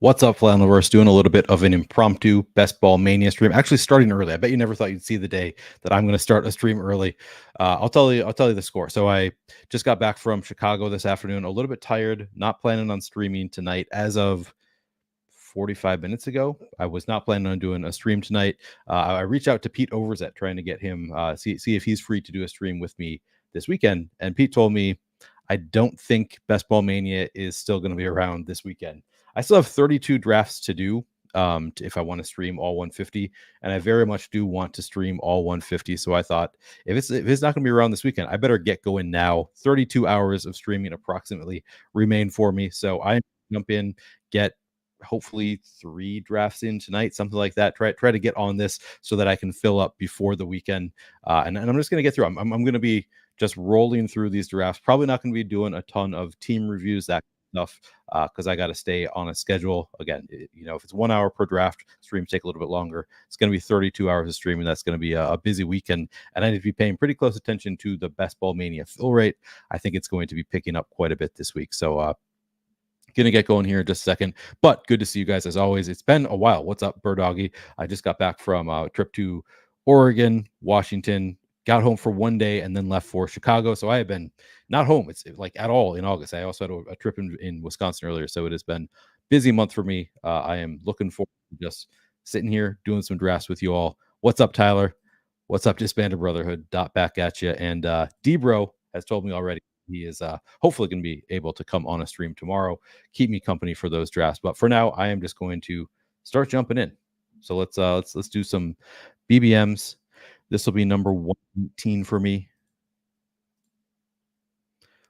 What's up, Flannelverse? Doing a little bit of an impromptu best ball mania stream. Actually, starting early. I bet you never thought you'd see the day that I'm going to start a stream early. I'll tell you the score. So I just got back from Chicago this afternoon. A little bit tired. Not planning on streaming tonight. As of 45 minutes ago, I was not planning on doing a stream tonight. I reached out to Pete Overzet trying to get him see if he's free to do a stream with me this weekend. And Pete told me I don't think Best Ball Mania is still going to be around this weekend. I still have 32 drafts to do if I want to stream all 150, and I very much do want to stream all 150. So I thought if it's not going to be around this weekend, I better get going now. 32 hours of streaming approximately remain for me, so I jump in, get hopefully 3 drafts in tonight, something like that. Try to get on this so that I can fill up before the weekend, and I'm just going to get through. I'm going to be just rolling through these drafts. Probably not going to be doing a ton of team reviews, that stuff, because I got to stay on a schedule. Again, if it's 1 hour per draft, streams take a little bit longer. It's going to be 32 hours of streaming. That's going to be a busy weekend, and I need to be paying pretty close attention to the Best Ball Mania fill rate. I think it's going to be picking up quite a bit this week. So gonna get going here in just a second, but good to see you guys as always. It's been a while. What's up, Birdoggy? I just got back from a trip to Oregon, Washington, got home for 1 day, and then left for Chicago. So I have been not home. It's like at all in August. I also had a trip in Wisconsin earlier, so it has been busy month for me. I am looking forward to just sitting here doing some drafts with you all. What's up, Tyler? What's up, Disbanded Brotherhood? Dot back at you. And Debro has told me already he is hopefully going to be able to come on a stream tomorrow, keep me company for those drafts. But for now, I am just going to start jumping in. So let's do some BBMs. This will be number 118 for me.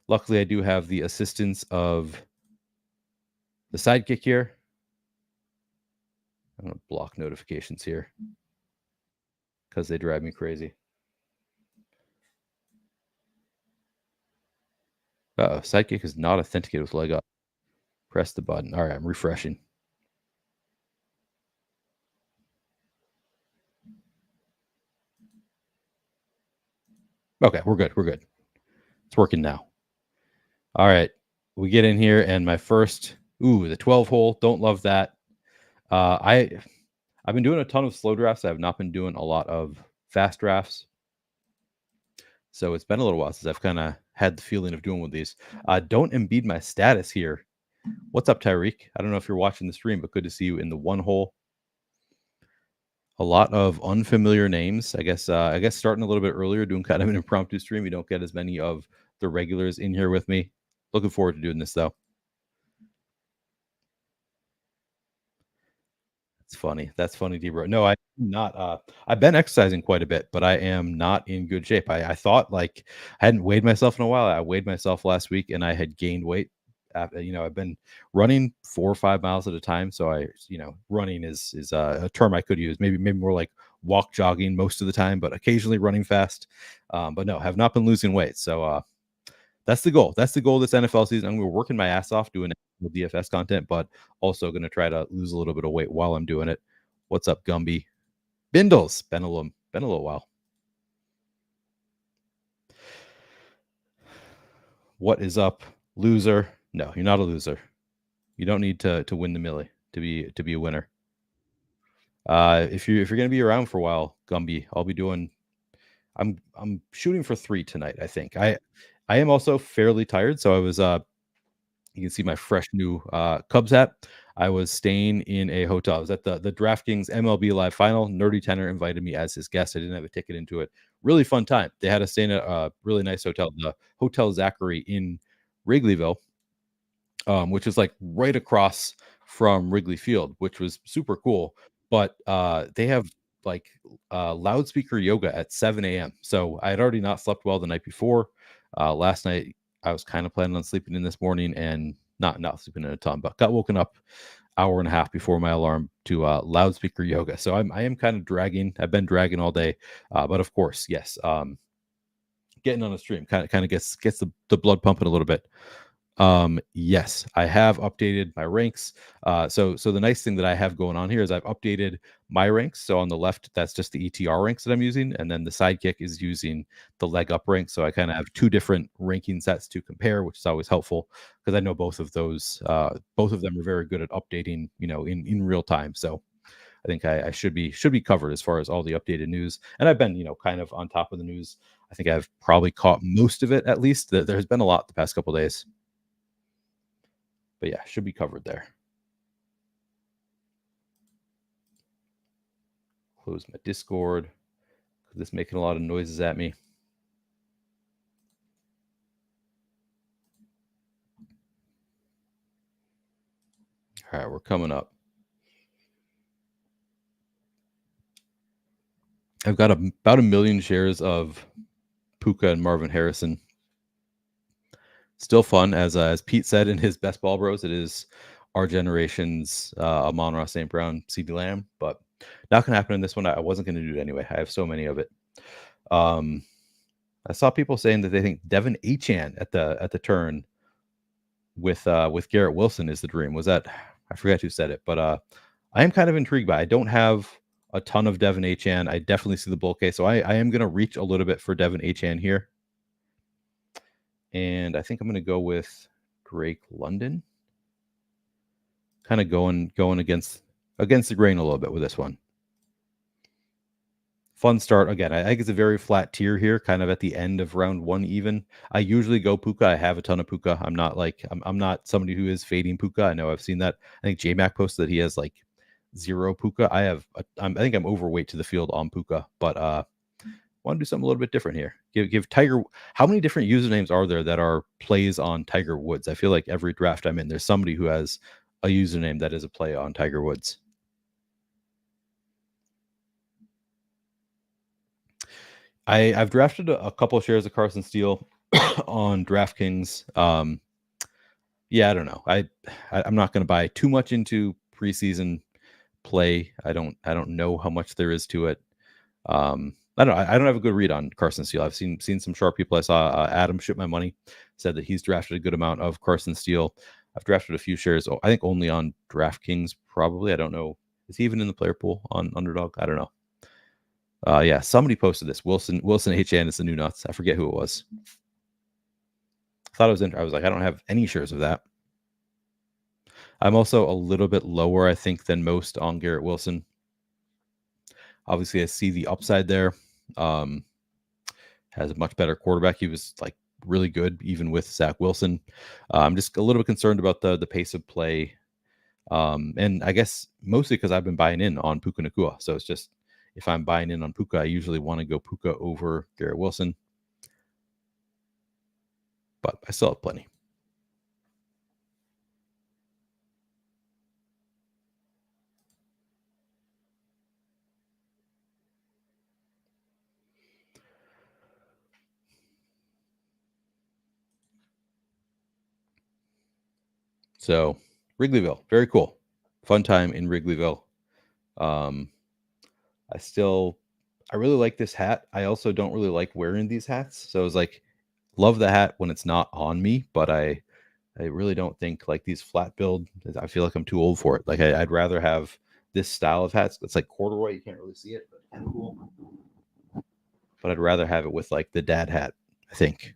Luckily, I do have the assistance of the sidekick here. I'm going to block notifications here because they drive me crazy. Sidekick is not authenticated with leg up. Press the button. All right, I'm refreshing. Okay, we're good. We're good. It's working now. All right, we get in here, and my first, the 12 hole. Don't love that. I've been doing a ton of slow drafts. I have not been doing a lot of fast drafts. So it's been a little while since I've kind of had the feeling of doing one of these. Don't Embiid my status here. What's up, Tyreek? I don't know if you're watching the stream, but good to see you in the 1 hole. A lot of unfamiliar names. I guess starting a little bit earlier, doing kind of an impromptu stream. You don't get as many of the regulars in here with me. Looking forward to doing this though. That's funny, Debro. No, I'm not. I've been exercising quite a bit, but I am not in good shape. I thought like I hadn't weighed myself in a while. I weighed myself last week, and I had gained weight. I've been running 4 or 5 miles at a time. So running is a term I could use. Maybe more like walk jogging most of the time, but occasionally running fast. But no, have not been losing weight. So that's the goal. That's the goal this NFL season. I'm going to be working my ass off doing DFS content, but also going to try to lose a little bit of weight while I'm doing it. What's up, Gumby? Bindles. Been a little while. What is up, loser? No, you're not a loser. You don't need to win the millie to be a winner. If you're going to be around for a while, Gumby, I'll be doing. I'm shooting for 3 tonight. I think I am also fairly tired, so I was. You can see my fresh new Cubs hat. I was staying in a hotel. I was at the DraftKings MLB Live Final. Nerdy Tenor invited me as his guest. I didn't have a ticket into it. Really fun time. They had us stay in a really nice hotel, the Hotel Zachary in Wrigleyville, which is like right across from Wrigley Field, which was super cool. But they have like loudspeaker yoga at 7 a.m. So I had already not slept well the night before. Last night, I was kind of planning on sleeping in this morning and not sleeping in a ton, but got woken up hour and a half before my alarm to loudspeaker yoga. So I am kind of dragging. I've been dragging all day, but of course, yes, getting on a stream kind of gets the blood pumping a little bit. Yes, I have updated my ranks. So the nice thing that I have going on here is I've updated my ranks. So on the left, that's just the ETR ranks that I'm using, and then the sidekick is using the leg up rank. So I kind of have two different ranking sets to compare, which is always helpful because I know both of those, both of them are very good at updating, in real time. So I think I should be covered as far as all the updated news. And I've been, kind of on top of the news. I think I've probably caught most of it at least. There's been a lot the past couple days. But yeah, should be covered there. Close my Discord because it's making a lot of noises at me. All right, we're coming up. I've got about 1 million shares of Puka and Marvin Harrison. Still fun, as Pete said in his Best Ball Bros. It is our generation's Amon-Ra St. Brown, CeeDee Lamb, but not gonna happen in this one. I wasn't gonna do it anyway. I have so many of it. I saw people saying that they think Devin Achane at the turn with Garrett Wilson is the dream. Was that, I forget who said it, but I am kind of intrigued by it. I don't have a ton of Devin Achane. I definitely see the bull case, so I am going to reach a little bit for Devin Achane here, and I think I'm going to go with Drake London. Kind of going against the grain a little bit with this one. Fun start again. I think it's a very flat tier here, kind of at the end of round one. Even I usually go Puka. I have a ton of Puka. I'm not like I'm not somebody who is fading Puka. I know I've seen that. I think JMac posted that he has like 0 Puka. I think I'm overweight to the field on Puka, but want to do something a little bit different here. Give Tiger. How many different usernames are there that are plays on Tiger Woods? I feel like every draft I'm in, there's somebody who has a username that is a play on Tiger Woods. I've drafted a couple of shares of Carson Steele on DraftKings. Yeah, I don't know. I'm not going to buy too much into preseason play. I don't know how much there is to it. I don't have a good read on Carson Steele. I've seen some sharp people. I saw Adam Ship My Money said that he's drafted a good amount of Carson Steele. I've drafted a few shares. I think only on DraftKings probably. I don't know. Is he even in the player pool on Underdog? I don't know. Yeah, somebody posted this. Wilson H.N. is the new nuts. I forget who it was. I thought it was I was like, I don't have any shares of that. I'm also a little bit lower, I think, than most on Garrett Wilson. Obviously, I see the upside there. Has a much better quarterback. He was like really good, even with Zach Wilson. I'm just a little bit concerned about the pace of play. And I guess mostly because I've been buying in on Puka Nacua. So it's just, if I'm buying in on Puka, I usually want to go Puka over Garrett Wilson. But I still have plenty. So Wrigleyville, very cool. Fun time in Wrigleyville. I really like this hat. I also don't really like wearing these hats. So it's like, love the hat when it's not on me, but I really don't think like these flat build. I feel like I'm too old for it. Like I'd rather have this style of hats. It's like corduroy. You can't really see it, but kind of cool. But I'd rather have it with like the dad hat, I think.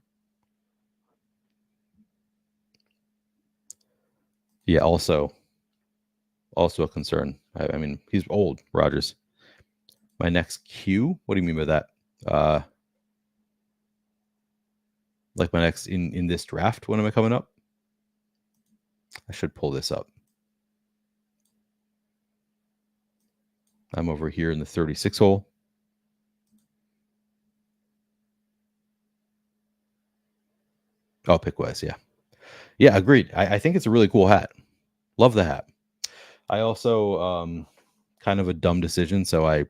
Yeah, also a concern. I mean, he's old, Rogers. My next Q? What do you mean by that? Like my next in this draft, when am I coming up? I should pull this up. I'm over here in the 36 hole. Oh, pick West, yeah. Yeah, agreed. I think it's a really cool hat. Love the hat. I also kind of a dumb decision. So I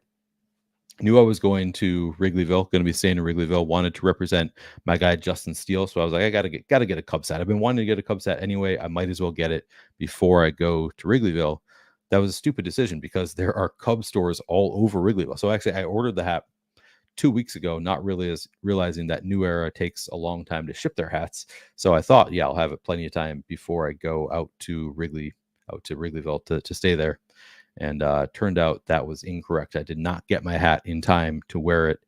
knew I was going to Wrigleyville, going to be staying in Wrigleyville, wanted to represent my guy Justin Steele. So I was like, I gotta get a Cubs hat. I've been wanting to get a Cubs hat anyway. I might as well get it before I go to Wrigleyville. That was a stupid decision because there are Cubs stores all over Wrigleyville. So actually I ordered the hat 2 weeks ago, not really as realizing that New Era takes a long time to ship their hats. So I thought, yeah, I'll have it plenty of time before I go out to Wrigleyville to stay there. And turned out that was incorrect. I did not get my hat in time to wear it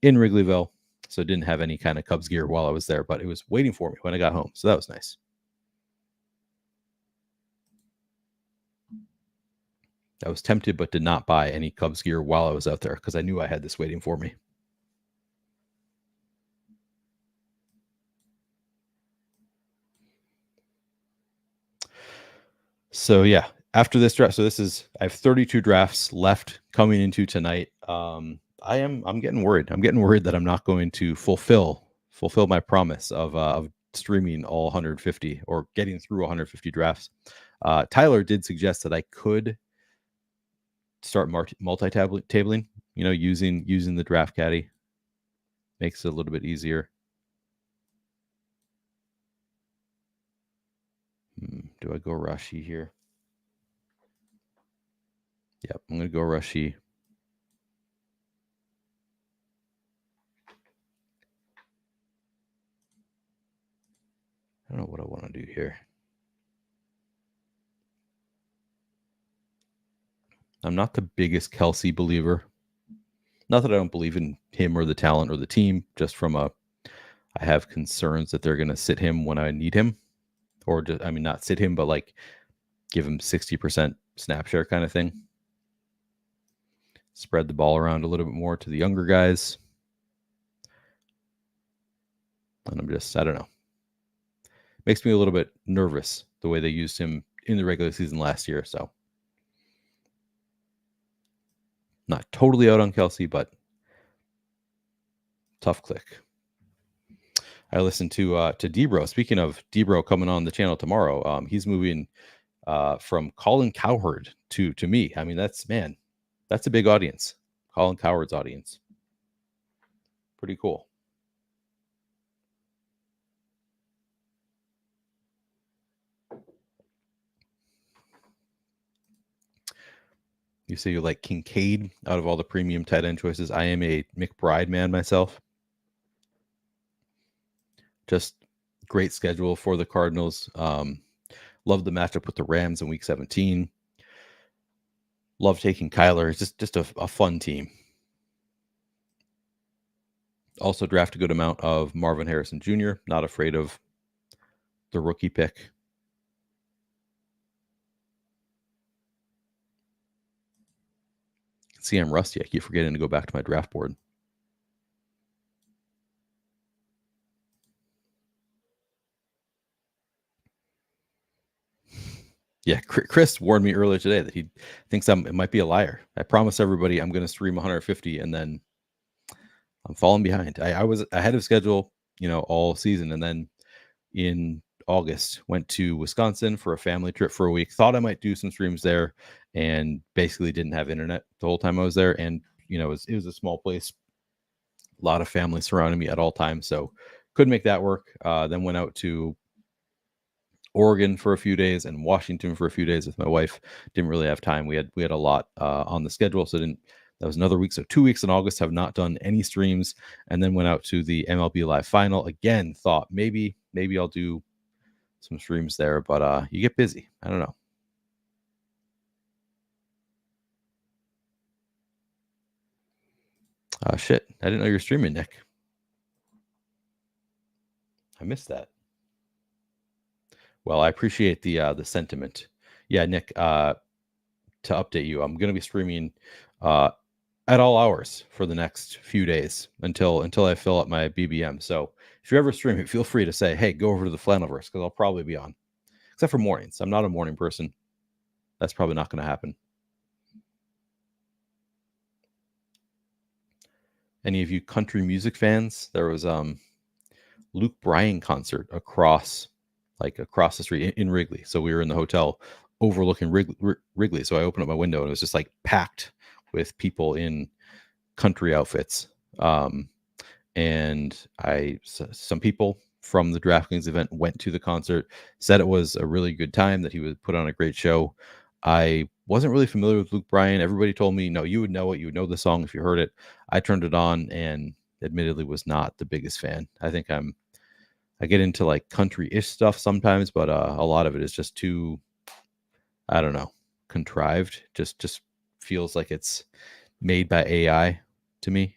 in Wrigleyville. So I didn't have any kind of Cubs gear while I was there, but it was waiting for me when I got home. So that was nice. I was tempted, but did not buy any Cubs gear while I was out there because I knew I had this waiting for me. So yeah, after this draft, so I have 32 drafts left coming into tonight. I'm getting worried. I'm getting worried that I'm not going to fulfill my promise of streaming all 150 or getting through 150 drafts. Tyler did suggest that I could start multi-tabling, using the draft caddy. Makes it a little bit easier. Do I go Rashi here? Yep, I'm going to go Rashi. I don't know what I want to do here. I'm not the biggest Kelsey believer. Not that I don't believe in him or the talent or the team, just from I have concerns that they're going to sit him when I need him. Or just, I mean, not sit him, but like give him 60% snap share kind of thing. Spread the ball around a little bit more to the younger guys. And I don't know. Makes me a little bit nervous the way they used him in the regular season last year. So not totally out on Kelsey, but tough click. I listened to Debro. Speaking of Debro coming on the channel tomorrow, he's moving from Colin Cowherd to me. I mean, that's a big audience. Colin Cowherd's audience. Pretty cool. You say you like Kincaid out of all the premium tight end choices. I am a McBride man myself. Just great schedule for the Cardinals. Love the matchup with the Rams in Week 17. Love taking Kyler. It's just a fun team. Also draft a good amount of Marvin Harrison Jr. Not afraid of the rookie pick. See, I'm rusty. I keep forgetting to go back to my draft board. Yeah, Chris warned me earlier today that he thinks it might be a liar. I promise everybody I'm going to stream 150, and then I'm falling behind. I was ahead of schedule, all season, and then in August went to Wisconsin for a family trip for a week. Thought I might do some streams there, and basically didn't have internet the whole time I was there. And it was a small place, a lot of family surrounding me at all times, so couldn't make that work. Then went out to Oregon for a few days and Washington for a few days with my wife. Didn't really have time. We had a lot on the schedule, so that was another week. So 2 weeks in August, have not done any streams, and then went out to the MLB Live Final again. Thought maybe I'll do some streams there, but you get busy. I don't know. Shit, I didn't know you were streaming, Nick. I missed that. Well, I appreciate the sentiment. Yeah, Nick, to update you, I'm going to be streaming at all hours for the next few days until I fill up my BBM. So if you're ever streaming, feel free to say, hey, go over to the Flannelverse, because I'll probably be on. Except for mornings. I'm not a morning person. That's probably not going to happen. Any of you country music fans? There was Luke Bryan concert across the street in Wrigley. So we were in the hotel overlooking Wrigley. So I opened up my window and it was just like packed with people in country outfits. And some people from the DraftKings event went to the concert, said it was a really good time, that he would put on a great show. I wasn't really familiar with Luke Bryan. Everybody told me, no, you would know it. You would know the song if you heard it. I turned it on and admittedly was not the biggest fan. I think I get into like country-ish stuff sometimes, but a lot of it is just too, I don't know, contrived. Just feels like it's made by AI to me.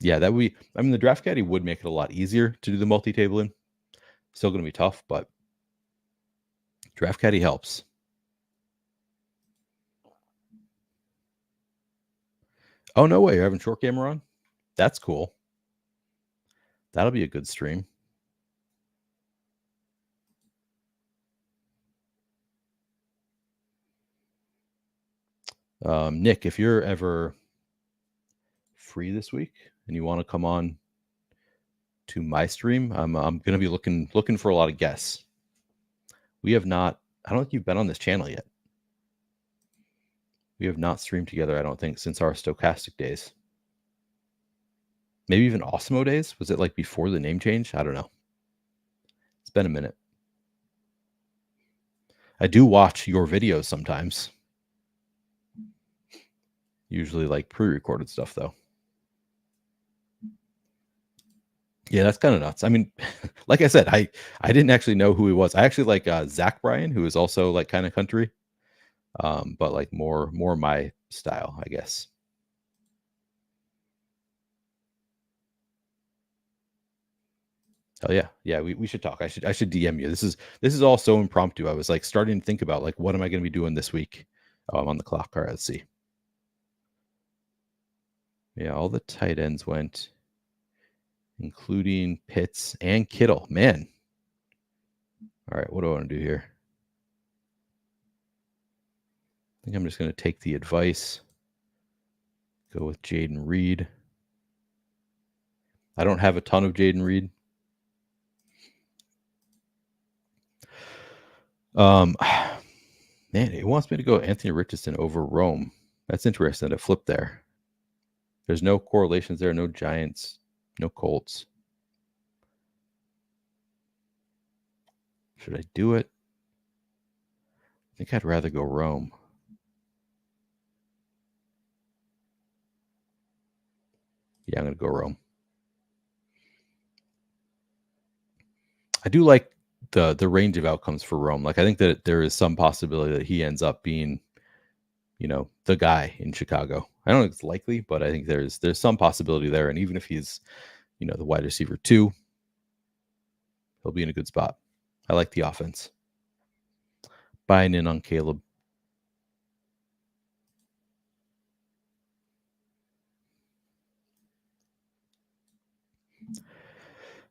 Yeah, I mean, the draft caddy would make it a lot easier to do the multi-tabling. Still going to be tough, but draft caddy helps. Oh, no way. You're having short gamer on? That's cool. That'll be a good stream. Nick, if you're ever free this week and you want to come on to my stream, I'm going to be looking for a lot of guests. We have not. I don't think you've been on this channel yet. We have not streamed together, I don't think, since our stochastic days. Maybe even Osmo days. Was it like before the name change? I don't know. It's been a minute. I do watch your videos sometimes. Usually like pre-recorded stuff though. Yeah, that's kind of nuts. I mean, like I said, I didn't actually know who he was. I actually like Zach Bryan, who is also like kind of country, but like more my style, I guess. Oh yeah, we should talk. I should DM you. This is all so impromptu. I was like starting to think about like what am I going to be doing this week. Oh, I'm on the clock. All right, let's see. Yeah, all the tight ends went, including Pitts and Kittle. Man. All right, what do I want to do here? I think I'm just going to take the advice. Go with Jaden Reed. I don't have a ton of Jaden Reed. Man, it wants me to go Anthony Richardson over Rome. That's interesting to flip there. There's no correlations there, no Giants, no Colts. Should I do it? I think I'd rather go Rome. Yeah, I'm going to go Rome. I do like the range of outcomes for Rome. Like I think that there is some possibility that he ends up being, the guy in Chicago. I don't think it's likely, but I think there's some possibility there. And even if he's, the wide receiver 2, he'll be in a good spot. I like the offense. Buying in on Caleb.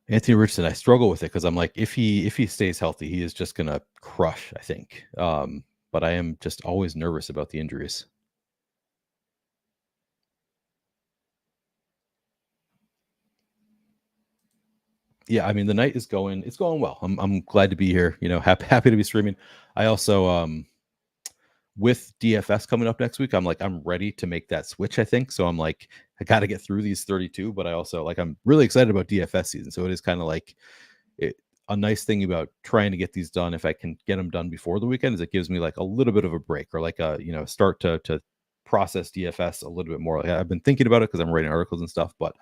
Anthony Richardson, I struggle with it because I'm like, if he stays healthy, he is just gonna crush, I think. But I am just always nervous about the injuries. Yeah, I mean the night is going, it's going well. I'm glad to be here. Happy to be streaming. I also with DFS coming up next week, I'm ready to make that switch, I think. So I'm like, I got to get through these 32, but I also I'm really excited about DFS season. So it is kind of like a nice thing about trying to get these done. If I can get them done before the weekend, is it gives me like a little bit of a break or like a, start to process DFS a little bit more. Like I've been thinking about it because I'm writing articles and stuff, but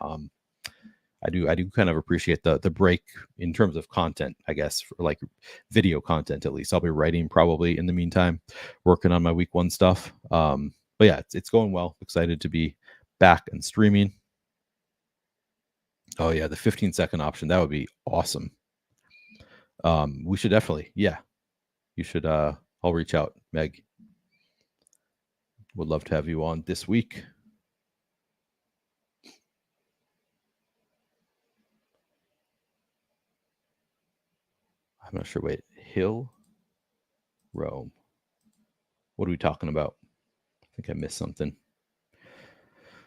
I do kind of appreciate the break in terms of content, I guess, for like video content at least. I'll be writing probably in the meantime, working on my week 1 stuff. But yeah, it's going well. Excited to be back and streaming. Oh yeah, the 15-second option, that would be awesome. We should definitely, yeah. You should I'll reach out, Meg. Would love to have you on this week. I'm not sure. Wait, Hill, Rome. What are we talking about? I think I missed something.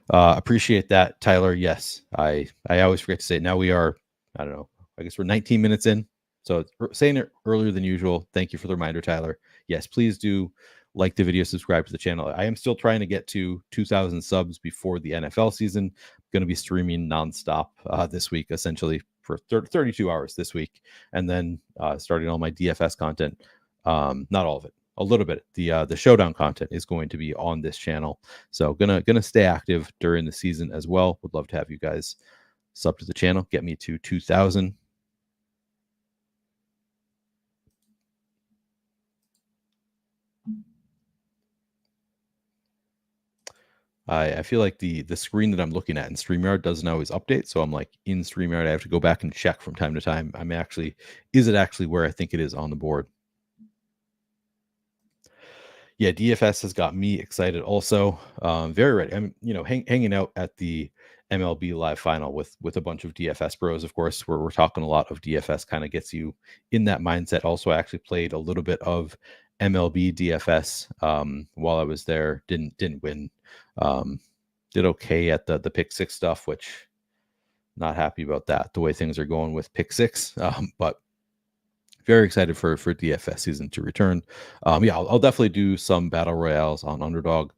Appreciate that, Tyler. Yes, I always forget to say it. Now we are, I don't know, I guess we're 19 minutes in. So saying it earlier than usual. Thank you for the reminder, Tyler. Yes, please do like the video, subscribe to the channel. I am still trying to get to 2,000 subs before the NFL season. I'm going to be streaming nonstop this week, essentially for 32 hours this week, and then starting all my DFS content. Not all of it, a little bit. The showdown content is going to be on this channel, so gonna stay active during the season as well. Would love to have you guys sub to the channel, get me to 2,000. I feel like the screen that I'm looking at in StreamYard doesn't always update. So I'm like in StreamYard, I have to go back and check from time to time. Is it actually where I think it is on the board? Yeah, DFS has got me excited also. Very ready. I'm, hanging out at the MLB live final with a bunch of DFS bros, of course, where we're talking a lot of DFS, kind of gets you in that mindset. Also, I actually played a little bit of MLB DFS while I was there. Didn't win. Did okay at the pick six stuff, which not happy about that, the way things are going with pick six. But very excited for DFS season to return. Yeah, I'll definitely do some battle royales on Underdog.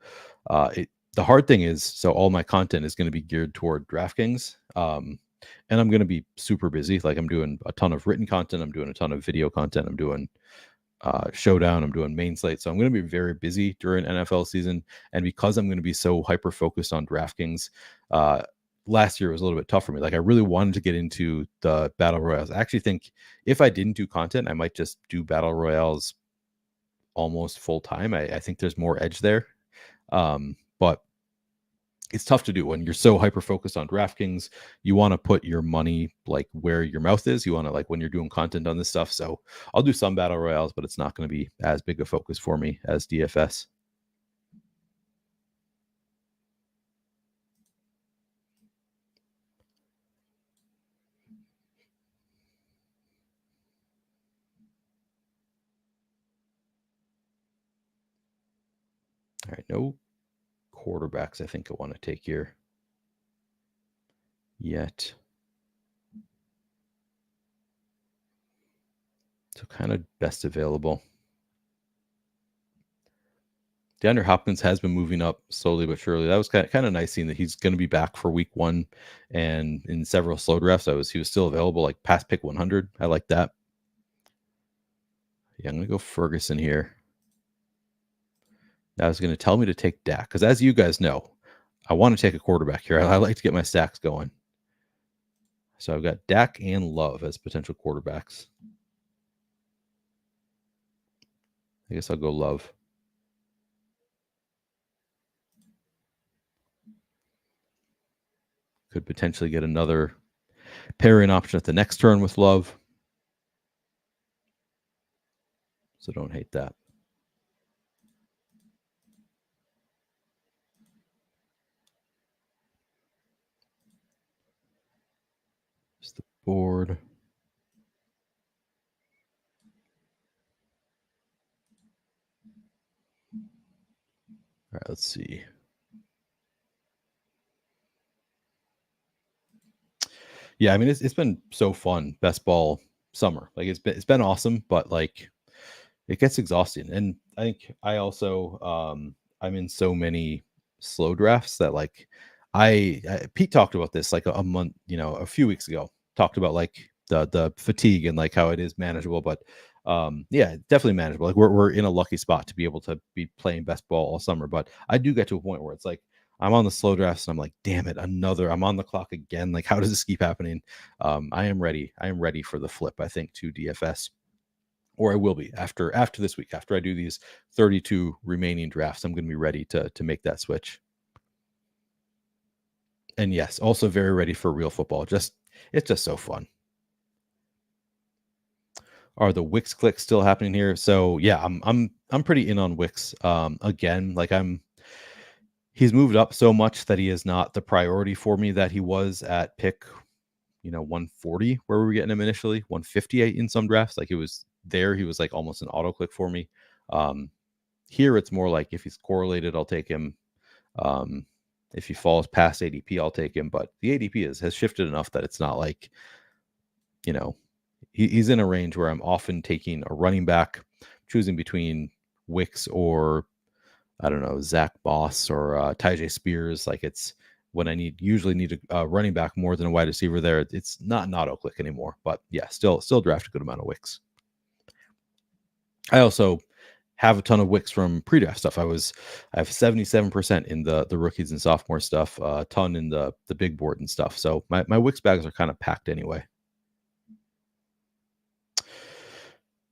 The hard thing is, so all my content is going to be geared toward DraftKings, and I'm going to be super busy. Like I'm doing a ton of written content, I'm doing a ton of video content, I'm doing showdown, I'm doing main slate, so I'm going to be very busy during NFL season. And because I'm going to be so hyper focused on DraftKings, last year was a little bit tough for me. Like I really wanted to get into the battle royales. I actually think if I didn't do content, I might just do battle royales almost full time. I think there's more edge there. But it's tough to do when you're so hyper focused on DraftKings. You want to put your money like where your mouth is. You want to, like, when you're doing content on this stuff. So I'll do some battle royales, but it's not going to be as big a focus for me as DFS. All right, no quarterbacks I think I want to take here yet. So kind of best available. DeAndre Hopkins has been moving up slowly but surely. That was kind of nice seeing that he's going to be back for week 1, and in several slow drafts, he was still available, like past pick 100. I like that. Yeah, I'm going to go Ferguson here. That was going to tell me to take Dak, because as you guys know, I want to take a quarterback here. I like to get my stacks going. So I've got Dak and Love as potential quarterbacks. I guess I'll go Love. Could potentially get another pairing option at the next turn with Love. So don't hate that. Just the board. All right, let's see. Yeah, I mean, it's been so fun, best ball summer. Like it's been awesome, but like it gets exhausting. And I think I also I'm in so many slow drafts that like Pete talked about this like a month, a few weeks ago, talked about like the fatigue and like how it is manageable. But yeah, definitely manageable. Like we're in a lucky spot to be able to be playing best ball all summer. But I do get to a point where it's like I'm on the slow drafts and I'm like, damn it, I'm on the clock again. Like, how does this keep happening? I am ready. I am ready for the flip, I think, to DFS. Or I will be after this week. After I do these 32 remaining drafts, I'm going to be ready to make that switch. And yes, also very ready for real football. It's just so fun. Are the Wix clicks still happening here? So yeah, I'm pretty in on Wix. Again, like he's moved up so much that he is not the priority for me that he was at pick 140, where we were getting him initially, 158 in some drafts. Like he was like almost an auto click for me. Here it's more like if he's correlated, I'll take him. If he falls past ADP, I'll take him. But the ADP has shifted enough that it's not like, he's in a range where I'm often taking a running back, choosing between Wicks or I don't know, Zach Boss or Tyjae Spears. Like it's when I usually need a running back more than a wide receiver there. It's not an auto click anymore. But yeah, still draft a good amount of Wicks. I also have a ton of Wicks from pre-draft stuff. I have 77% in the rookies and sophomore stuff, a ton in the big board and stuff. So my Wicks bags are kind of packed anyway.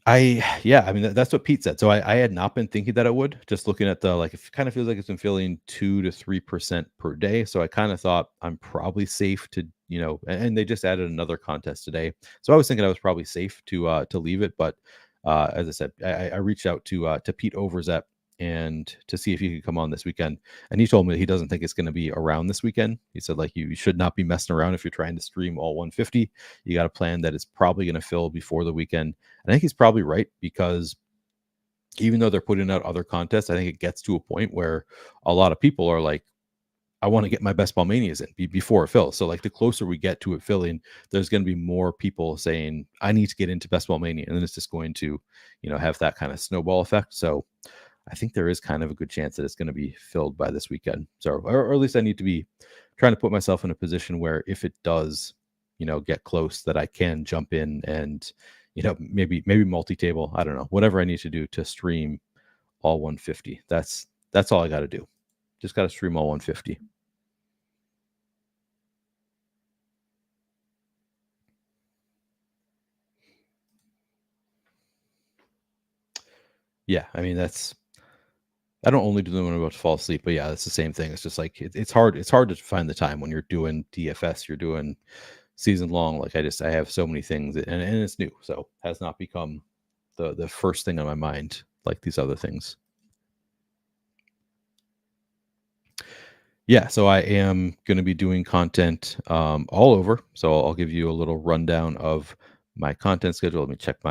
I mean that's what Pete said. So I had not been thinking that it would. Just looking at the like, it kind of feels like it's been filling 2 to 3% per day. So I kind of thought I'm probably safe to, and they just added another contest today. So I was thinking I was probably safe to leave it. But as I said, I reached out to Pete Overzet and to see if he could come on this weekend. And he told me he doesn't think it's going to be around this weekend. He said like you should not be messing around if you're trying to stream all 150. You got a plan that it's probably going to fill before the weekend. I think he's probably right because even though they're putting out other contests, I think it gets to a point where a lot of people are like, I want to get my best ball manias in before it fills. So like the closer we get to it filling, there's going to be more people saying, I need to get into best ball mania. And then it's just going to, have that kind of snowball effect. So I think there is kind of a good chance that it's going to be filled by this weekend. So, or at least I need to be trying to put myself in a position where if it does, get close, that I can jump in and, maybe multi-table. I don't know, whatever I need to do to stream all 150. That's all I got to do. Just got to stream all 150. Yeah, I mean I don't only do them when I'm about to fall asleep, but yeah, that's the same thing. It's just like it's hard. It's hard to find the time when you're doing DFS. You're doing season long. Like I have so many things, and it's new, so has not become the first thing on my mind like these other things. Yeah, so I am going to be doing content all over. So I'll give you a little rundown of my content schedule. Let me check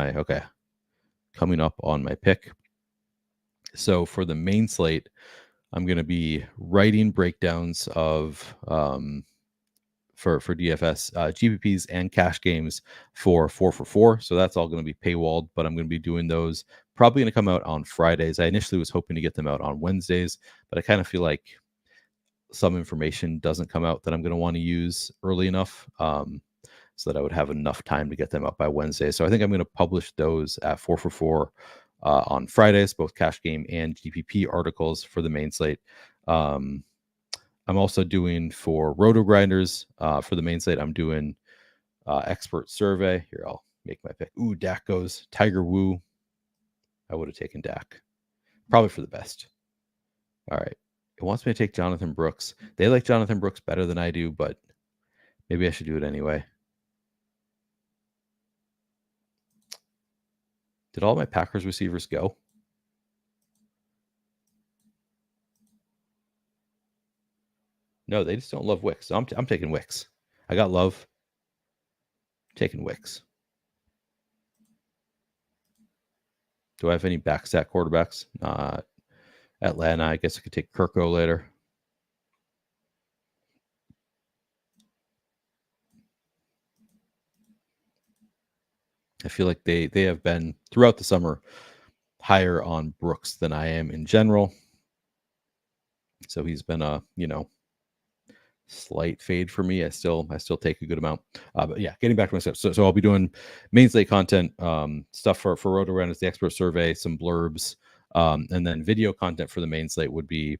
coming up on my pick. So for the main slate, I'm going to be writing breakdowns of for DFS GPPs and cash games for 4for4. So that's all going to be paywalled, but I'm going to be doing those probably going to come out on Fridays. I initially was hoping to get them out on Wednesdays, but I kind of feel like some information doesn't come out that I'm going to want to use early enough so that I would have enough time to get them up by Wednesday. So I think I'm going to publish those at 4for4 on Fridays, both cash game and GPP articles for the main slate. I'm also doing for Roto Grinders for the main slate. I'm doing expert survey. Here, I'll make my pick. Ooh, Dak goes Tiger Woo. I would have taken Dak. Probably for the best. All right. It wants me to take Jonathan Brooks. They like Jonathan Brooks better than I do, but maybe I should do it anyway. Did all my Packers receivers go? No, they just don't love Wicks. So I'm taking Wicks. I got Love. Taking Wicks. Do I have any backstat quarterbacks? Atlanta. I guess I could take Kirko later. I feel like they have been throughout the summer higher on Brooks than I am in general. So he's been a slight fade for me. I still take a good amount. But yeah, getting back to myself. So I'll be doing main slate content stuff for Roto Grinders, the expert survey, some blurbs, and then video content for the main slate would be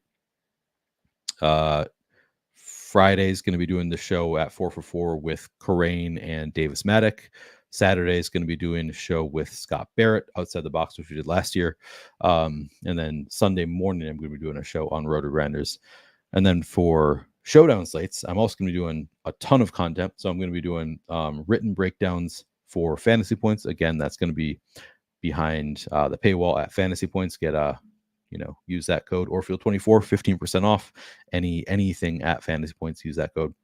Friday's going to be doing the show at 4for4 with Corain and Davis Maddock. Saturday is going to be doing a show with Scott Barrett, Outside the Box, which we did last year. And then Sunday morning, I'm going to be doing a show on Roto Grinders. And then for showdown slates, I'm also going to be doing a ton of content. So I'm going to be doing written breakdowns for fantasy points. Again, that's going to be behind the paywall at Fantasy Points. Get use that code Orfield24, 15% off anything at Fantasy Points. Use that code.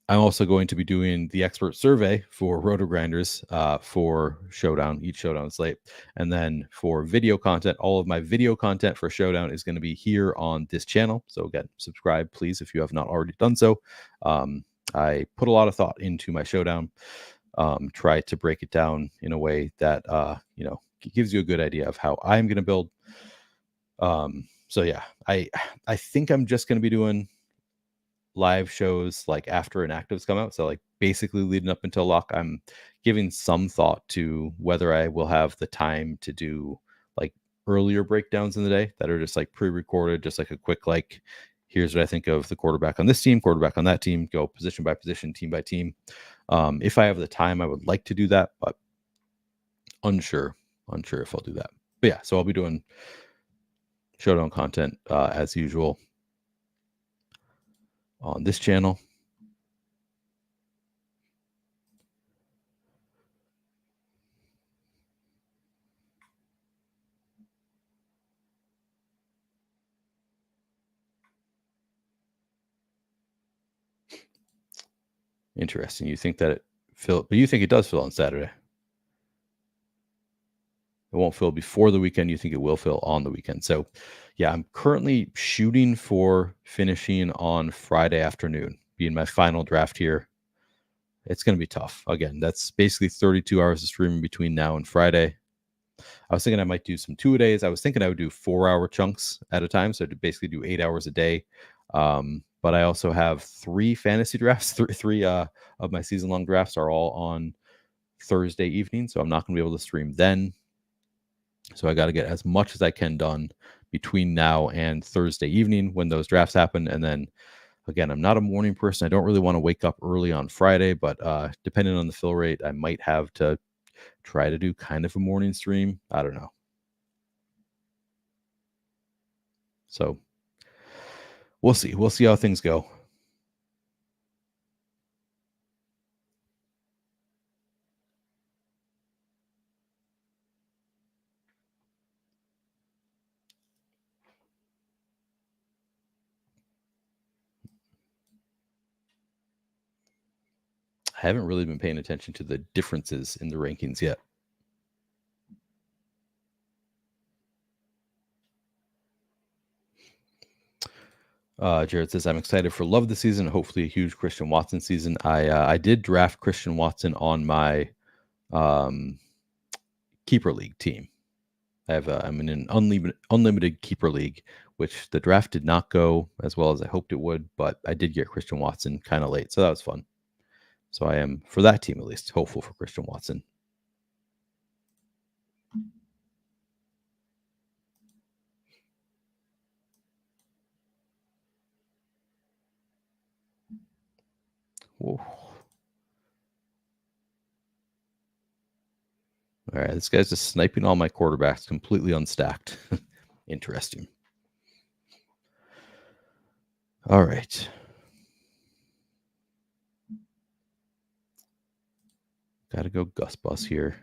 I'm also going to be doing the expert survey for Roto Grinders for Showdown, each Showdown slate. And then for video content, all of my video content for Showdown is going to be here on this channel. So again, subscribe, please, if you have not already done so. I put a lot of thought into my Showdown, try to break it down in a way that, gives you a good idea of how I'm going to build. So yeah, I think I'm just going to be doing live shows like after inactives come out. So like basically leading up until lock, I'm giving some thought to whether I will have the time to do like earlier breakdowns in the day that are just like pre-recorded, just like a quick like, here's what I think of the quarterback on this team, quarterback on that team, go position by position, team by team. If I have the time, I would like to do that, but unsure if I'll do that. But yeah, so I'll be doing showdown content as usual on this channel. Interesting. You think that it fill, but you think it does fill on Saturday. It won't fill before the weekend. You think it will fill on the weekend. So yeah, I'm currently shooting for finishing on Friday afternoon, being my final draft here. It's going to be tough. Again, that's basically 32 hours of streaming between now and Friday. I was thinking I might do some 2-a-days. I was thinking I would do 4-hour chunks at a time. So to basically do 8 hours a day. But I also have 3 fantasy drafts. Three of my season-long drafts are all on Thursday evening. So I'm not going to be able to stream then. So I got to get as much as I can done between now and Thursday evening when those drafts happen. And then again, I'm not a morning person. I don't really want to wake up early on Friday, but depending on the fill rate, I might have to try to do kind of a morning stream. I don't know. So we'll see. We'll see how things go. I haven't really been paying attention to the differences in the rankings yet. Jared says, I'm excited for love of the season. Hopefully a huge Christian Watson season. I did draft Christian Watson on my keeper league team. I'm in an unlimited keeper league, which the draft did not go as well as I hoped it would, but I did get Christian Watson kind of late. So that was fun. So I am, for that team at least, hopeful for Christian Watson. Whoa. All right, this guy's just sniping all my quarterbacks completely unstacked. Interesting. All right. Got to go Gus Bus here.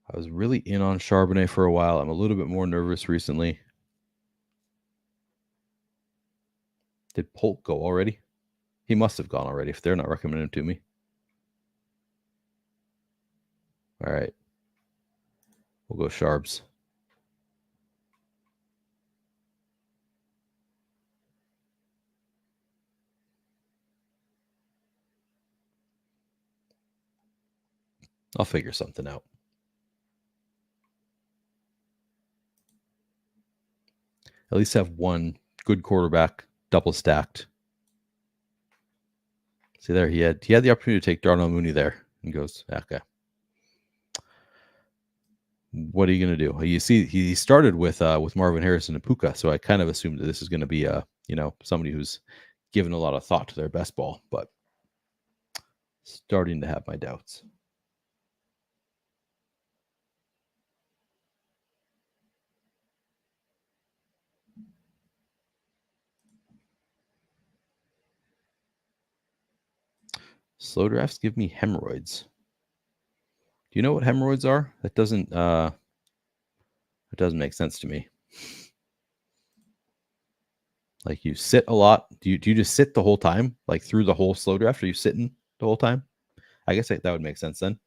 I was really in on Charbonnet for a while. I'm a little bit more nervous recently. Did Polk go already? He must have gone already if they're not recommending him to me. All right. We'll go Sharps. I'll figure something out. At least have one good quarterback double stacked. See there, he had the opportunity to take Darnell Mooney there and goes, okay. What are you gonna do? You see, he started with Marvin Harrison and Puka, so I kind of assumed that this is gonna be somebody who's given a lot of thought to their best ball, but starting to have my doubts. Slow drafts give me hemorrhoids. Do you know what hemorrhoids are? That doesn't make sense to me. Like you sit a lot. Do you just sit the whole time, like through the whole slow draft? Are you sitting the whole time? I guess that would make sense then.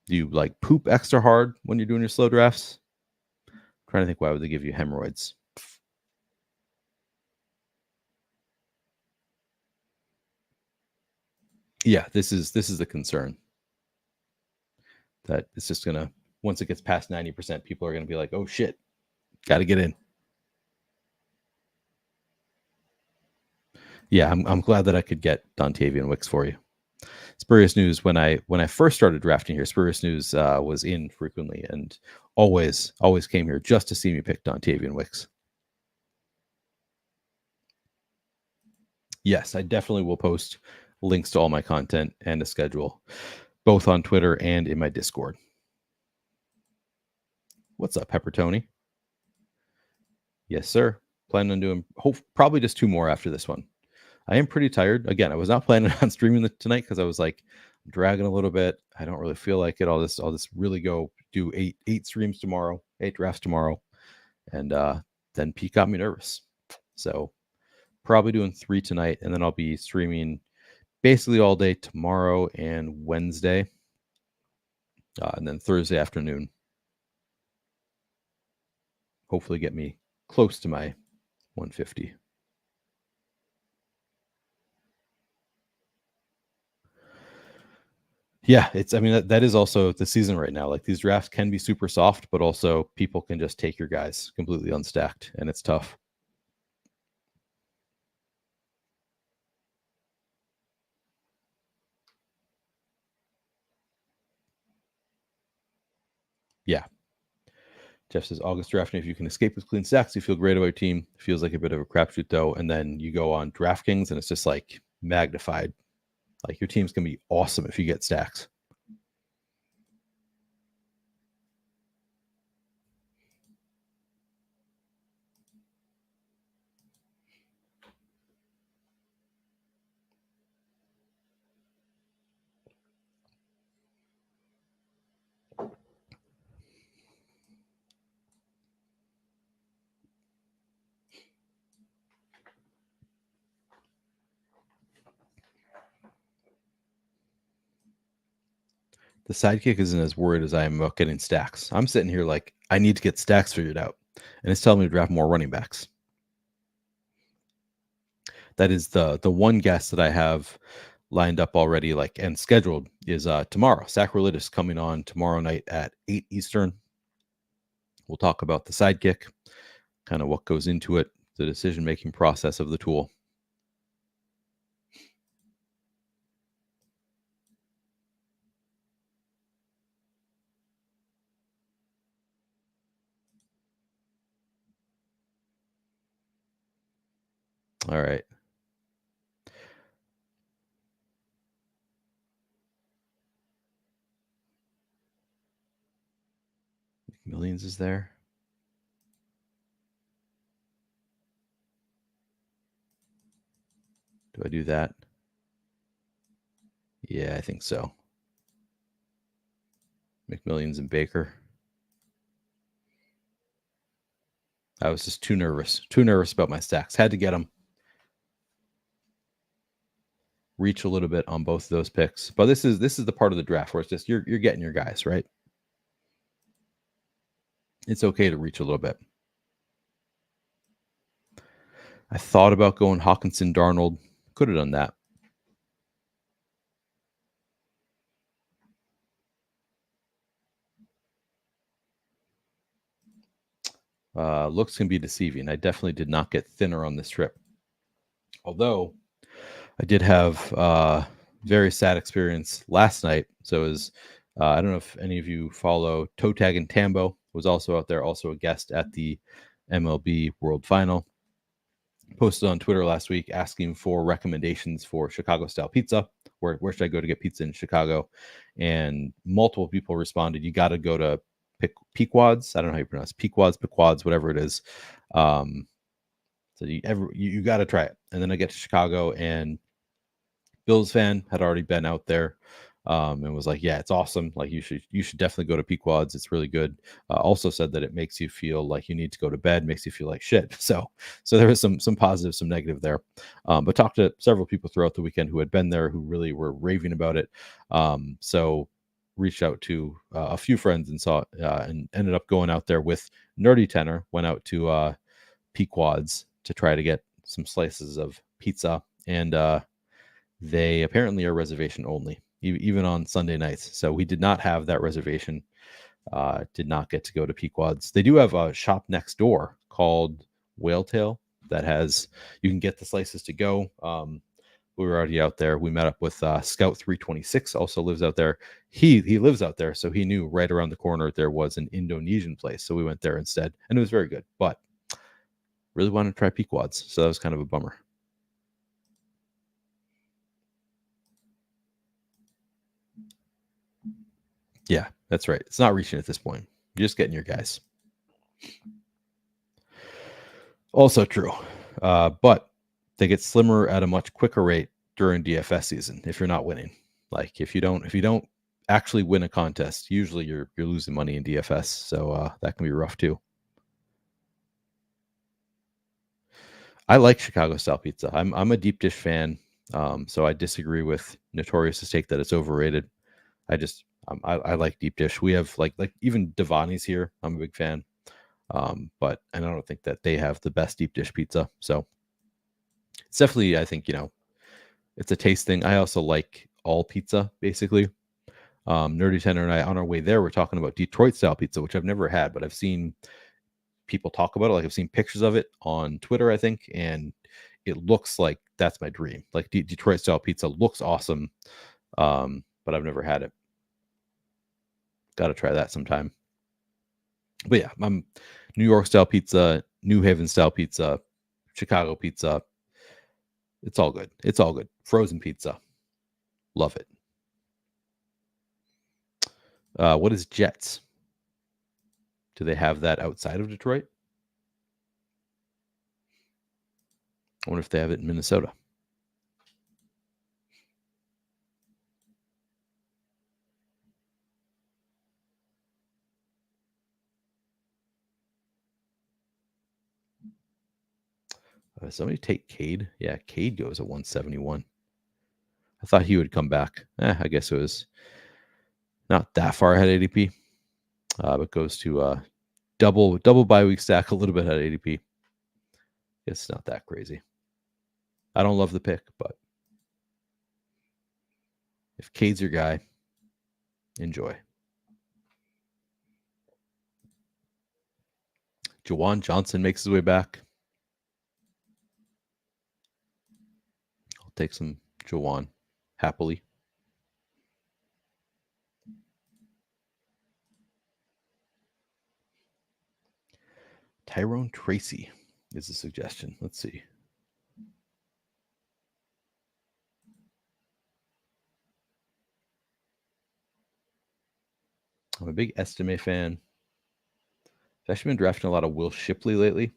Do you like poop extra hard when you're doing your slow drafts? I'm trying to think, why would they give you hemorrhoids? Yeah, this is the concern, that it's just gonna, once it gets past 90%, people are gonna be like, oh shit, got to get in. Yeah, I'm glad that I could get Dontavian Wicks for you. Spurious News, when I first started drafting here, Spurious News was in frequently and always came here just to see me pick Dontavian Wicks. Yes, I definitely will post links to all my content and a schedule, both on Twitter and in my Discord. What's up, Pepper Tony? Yes, sir. Planning on doing probably just 2 more after this one. I am pretty tired. Again, I was not planning on streaming tonight because I was like, I'm dragging a little bit. I don't really feel like it. I'll just really go do eight streams tomorrow, 8 drafts tomorrow, and then Pete got me nervous. So probably doing 3 tonight, and then I'll be streaming basically all day tomorrow and Wednesday, and then Thursday afternoon. Hopefully get me close to my 150. Yeah, I mean, that is also the season right now. Like, these drafts can be super soft, but also people can just take your guys completely unstacked, and it's tough. Yeah. Jeff says, August drafting, if you can escape with clean stacks, you feel great about your team. Feels like a bit of a crapshoot, though. And then you go on DraftKings, and it's just like magnified. Like, your team's going to be awesome if you get stacks. The sidekick isn't as worried as I am about getting stacks. I'm sitting here like, I need to get stacks figured out, and it's telling me to draft more running backs. That is the one guest that I have lined up already, like, and scheduled, is tomorrow. Sacrilegious coming on tomorrow night at 8 Eastern. We'll talk about the sidekick, kind of what goes into it, the decision-making process of the tool. All right. Millions is there. Do I do that? Yeah, I think so. McMillions and Baker. I was just too nervous about my stacks. Had to get them. Reach a little bit on both of those picks, but this is the part of the draft where it's just you're getting your guys, right? It's okay to reach a little bit. I thought about going Hawkinson, Darnold. Could have done that. Looks can be deceiving. I definitely did not get thinner on this trip. Although I did have very sad experience last night. So I don't know if any of you follow Toe Tag and Tambo, was also out there, also a guest at the MLB World Final. Posted on Twitter last week asking for recommendations for Chicago style pizza. Where should I go to get pizza in Chicago? And multiple people responded, you got to go to Pequod's. I don't know how you pronounce Pequod's, whatever it is. So you got to try it. And then I get to Chicago, and Bills fan had already been out there. and was like, "Yeah, it's awesome. Like you should definitely go to Pequod's. It's really good." Also said that it makes you feel like you need to go to bed, makes you feel like shit. So there was some positive, some negative there. But talked to several people throughout the weekend who had been there who really were raving about it. So reached out to a few friends and saw and ended up going out there with Nerdy Tenor. Went out to Pequod's to try to get some slices of pizza, and they apparently are reservation only, even on Sunday nights. So we did not have that reservation. Did not get to go to Pequod's. They do have a shop next door called Whale Tail that has you can get the slices to go. We were already out there. We met up with Scout 326, also lives out there. He lives out there, so he knew right around the corner there was an Indonesian place. So we went there instead, and it was very good. But really wanted to try Pequod's, so that was kind of a bummer. Yeah, that's right. It's not reaching at this point. You're just getting your guys. Also true. But they get slimmer at a much quicker rate during DFS season if you're not winning. Like if you don't actually win a contest, usually you're losing money in DFS. So that can be rough too. I like Chicago style pizza. I'm a deep dish fan. So I disagree with Notorious's take that it's overrated. I like deep dish. We have like even Devani's here. I'm a big fan. But I don't think that they have the best deep dish pizza. So it's definitely, I think, it's a taste thing. I also like all pizza, basically. Nerdy Tenor and I, on our way there, we're talking about Detroit style pizza, which I've never had, but I've seen people talk about it. Like I've seen pictures of it on Twitter, I think, and it looks like that's my dream. Like Detroit style pizza looks awesome, but I've never had it. Got to try that sometime. But yeah, I'm New York style pizza, New Haven style pizza, Chicago pizza. It's all good. It's all good. Frozen pizza. Love it. What is Jets? Do they have that outside of Detroit? I wonder if they have it in Minnesota. Somebody take Cade. Yeah, Cade goes at 171. I thought he would come back. I guess it was not that far ahead of ADP, but goes to double bye week stack, a little bit ahead of ADP. It's not that crazy. I don't love the pick, but if Cade's your guy, enjoy. Jawan Johnson makes his way back. I'll take some Jawan happily. Tyrone Tracy is a suggestion. Let's see. I'm a big Estime fan. I've actually been drafting a lot of Will Shipley lately.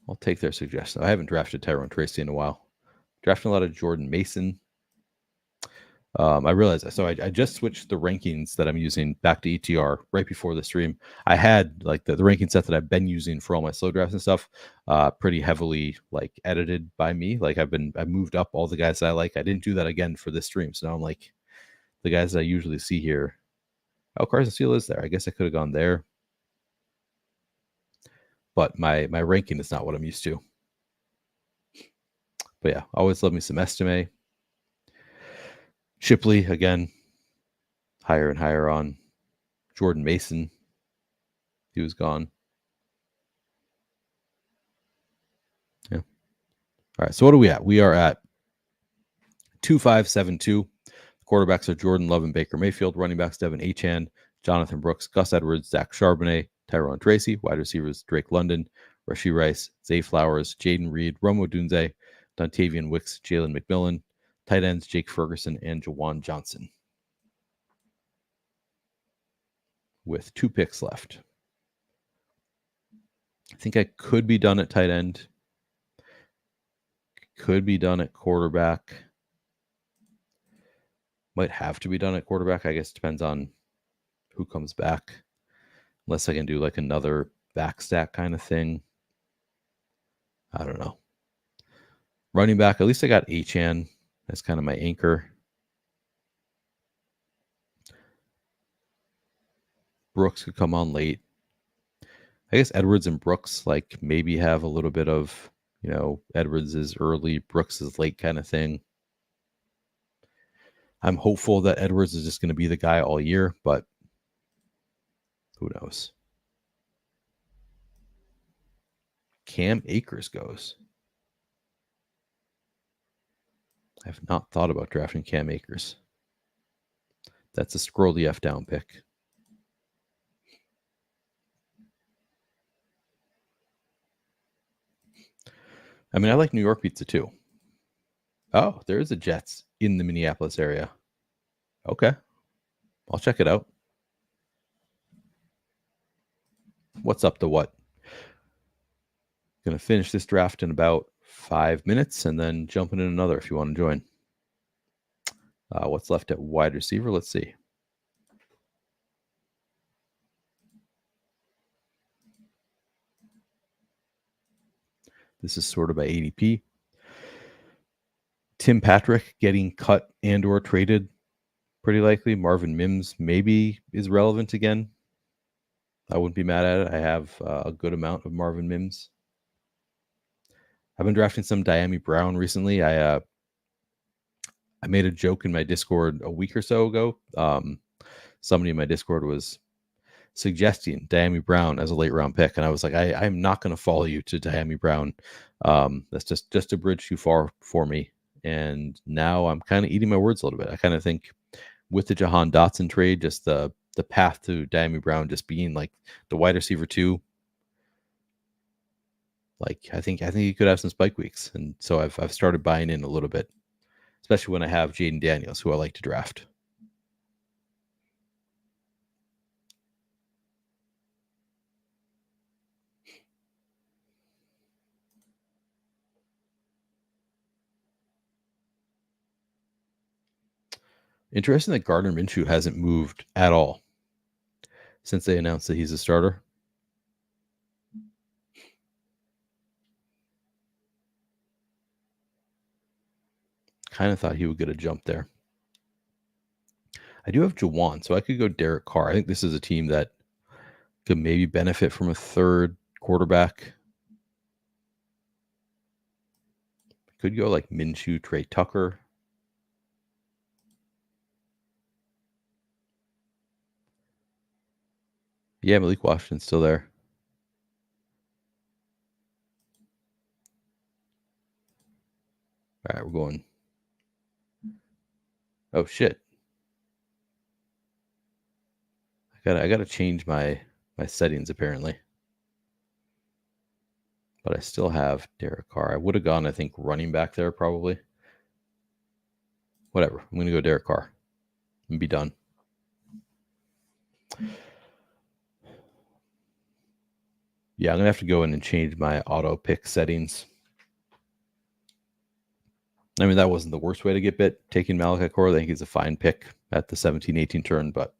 I'll take their suggestion. I haven't drafted Tyrone Tracy in a while. Drafting a lot of Jordan Mason. I realized that. So I just switched the rankings that I'm using back to ETR right before the stream. I had like the ranking set that I've been using for all my slow drafts and stuff, pretty heavily like edited by me. Like I moved up all the guys that I like. I didn't do that again for this stream. So now I'm like the guys that I usually see here. Oh, Carson Steele is there. I guess I could have gone there. But my ranking is not what I'm used to. But yeah, always love me some Estime. Shipley, again, higher and higher on. Jordan Mason, he was gone. Yeah. All right, so what are we at? We are at 2572. Quarterbacks are Jordan Love and Baker Mayfield. Running backs, Devin Achane, Jonathan Brooks, Gus Edwards, Zach Charbonnet, Tyrone Tracy. Wide receivers, Drake London, Rashee Rice, Zay Flowers, Jaden Reed, Romo Dunze, Dontavian Wicks, Jalen McMillan. Tight ends, Jake Ferguson and Jawan Johnson. With 2 picks left. I think I could be done at tight end. Could be done at quarterback. Might have to be done at quarterback. I guess depends on who comes back. Unless I can do like another back stack kind of thing. I don't know. Running back, at least I got Achane. That's kind of my anchor. Brooks could come on late. I guess Edwards and Brooks like maybe have a little bit of, Edwards is early, Brooks is late kind of thing. I'm hopeful that Edwards is just going to be the guy all year, but who knows? Cam Akers goes. I have not thought about drafting Cam Akers. That's a scroll the F down pick. I mean, I like New York pizza too. Oh, there is a Jets in the Minneapolis area. Okay. I'll check it out. What's up to what? Going to finish this draft in about 5 minutes and then jumping in another if you want to join. What's left at wide receiver? Let's see. This is sorted by ADP. Tim Patrick getting cut and or traded, pretty likely. Marvin Mims maybe is relevant again. I wouldn't be mad at it. I have a good amount of Marvin Mims. I've been drafting some Diami Brown recently. I made a joke in my Discord a week or so ago. Somebody in my Discord was suggesting Diami Brown as a late round pick, and I was like, I'm not going to follow you to Diami Brown. That's just a bridge too far for me. And now I'm kind of eating my words a little bit. I kind of think with the Jahan Dotson trade, just the path to Diami Brown just being like the wide receiver 2. Like I think he could have some spike weeks, and so I've started buying in a little bit, especially when I have Jaden Daniels, who I like to draft. Interesting that Gardner Minshew hasn't moved at all since they announced that he's a starter. Kind of thought he would get a jump there. I do have Jawan, so I could go Derek Carr. I think this is a team that could maybe benefit from a third quarterback. Could go like Minshew, Trey Tucker. Yeah, Malik Washington's still there. All right, we're going. Oh shit! I gotta change my settings apparently. But I still have Derek Carr. I would have gone, I think, running back there probably. Whatever. I'm gonna go Derek Carr and be done. Yeah, I'm gonna have to go in and change my auto pick settings. I mean, that wasn't the worst way to get bit, taking Malachi Corley. I think he's a fine pick at the 17-18 turn, but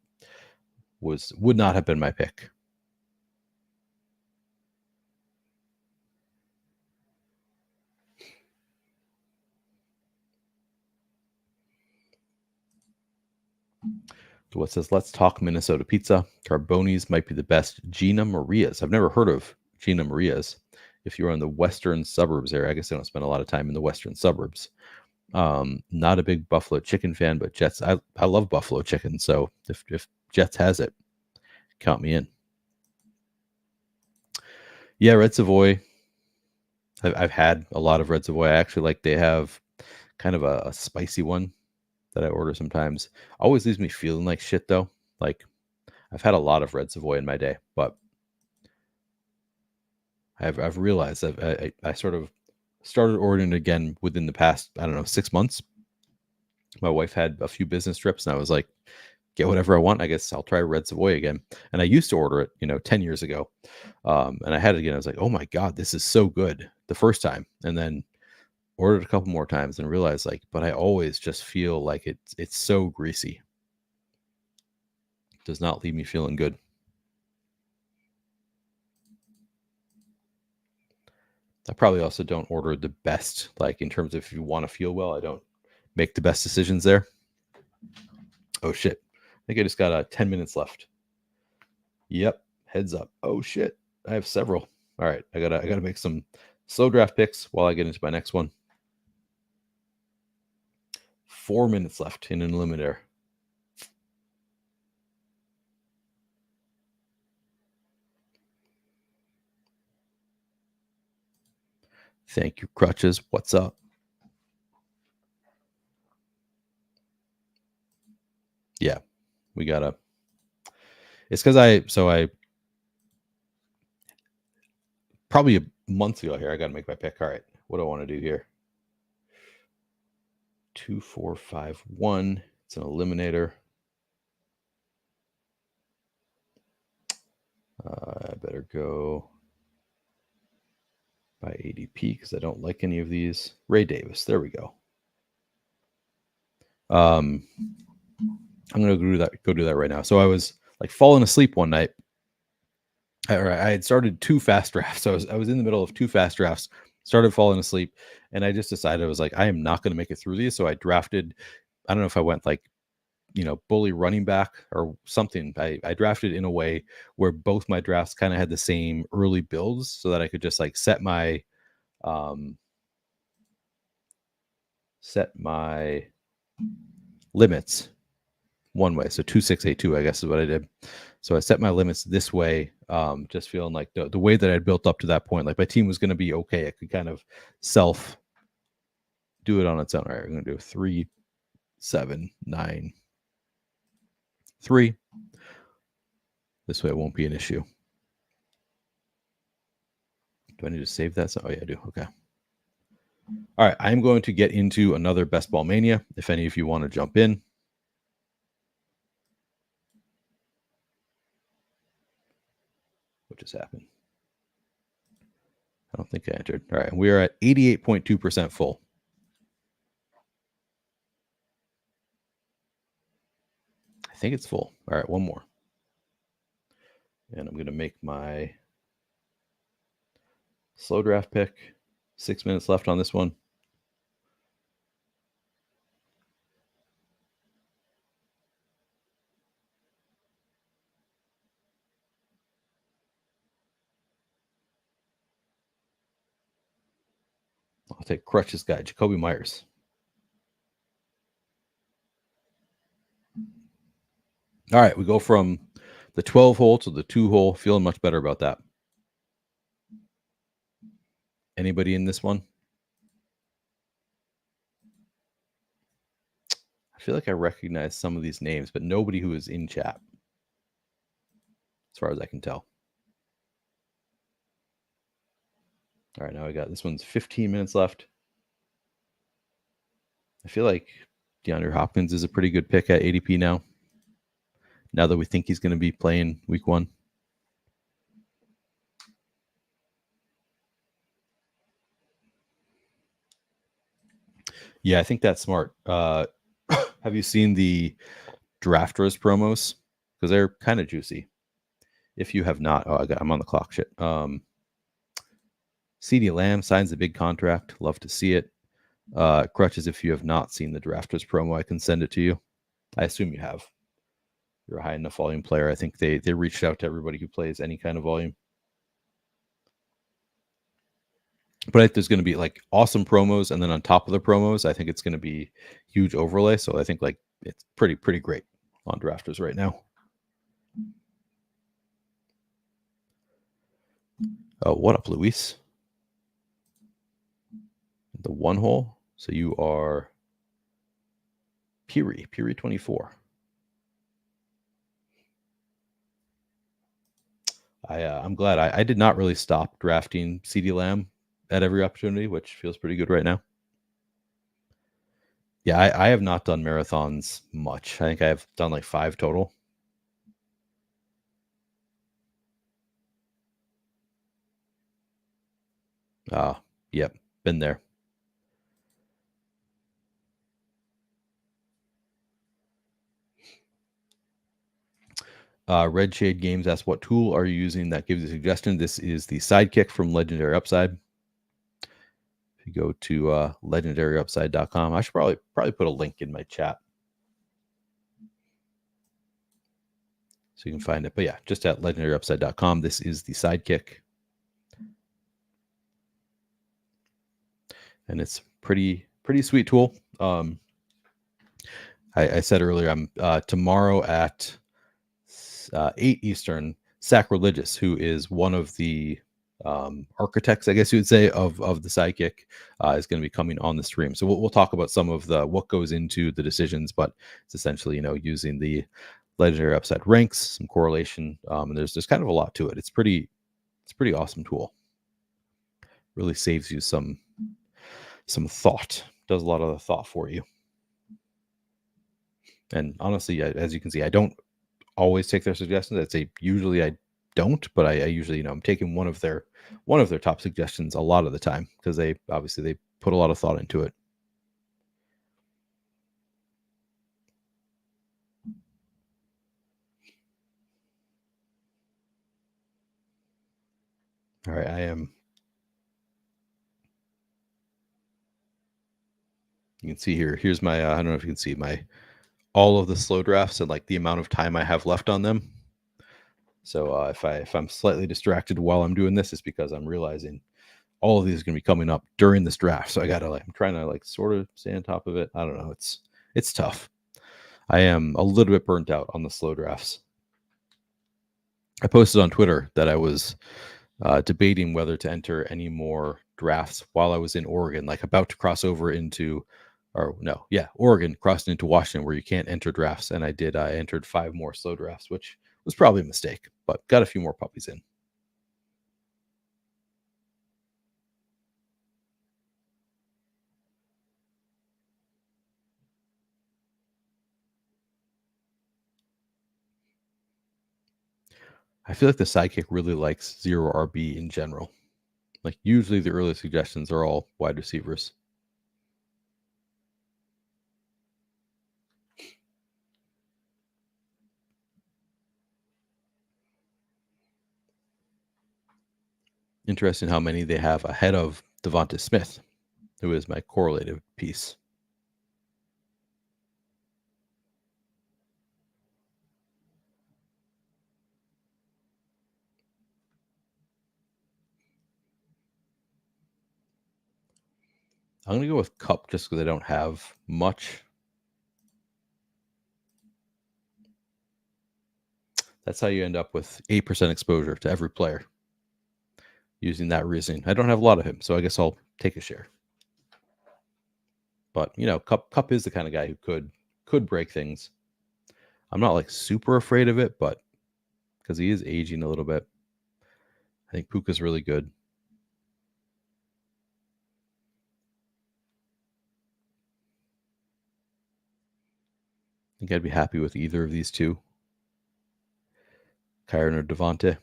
would not have been my pick. So what says, let's talk Minnesota pizza. Carboni's might be the best Gina Maria's. I've never heard of Gina Maria's. If you're in the western suburbs area, I guess I don't spend a lot of time in the western suburbs. Not a big Buffalo chicken fan, but Jets, I love Buffalo chicken. So if Jets has it, count me in. Yeah, Red Savoy. I've had a lot of Red Savoy. I actually like they have kind of a spicy one that I order sometimes. Always leaves me feeling like shit though. Like I've had a lot of Red Savoy in my day, but I've realized that I sort of started ordering again within the past, I don't know, 6 months. My wife had a few business trips and I was like, get whatever I want. I guess I'll try Red Savoy again. And I used to order it, 10 years ago. And I had it again. I was like, oh my God, this is so good the first time. And then ordered a couple more times and realized like, but I always just feel like it's so greasy. It does not leave me feeling good. I probably also don't order the best, like in terms of if you want to feel well, I don't make the best decisions there. Oh shit. I think I just got 10 minutes left. Yep. Heads up. Oh shit. I have several. All right. I gotta make some slow draft picks while I get into my next one. 4 minutes left in an eliminator. Thank you, Crutches. What's up? Yeah, we gotta. It's because I probably a month ago here. I gotta make my pick. All right, what do I want to do here? 2, 4, 5, 1. It's an eliminator. I better go by ADP because I don't like any of these. Ray Davis. There we go. I'm gonna go do that right now. So I was like falling asleep one night. I had started 2 fast drafts. So I was in the middle of 2 fast drafts, started falling asleep, and I just decided I was like, I am not going to make it through these. So I drafted, I don't know if I went like, bully running back or something. I drafted in a way where both my drafts kind of had the same early builds so that I could just like set my limits one way. So 2-6-8-2, I guess is what I did. So I set my limits this way, just feeling like the way that I'd built up to that point, like my team was going to be okay. I could kind of self do it on its own. All right, we're going to do 3, 7, 9, 3. This way it won't be an issue. Do I need to save that? Oh, yeah, I do. Okay. All right, I'm going to get into another Best Ball Mania. If any of you want to jump in. What just happened? I don't think I entered. All right, we are at 88.2% full. I think it's full. All right, one more. And I'm going to make my slow draft pick. 6 minutes left on this one. I'll take Crutch's guy, Jacoby Myers. All right, we go from the 12 hole to the 2 hole. Feeling much better about that. Anybody in this one? I feel like I recognize some of these names, but nobody who is in chat, as far as I can tell. All right, now I got this one's 15 minutes left. I feel like DeAndre Hopkins is a pretty good pick at ADP now that we think he's going to be playing week 1. Yeah, I think that's smart. Have you seen the Drafters promos? Because they're kind of juicy. If you have not, I'm on the clock. Shit. CeeDee Lamb signs a big contract. Love to see it. Crutches, if you have not seen the Drafters promo, I can send it to you. I assume you have. You're a high enough volume player. I think they reached out to everybody who plays any kind of volume. But I think there's going to be like awesome promos, and then on top of the promos, I think it's going to be huge overlay. So I think like it's pretty great on Drafters right now. Oh, what up, Luis? The 1 hole. So you are Piri 24. I'm glad I did not really stop drafting CeeDee Lamb at every opportunity, which feels pretty good right now. Yeah, I have not done marathons much. I think I've done like 5 total. Yep, been there. Red Shade Games asks, what tool are you using that gives you a suggestion? This is the Sidekick from Legendary Upside. If you go to legendaryupside.com, I should probably put a link in my chat so you can find it. But yeah, just at legendaryupside.com. This is the Sidekick. And it's pretty sweet tool. I said earlier, I'm tomorrow at 8 Eastern, Sacrilegious, who is one of the architects, I guess you would say, of the Sidekick, is going to be coming on the stream. So we'll talk about some of what goes into the decisions, but it's essentially, using the Legendary Upside ranks, some correlation, and there's kind of a lot to it. It's pretty awesome tool. Really saves you some thought. Does a lot of the thought for you. And honestly, as you can see, I don't always take their suggestions. I'd say usually I don't, but I usually, I'm taking one of their top suggestions a lot of the time because they put a lot of thought into it. All right, I am. You can see here. Here's my. I don't know if you can see my all of the slow drafts and like the amount of time I have left on them. So if I'm slightly distracted while I'm doing this, it's because I'm realizing all of these are going to be coming up during this draft. So I gotta I'm trying to sort of stay on top of it. I don't know. It's tough. I am a little bit burnt out on the slow drafts. I posted on Twitter that I was debating whether to enter any more drafts while I was in Oregon, like about to cross over into, Oregon crossed into Washington where you can't enter drafts. And I did. I entered 5 more slow drafts, which was probably a mistake, but got a few more puppies in. I feel like the Sidekick really likes 0 RB in general. Like usually the early suggestions are all wide receivers. Interesting how many they have ahead of Devonta Smith, who is my correlative piece. I'm going to go with Cup just because I don't have much. That's how you end up with 8% exposure to every player using that reasoning. I don't have a lot of him, so I guess I'll take a share. But, Cup is the kind of guy who could break things. I'm not like super afraid of it, but because he is aging a little bit. I think Puka's really good. I think I'd be happy with either of these two, Kyron or Devontae.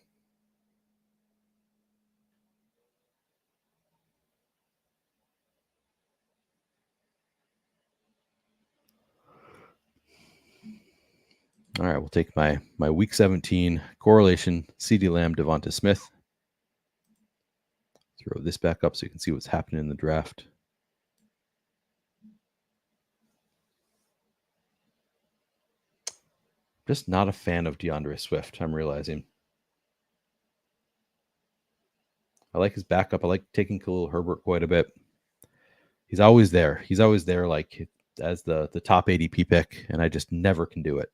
All right, we'll take my week 17 correlation, CeeDee Lamb, Devonta Smith. Throw this back up so you can see what's happening in the draft. Just not a fan of DeAndre Swift, I'm realizing. I like his backup. I like taking Khalil Herbert quite a bit. He's always there. He's always there, like as the top ADP pick, and I just never can do it.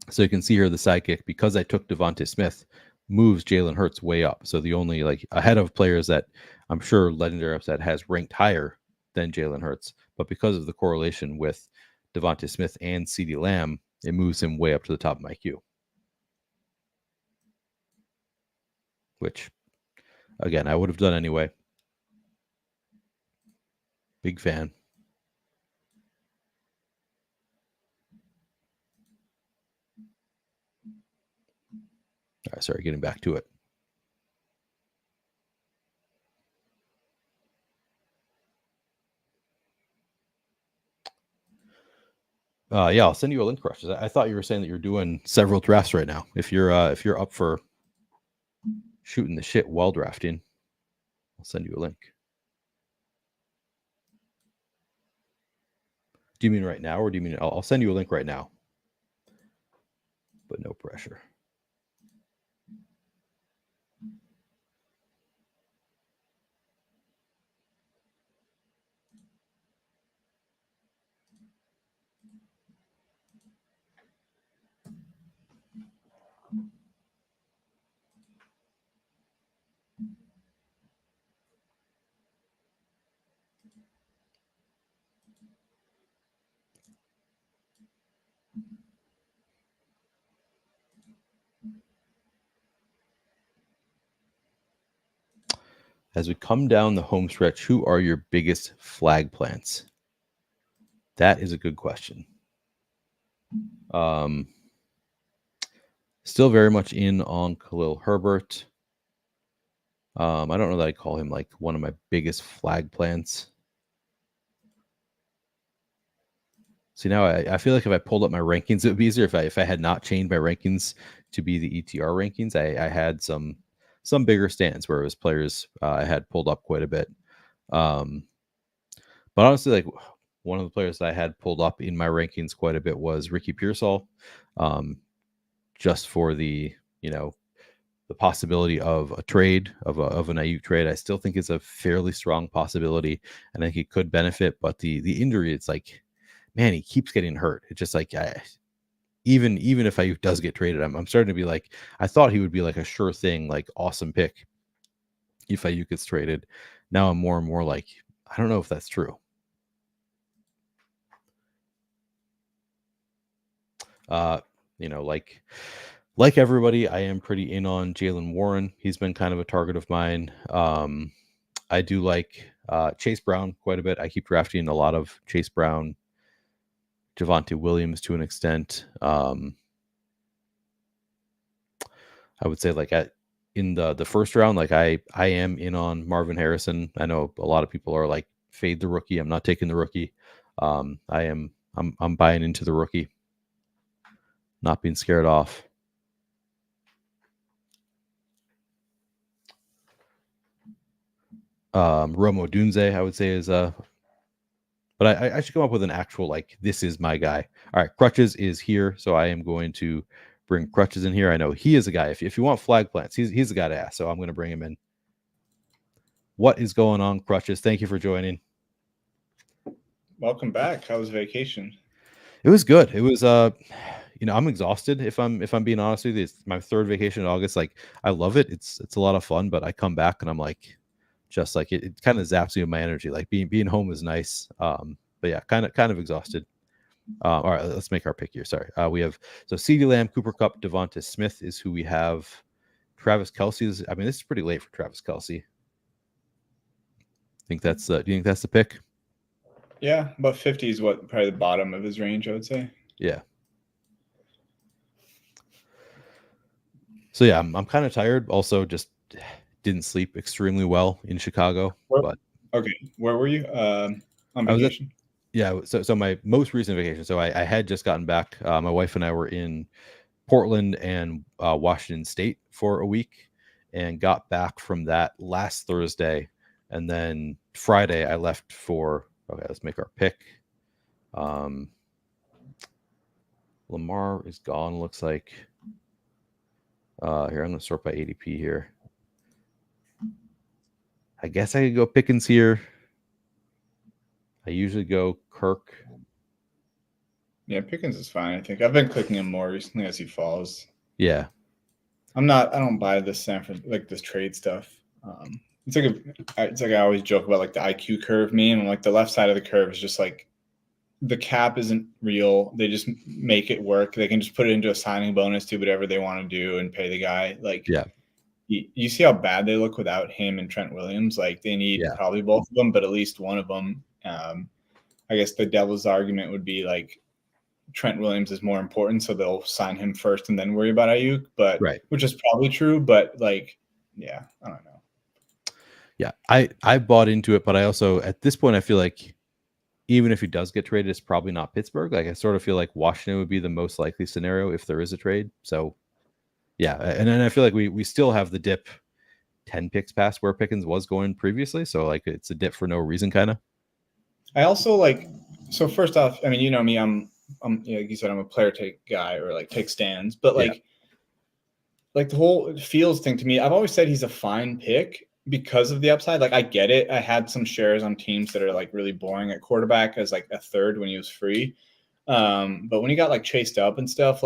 So you can see here the Sidekick, because I took Devonta Smith, moves Jalen Hurts way up. So the only ahead of players that I'm sure Legendary Upside has ranked higher than Jalen Hurts, but because of the correlation with Devonta Smith and CeeDee Lamb, it moves him way up to the top of my queue. Which, again, I would have done anyway. Big fan. All right, sorry, getting back to it. Yeah, I'll send you a link, Crushes. I thought you were saying that you're doing several drafts right now. If you're up for shooting the shit while drafting, I'll send you a link. Do you mean right now, or do you mean I'll send you a link right now? But no pressure. As we come down the home stretch, who are your biggest flag plants? That is a good question. Still very much in on Khalil Herbert. I don't know that I call him like one of my biggest flag plants. See, now I feel like if I pulled up my rankings, it would be easier if I had not changed my rankings to be the ETR rankings. I had some bigger stands where it was players I had pulled up quite a bit. But honestly, like one of the players that I had pulled up in my rankings quite a bit was Ricky Pearsall, just for the the possibility of a trade of an Ayuk trade. I still think it's a fairly strong possibility, and I think he could benefit. But the injury, it's like, man, he keeps getting hurt. It's just like even if Ayuk does get traded, I'm starting to be like, I thought he would be like a sure thing, like awesome pick if Ayuk gets traded. Now I'm more and more like, I don't know if that's true. Like everybody, I am pretty in on Jalen Warren. He's been kind of a target of mine. I do like Chase Brown quite a bit. I keep drafting a lot of Chase Brown, Javonte Williams to an extent. I would say like in the first round, like I am in on Marvin Harrison. I know a lot of people are like fade the rookie. I'm not taking the rookie. I'm buying into the rookie, not being scared off. Romo Dunze, I would say, is but I should come up with an actual like, this is my guy. All right, Crutches is here, so I am going to bring Crutches in here. I know he is a guy. If you want flag plants, he's the guy to ask. So I'm going to bring him in. What is going on, Crutches? Thank you for joining. Welcome back. How was vacation? It was good. It was I'm exhausted if I'm being honest with you. It's my third vacation in August. Like, I love it. It's a lot of fun, but I come back and I'm like, just like it kind of zaps me with my energy. Like being home is nice. But yeah, kind of exhausted. All right, let's make our pick here. Sorry. We have CeeDee Lamb, Cooper Kupp, Devonta Smith is who we have. Travis Kelce is, I mean, this is pretty late for Travis Kelce. Do you think that's the pick? Yeah, about 50 is what probably the bottom of his range, I would say. Yeah. So yeah, I'm kind of tired. Also, just didn't sleep extremely well in Chicago. But okay, where were you on vacation? So my most recent vacation. So I had just gotten back. My wife and I were in Portland and Washington State for a week, and got back from that last Thursday, and then Friday I left for. Okay, let's make our pick. Lamar is gone. Looks like. Here, I'm going to sort by ADP here. I guess I could go Pickens here. I usually go Kirk. Yeah, Pickens is fine. I think I've been clicking him more recently as he falls. Yeah, I don't buy this this trade stuff. It's like I always joke about like the IQ curve meme. And like the left side of the curve is just like the cap isn't real. They just make it work. They can just put it into a signing bonus, do whatever they want to do, and pay the guy. Like, yeah. You see how bad they look without him and Trent Williams. Like they need probably both of them, but at least one of them. I guess the devil's argument would be like Trent Williams is more important, so they'll sign him first and then worry about Ayuk. But which is probably true. But like, yeah, I don't know. Yeah, I bought into it, but I also at this point I feel like even if he does get traded, it's probably not Pittsburgh. Like I sort of feel like Washington would be the most likely scenario if there is a trade. So yeah, and then I feel like we still have the dip 10 picks past where Pickens was going previously. So like it's a dip for no reason, kind of. I also like, so first off, I mean, you know me, I'm like you said, I'm a player take guy or like take stands, but like the whole Fields thing to me, I've always said he's a fine pick because of the upside. Like I get it. I had some shares on teams that are like really boring at quarterback as like a third when he was free. But when he got like chased up and stuff,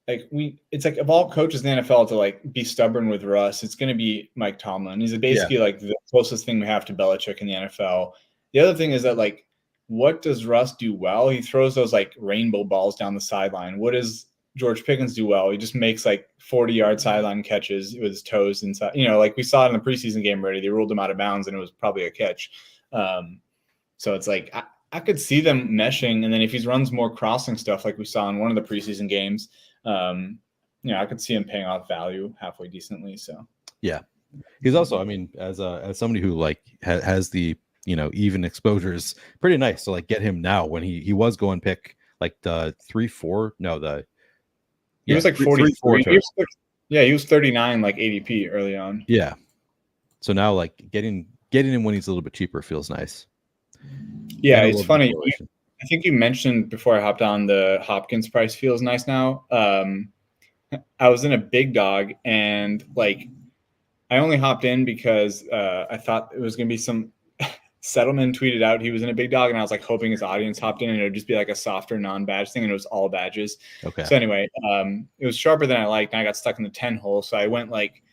it's like of all coaches in the NFL to like be stubborn with Russ, it's going to be Mike Tomlin. He's basically like the closest thing we have to Belichick in the NFL. The other thing is that like, what does Russ do well? He throws those like rainbow balls down the sideline. What does George Pickens do well? He just makes like 40-yard sideline catches with his toes inside. You know, like we saw it in the preseason game already. They ruled him out of bounds and it was probably a catch. So it's like I could see them meshing. And then if he runs more crossing stuff like we saw in one of the preseason games, I could see him paying off value halfway decently. So yeah, he's also, I mean, as somebody who like has the even exposures, pretty nice to like get him now when he was going pick like the 3-4. No, he was like 43. He was 39 like ADP early on. Yeah, so now like getting him when he's a little bit cheaper feels nice. Yeah, it's funny. I think you mentioned before I hopped on the Hopkins price feels nice now. I was in a big dog and like I only hopped in because I thought it was going to be some Settleman tweeted out he was in a big dog and I was like hoping his audience hopped in and it would just be like a softer non-badge thing and it was all badges. Okay. So anyway, it was sharper than I liked and I got stuck in the 10 hole. So I went like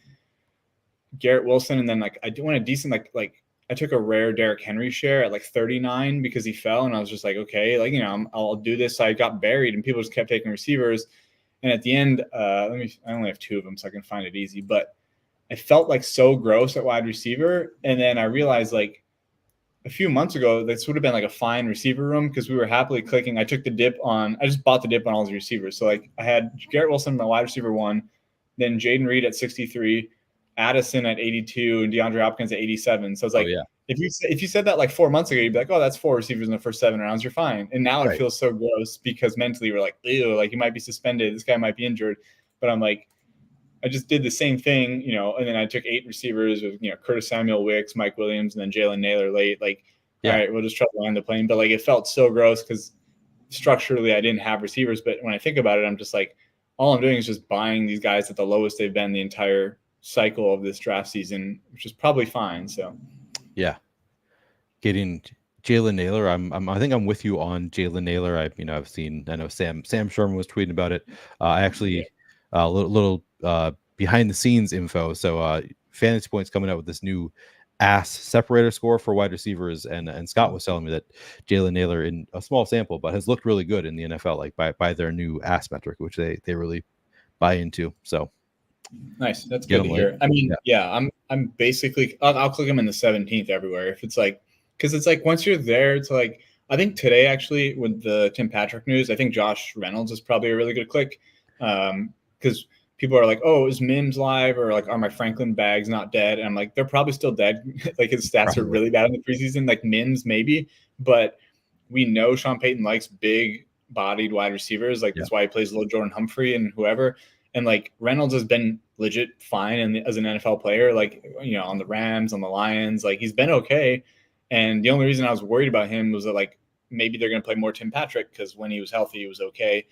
Garrett Wilson and then like I went a decent like I took a rare Derrick Henry share at like 39 because he fell. And I was just like, okay, like, I'll do this. So I got buried and people just kept taking receivers. And at the end, I only have 2 of them so I can find it easy, but I felt like so gross at wide receiver. And then I realized like a few months ago, this would have been like a fine receiver room because we were happily clicking. I just bought the dip on all the receivers. So like I had Garrett Wilson, my wide receiver 1, then Jaden Reed at 63, Addison at 82 and DeAndre Hopkins at 87. So it's like, if you said that like 4 months ago, you'd be like, oh, that's 4 receivers in the first 7 rounds. You're fine. And now it feels so gross because mentally we're like, ew, like he might be suspended. This guy might be injured. But I'm like, I just did the same thing, and then I took 8 receivers with, Curtis Samuel, Wicks, Mike Williams, and then Jalen Naylor late. Like, all right, we'll just try to land the plane. But like, it felt so gross because structurally I didn't have receivers. But when I think about it, I'm just like, all I'm doing is just buying these guys at the lowest they've been the entire cycle of this draft season, which is probably fine. So yeah, getting Jalen Naylor, I think I'm with you on Jalen Naylor. I know Sam Sherman was tweeting about it. I actually a little behind the scenes info. So Fantasy Points coming out with this new ass separator score for wide receivers, and Scott was telling me that Jalen Naylor, in a small sample, but has looked really good in the NFL, like by their new ass metric, which they really buy into. So nice. That's good to hear. I mean, I'm basically I'll click them in the 17th everywhere. If it's like, because it's like once you're there, it's like I think today actually with the Tim Patrick news, I think Josh Reynolds is probably a really good click because people are like, oh, is Mims live or like are my Franklin bags not dead? And I'm like, they're probably still dead. Like his stats are really bad in the preseason. Like Mims maybe, but we know Sean Payton likes big bodied wide receivers. Like that's why he plays little Jordan Humphrey and whoever. And like Reynolds has been legit fine as an NFL player, like, on the Rams, on the Lions, like he's been okay. And the only reason I was worried about him was that like, maybe they're going to play more Tim Patrick because when he was healthy, he was okay.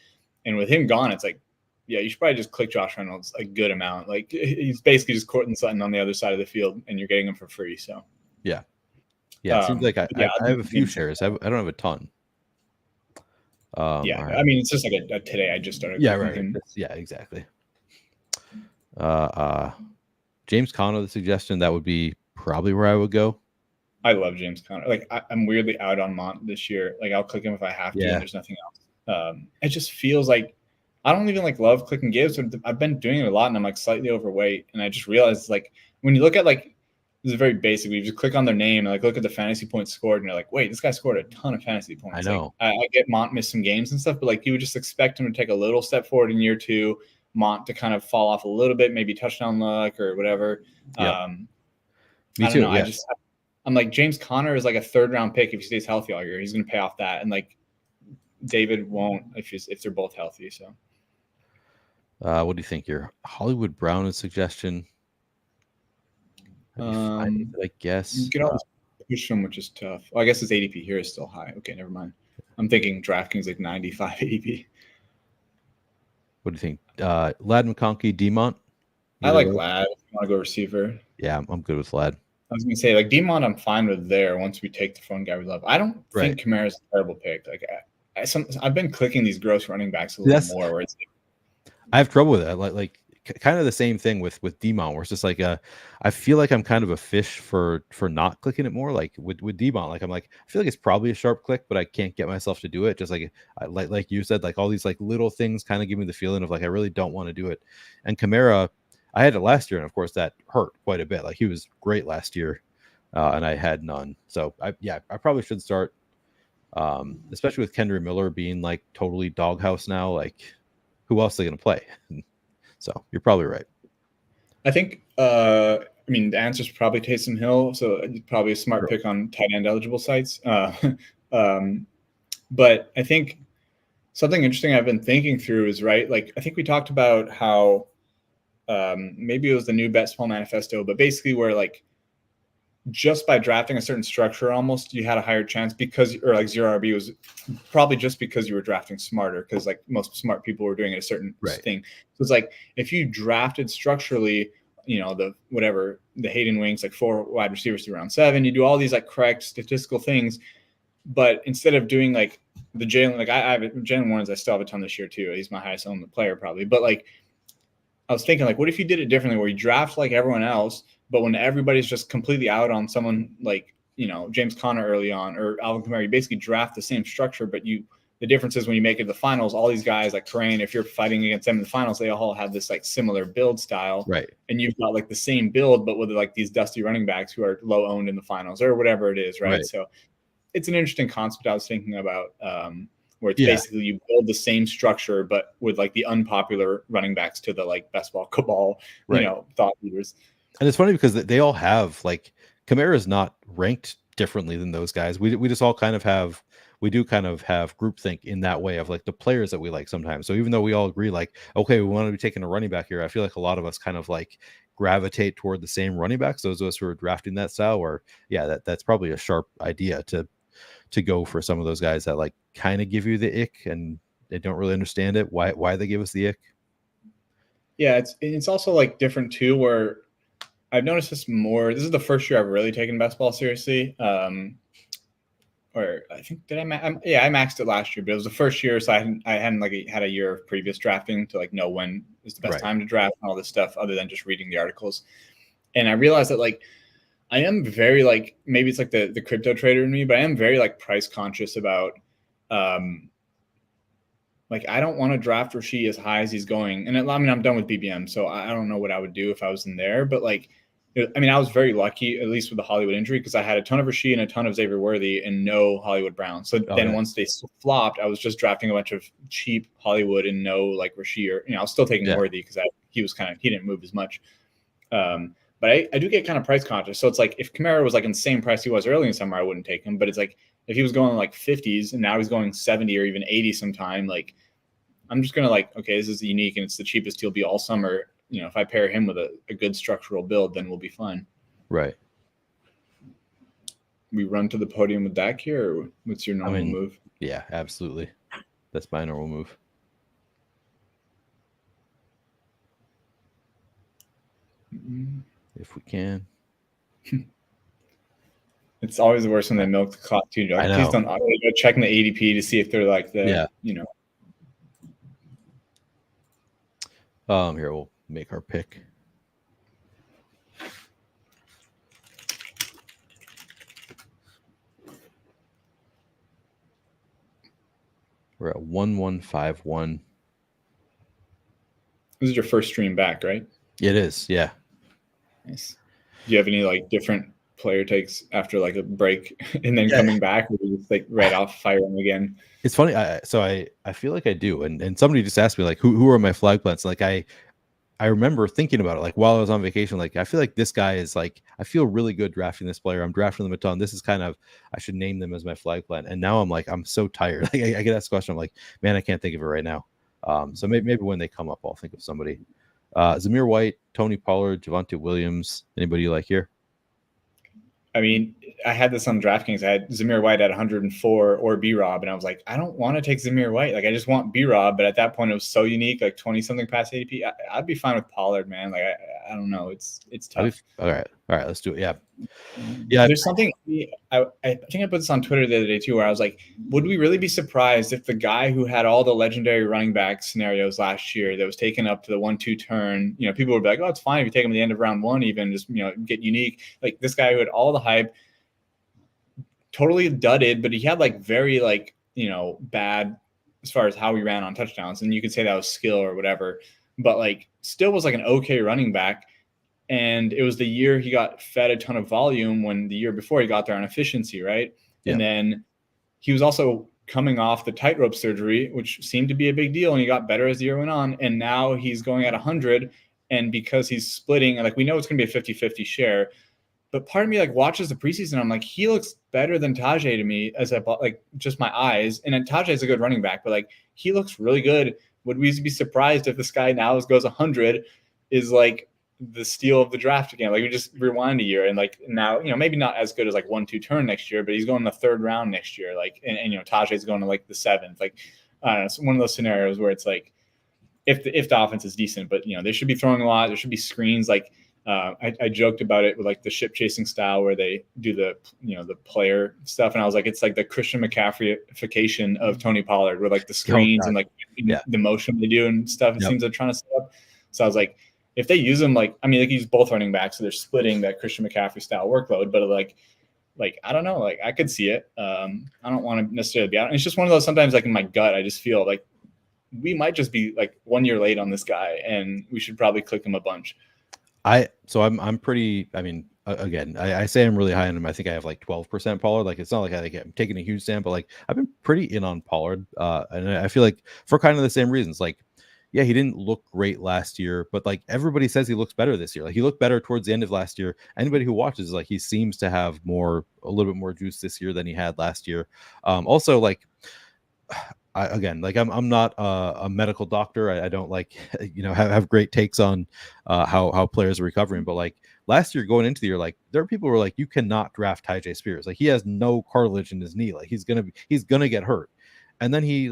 And with him gone, it's like, yeah, you should probably just click Josh Reynolds a good amount. Like he's basically just Courtland Sutton on the other side of the field and you're getting him for free. So yeah. It seems like I have a few shares. I don't have a ton. Right. I mean, it's just like a today I just started. Yeah, right. Yeah, exactly. James Conner, the suggestion, that would be probably where I would go. I love James Conner. Like I'm weirdly out on Mont this year. Like I'll click him if I have to. And there's nothing else. It just feels like I don't even like love click and gives. I've been doing it a lot, and I'm like slightly overweight. And I just realized like when you look at like this is very basic. You just click on their name and like look at the fantasy points scored, and you're like, wait, this guy scored a ton of fantasy points. I know. Like, I get Mont missed some games and stuff, but like you would just expect him to take a little step forward in year 2. Mont to kind of fall off a little bit, maybe touchdown luck or whatever. Me too. I don't know. I'm like, James Conner is like a 3rd round pick if he stays healthy all year. He's going to pay off that, and like David won't if they're both healthy. So, what do you think? Your Hollywood Brown is suggestion? I guess you can always push him, which is tough. Well, I guess his ADP here is still high. Okay, never mind. I'm thinking DraftKings like 95 ADP. What do you think? Lad McConkey, Demont? I like Lad. If you want to go receiver. Yeah, I'm good with Lad. I was gonna say like Demont, I'm fine with there once we take the phone guy we love. I don't think Kamara's a terrible pick. Like I've been clicking these gross running backs a little more. Where it's like, I have trouble with that. Like kind of the same thing with Demont, where it's just like I feel like I'm kind of a fish for not clicking it more. Like with Demont, like I feel like it's probably a sharp click, but I can't get myself to do it. Just like you said, like all these like little things kind of give me the feeling of like I really don't want to do it. And Kamara, I had it last year, and of course that hurt quite a bit. Like he was great last year, and I had none. So I probably should start, especially with Kendra Miller being like totally doghouse now. Like who else are they going to play? So you're probably right. I think, I mean, the answer is probably Taysom Hill. So probably a smart pick on tight end eligible sites. But I think something interesting I've been thinking through is like, I think we talked about how maybe it was the new Bet Small Manifesto, but basically where like just by drafting a certain structure, almost you had a higher chance or like zero RB was probably just because you were drafting smarter, because like most smart people were doing a certain thing. So it's like if you drafted structurally, the Hayden Wings, like 4 wide receivers to round 7, you do all these like correct statistical things, but instead of doing like the Jalen, like I have Jalen Warrens, I still have a ton this year too. He's my highest owned player probably, but like I was thinking like, what if you did it differently, where you draft like everyone else, but when everybody's just completely out on someone like, James Conner early on or Alvin Kamara, you basically draft the same structure, but the difference is when you make it to the finals, all these guys like Crane, if you're fighting against them in the finals, they all have this like similar build style. Right. And you've got like the same build, but with like these dusty running backs who are low owned in the finals or whatever it is. Right. So it's an interesting concept I was thinking about, where it's basically you build the same structure, but with like the unpopular running backs to the like best ball cabal, thought leaders. And it's funny because they all have like Kamara is not ranked differently than those guys. We just all kind of have groupthink in that way of like the players that we like sometimes. So even though we all agree like, okay, we want to be taking a running back here, I feel like a lot of us kind of like gravitate toward the same running backs. Those of us who are drafting that style, or that's probably a sharp idea to go for some of those guys that like kind of give you the ick and they don't really understand it, why they give us the ick. Yeah, it's also like different too, where I've noticed this more. This is the first year I've really taken best ball seriously. Or I think I maxed it last year, but it was the first year, so I hadn't like had a year of previous drafting to like know when is the best time to draft and all this stuff, other than just reading the articles. And I realized that like I am very like, maybe it's like the crypto trader in me, but I am very like price conscious about like I don't want to draft Rasheed as high as he's going. And I mean, I'm done with BBM, so I don't know what I would do if I was in there. But like, I mean, I was very lucky, at least with the Hollywood injury, because I had a ton of Rasheed and a ton of Xavier Worthy and no Hollywood Brown. So then once they flopped, I was just drafting a bunch of cheap Hollywood and no like Rasheed. Or, I was still taking Worthy because he didn't move as much. But I do get kind of price conscious. So it's like if Kamara was like in the same price he was early in summer, I wouldn't take him. But it's like if he was going like 50s and now he's going 70 or even 80 sometime, like I'm just going to like, okay, this is unique and it's the cheapest he'll be all summer. If I pair him with a good structural build, then we'll be fine. Right. We run to the podium with Dak here, or what's your normal move? Yeah, absolutely. That's my normal move. If we can. It's always the worst when they milk the clock too. Like, please don't go checking the ADP to see if they're like the Here we'll make our pick. We're at 1151. This is your first stream back, right? It is, yeah. Nice. Do you have any like different player takes after like a break and then coming back, or you just like right off firing again? It's funny. I feel like I do. And somebody just asked me like, who are my flag plants? Like I remember thinking about it like while I was on vacation. Like I feel like this guy is like I feel really good drafting this player. I'm drafting them a ton. This is kind of I should name them as my flag plan. And now I'm like I'm so tired. Like I get asked question. I'm like, man, I can't think of it right now. So maybe when they come up, I'll think of somebody. Zamir White, Tony Pollard, Javonte Williams. Anybody you like here? I mean, I had this on DraftKings. I had Zamir White at 104 or B-Rob, and I was like, I don't want to take Zamir White. Like, I just want B-Rob. But at that point, it was so unique, like 20-something past ADP. I'd be fine with Pollard, man. Like, I don't know. It's tough. All right, let's do it. Yeah. There's something I think I put this on Twitter the other day too, where I was like, would we really be surprised if the guy who had all the legendary running back scenarios last year that was taken up to the 1-2 turn, people would be like, oh, it's fine if you take him at the end of round 1, even just get unique. Like this guy who had all the hype, totally dudded, but he had like very bad as far as how he ran on touchdowns, and you could say that was skill or whatever, but like still was like an okay running back. And it was the year he got fed a ton of volume when the year before he got there on efficiency, right? Yeah. And then he was also coming off the tightrope surgery, which seemed to be a big deal, and he got better as the year went on. And now he's going at 100, and because he's splitting, like we know it's going to be a 50-50 share, but part of me like watches the preseason, I'm like, he looks better than Tajay to me as like just my eyes. And then Tajay is a good running back, but like he looks really good. Would we be surprised if this guy now goes 100 is like the steal of the draft again? Like we just rewind a year, and like now maybe not as good as like 1-2 turn next year, but he's going in the 3rd round next year, like and Tajay's going to like the 7th. Like I don't know, it's one of those scenarios where it's like if the offense is decent, but they should be throwing a lot, there should be screens. Like I joked about it with like the ship chasing style where they do the the player stuff, and I was like, it's like the Christian McCaffrey-ification of Tony Pollard with like the screens and like the motion they do and stuff. It seems they're trying to set up. So I was like, if they use them, like they use both running backs, so they're splitting that Christian McCaffrey style workload. But like I don't know, like I could see it. I don't want to necessarily be out. It's just one of those sometimes, like in my gut, I just feel like we might just be like 1 year late on this guy, and we should probably click him a bunch. I'm pretty. I mean, again, I say I'm really high on him. I think I have like 12% Pollard. Like it's not like I'm taking a huge sample. Like I've been pretty in on Pollard, and I feel like for kind of the same reasons. Like, yeah, he didn't look great last year, but like everybody says he looks better this year. Like he looked better towards the end of last year. Anybody who watches, like he seems to have a little bit more juice this year than he had last year. Also, like. I'm not a medical doctor. I don't like have great takes on how players are recovering. But like last year going into the year, like there are people who are like, you cannot draft Tajay Spears. Like he has no cartilage in his knee. Like he's gonna get hurt. And then he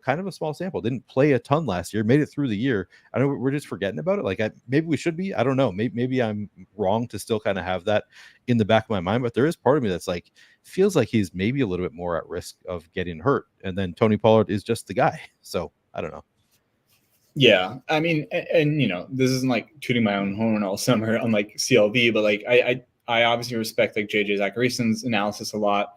kind of a small sample, didn't play a ton last year, made it through the year. I know we're just forgetting about it. Like maybe we should be. I don't know. Maybe I'm wrong to still kind of have that in the back of my mind. But there is part of me that's like feels like he's maybe a little bit more at risk of getting hurt. And then Tony Pollard is just the guy. So I don't know. Yeah, I mean, and this isn't like tooting my own horn all summer on like CLV, but like I obviously respect like JJ Zacharyason's analysis a lot.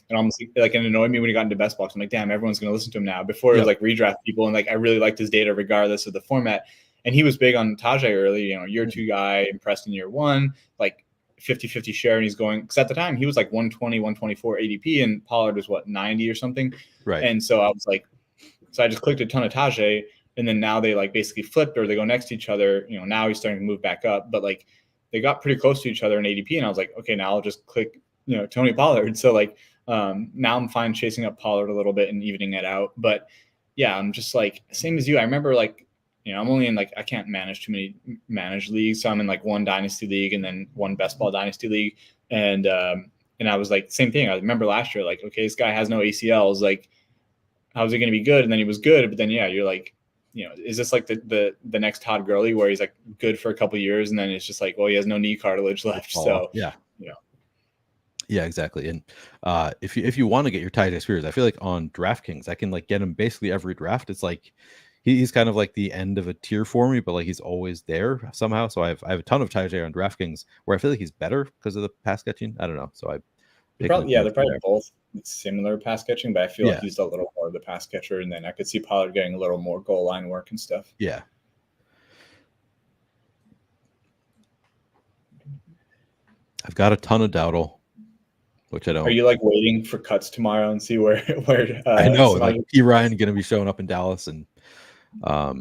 And almost like it annoyed me when he got into best box. I'm like, damn, everyone's going to listen to him now. Before it was like redraft people, and like I really liked his data regardless of the format. And he was big on Tajay early, year 2 guy, impressed in year 1, like 50-50 share, and he's going because at the time he was like 120, 124 ADP, and Pollard was what 90 or something. Right. And so I was like, I just clicked a ton of Tajay, and then now they like basically flipped or they go next to each other. Now he's starting to move back up, but like they got pretty close to each other in ADP, and I was like, okay, now I'll just click Tony Pollard. So like now I'm fine chasing up Pollard a little bit and evening it out. But yeah, I'm just like same as you. I remember like I'm only in like I can't manage too many managed leagues, so I'm in like one dynasty league and then one best ball dynasty league, and I was like same thing. I remember last year like, okay, this guy has no ACLs, like how's he going to be good? And then he was good, but then you're like, is this like the next Todd Gurley where he's like good for a couple of years and then it's just like, well, he has no knee cartilage left. So yeah, exactly. And if you want to get your Tajay Spears, I feel like on DraftKings I can like get him basically every draft. It's like he's kind of like the end of a tier for me, but like he's always there somehow. So I have a ton of Tajay on DraftKings where I feel like he's better because of the pass catching. I don't know. So they're probably both similar pass catching, but I feel like he's a little more of the pass catcher, and then I could see Pollard getting a little more goal line work and stuff. Yeah. I've got a ton of Dowdle, which I don't. Are you like waiting for cuts tomorrow and see where I know like P. Ryan going to be showing up in Dallas, and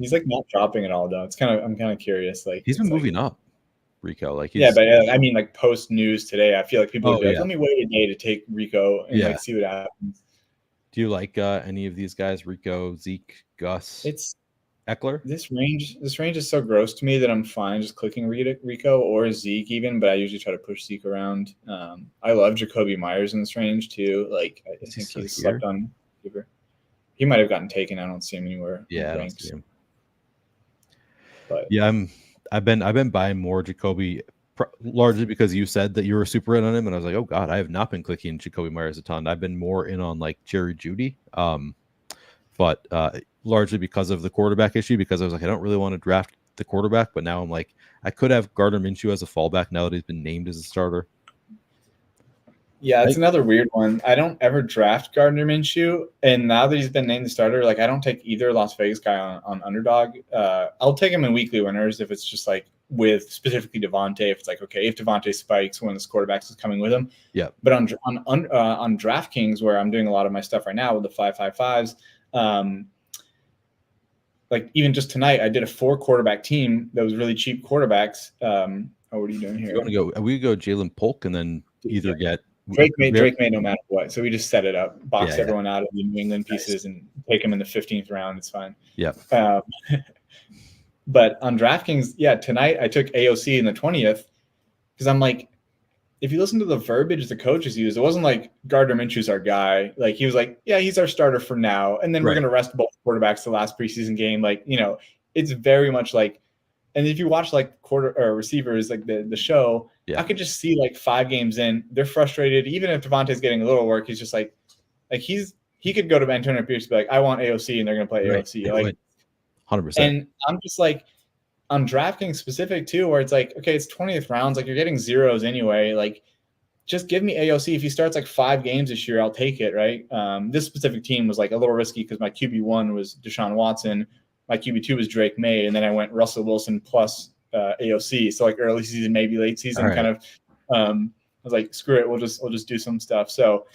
He's like not dropping at all though. I'm kind of curious. Like he's been moving up, Rico. Like yeah, but I mean like post news today, I feel like people would be like, let me wait a day to take Rico and like see what happens. Do you like any of these guys? Rico, Zeke, Gus? It's Eckler. This range is so gross to me that I'm fine just clicking Rico or Zeke even, but I usually try to push Zeke around. I love Jacoby Myers in this range too. Like I think he's slept on. He might have gotten taken. I don't see him anywhere. Yeah, I don't see him. But yeah, I've been buying more Jacoby largely because you said that you were super in on him, and I was like, oh god, I have not been clicking Jacoby Myers a ton. I've been more in on like Jerry Jeudy. But largely because of the quarterback issue, because I was like, I don't really want to draft the quarterback, but now I'm like, I could have Gardner Minshew as a fallback now that he's been named as a starter. Yeah, it's another weird one. I don't ever draft Gardner Minshew, and now that he's been named the starter, like I don't take either Las Vegas guy on underdog. I'll take him in weekly winners if it's just like with specifically Devontae. If it's like okay, if Devontae spikes when this quarterback is coming with him. Yeah. But on DraftKings, where I'm doing a lot of my stuff right now with the 555s. Like even just tonight, I did a 4 quarterback team that was really cheap quarterbacks. What are you doing here? We go Jalen Polk and then either get Drake made no matter what. So we just set it up, box everyone out of the New England pieces, and take them in the 15th round. It's fine. Yeah. But on DraftKings, tonight I took AOC in the 20th because I'm like, if you listen to the verbiage the coaches used, it wasn't like Gardner Minshew's our guy. Like he was like, yeah, he's our starter for now, and then we're gonna rest both quarterbacks the last preseason game. Like it's very much like, and if you watch like receivers like the show, I could just see like 5 games in, they're frustrated. Even if Devontae's getting a little work, he's just like he could go to Antonio Pierce and be like, I want AOC, and they're gonna play AOC. Like 100%. And I'm just like, on DraftKings specific too, where it's like, okay, it's 20th rounds, like you're getting zeros anyway. Like, just give me AOC. If he starts like 5 games this year, I'll take it, right? This specific team was like a little risky because my QB1 was Deshaun Watson, my QB2 was Drake May, and then I went Russell Wilson plus AOC. So like early season, maybe late season, kind of. I was like, screw it, we'll just do some stuff. So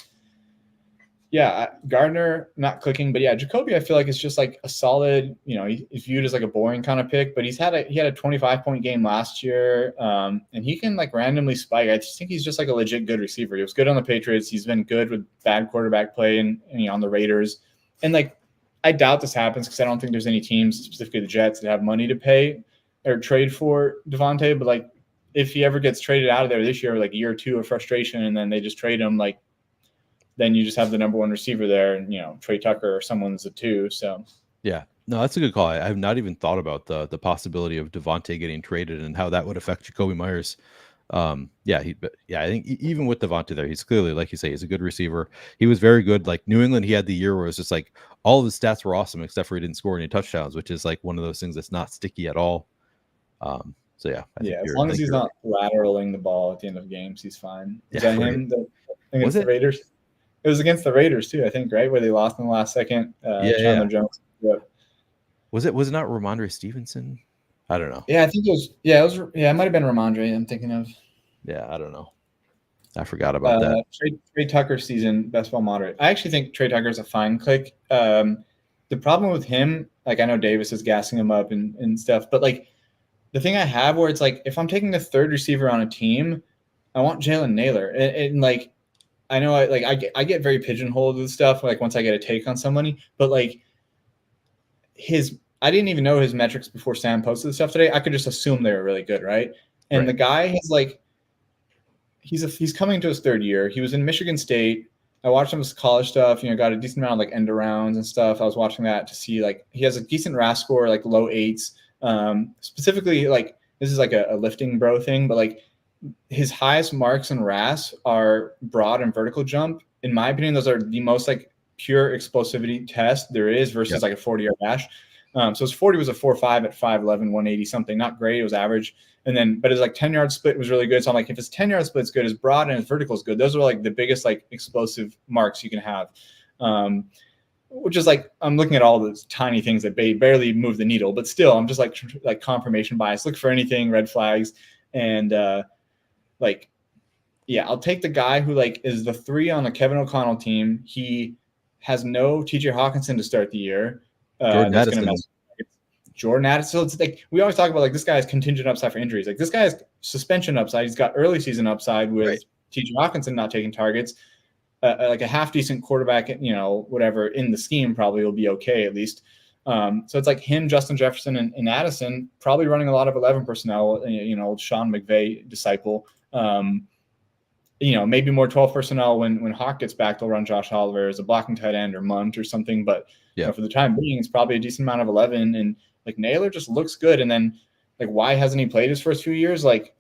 yeah, Gardner not clicking, but Jacoby I feel like it's just like a solid, he's viewed as like a boring kind of pick, but he had a 25-point game last year, and he can like randomly spike. I just think he's just like a legit good receiver. He was good on the Patriots. He's been good with bad quarterback play and on the Raiders. And like, I doubt this happens because I don't think there's any teams, specifically the Jets, that have money to pay or trade for Devontae. But like, if he ever gets traded out of there this year, like a year or two of frustration, and then they just trade him, like, then you just have the number 1 receiver there, and Trey Tucker or someone's a 2. So yeah, no, that's a good call. I have not even thought about the possibility of Devontae getting traded and how that would affect Jacoby Myers. I think even with Devontae there, he's clearly, like you say, he's a good receiver. He was very good. Like New England, he had the year where it was just like all of his stats were awesome except for he didn't score any touchdowns, which is like one of those things that's not sticky at all. As long as he's not lateraling the ball at the end of games, he's fine. Is that him against the Raiders? It was against the Raiders too, I think, right, where they lost in the last second. Chandler Jones. Yep. Was it not Ramondre Stevenson? I don't know. Yeah, I think it was. Yeah, it might have been Ramondre. I'm thinking of. Yeah, I don't know. I forgot about that. Trey Tucker season best ball moderate. I actually think Trey Tucker is a fine click. The problem with him, like I know Davis is gassing him up and stuff, but like the thing I have where it's like if I'm taking the 3rd receiver on a team, I want Jalen Naylor, and like. I know I get very pigeonholed with stuff like once I get a take on somebody, but like I didn't even know his metrics before Sam posted the stuff today. I could just assume they were really good, right? And the guy has like he's coming to his 3rd year. He was in Michigan State. I watched him his college stuff, got a decent amount of like end arounds and stuff. I was watching that to see like he has a decent RAS score, like low 8s. Specifically, like this is like a lifting bro thing, but like his highest marks in RAS are broad and vertical jump. In my opinion, those are the most like pure explosivity test there is versus like a 40-yard dash. So his 40 was a 4.5 at 5'11", 180 something. Not great. It was average. But his like 10-yard split was really good. So I'm like, if his 10-yard split's good, his broad and his vertical is good. Those are like the biggest like explosive marks you can have. Which is like, I'm looking at all those tiny things that barely move the needle, but still I'm just like confirmation bias. Look for anything, red flags. And I'll take the guy who like is the 3 on the Kevin O'Connell team. He has no TJ Hawkinson to start the year. Jordan Addison. Jordan Addison. So it's like we always talk about like this guy has contingent upside for injuries. Like this guy has suspension upside. He's got early season upside with T.J. Hawkinson not taking targets. Like a half decent quarterback, whatever in the scheme probably will be okay at least. So it's like him, Justin Jefferson, and Addison probably running a lot of 11 personnel. Sean McVay disciple. Maybe more 12 personnel when Hawk gets back. They'll run Josh Oliver as a blocking tight end or Munt or something. But for the time being, it's probably a decent amount of 11. And like Naylor just looks good. And then like why hasn't he played his first few years? Like,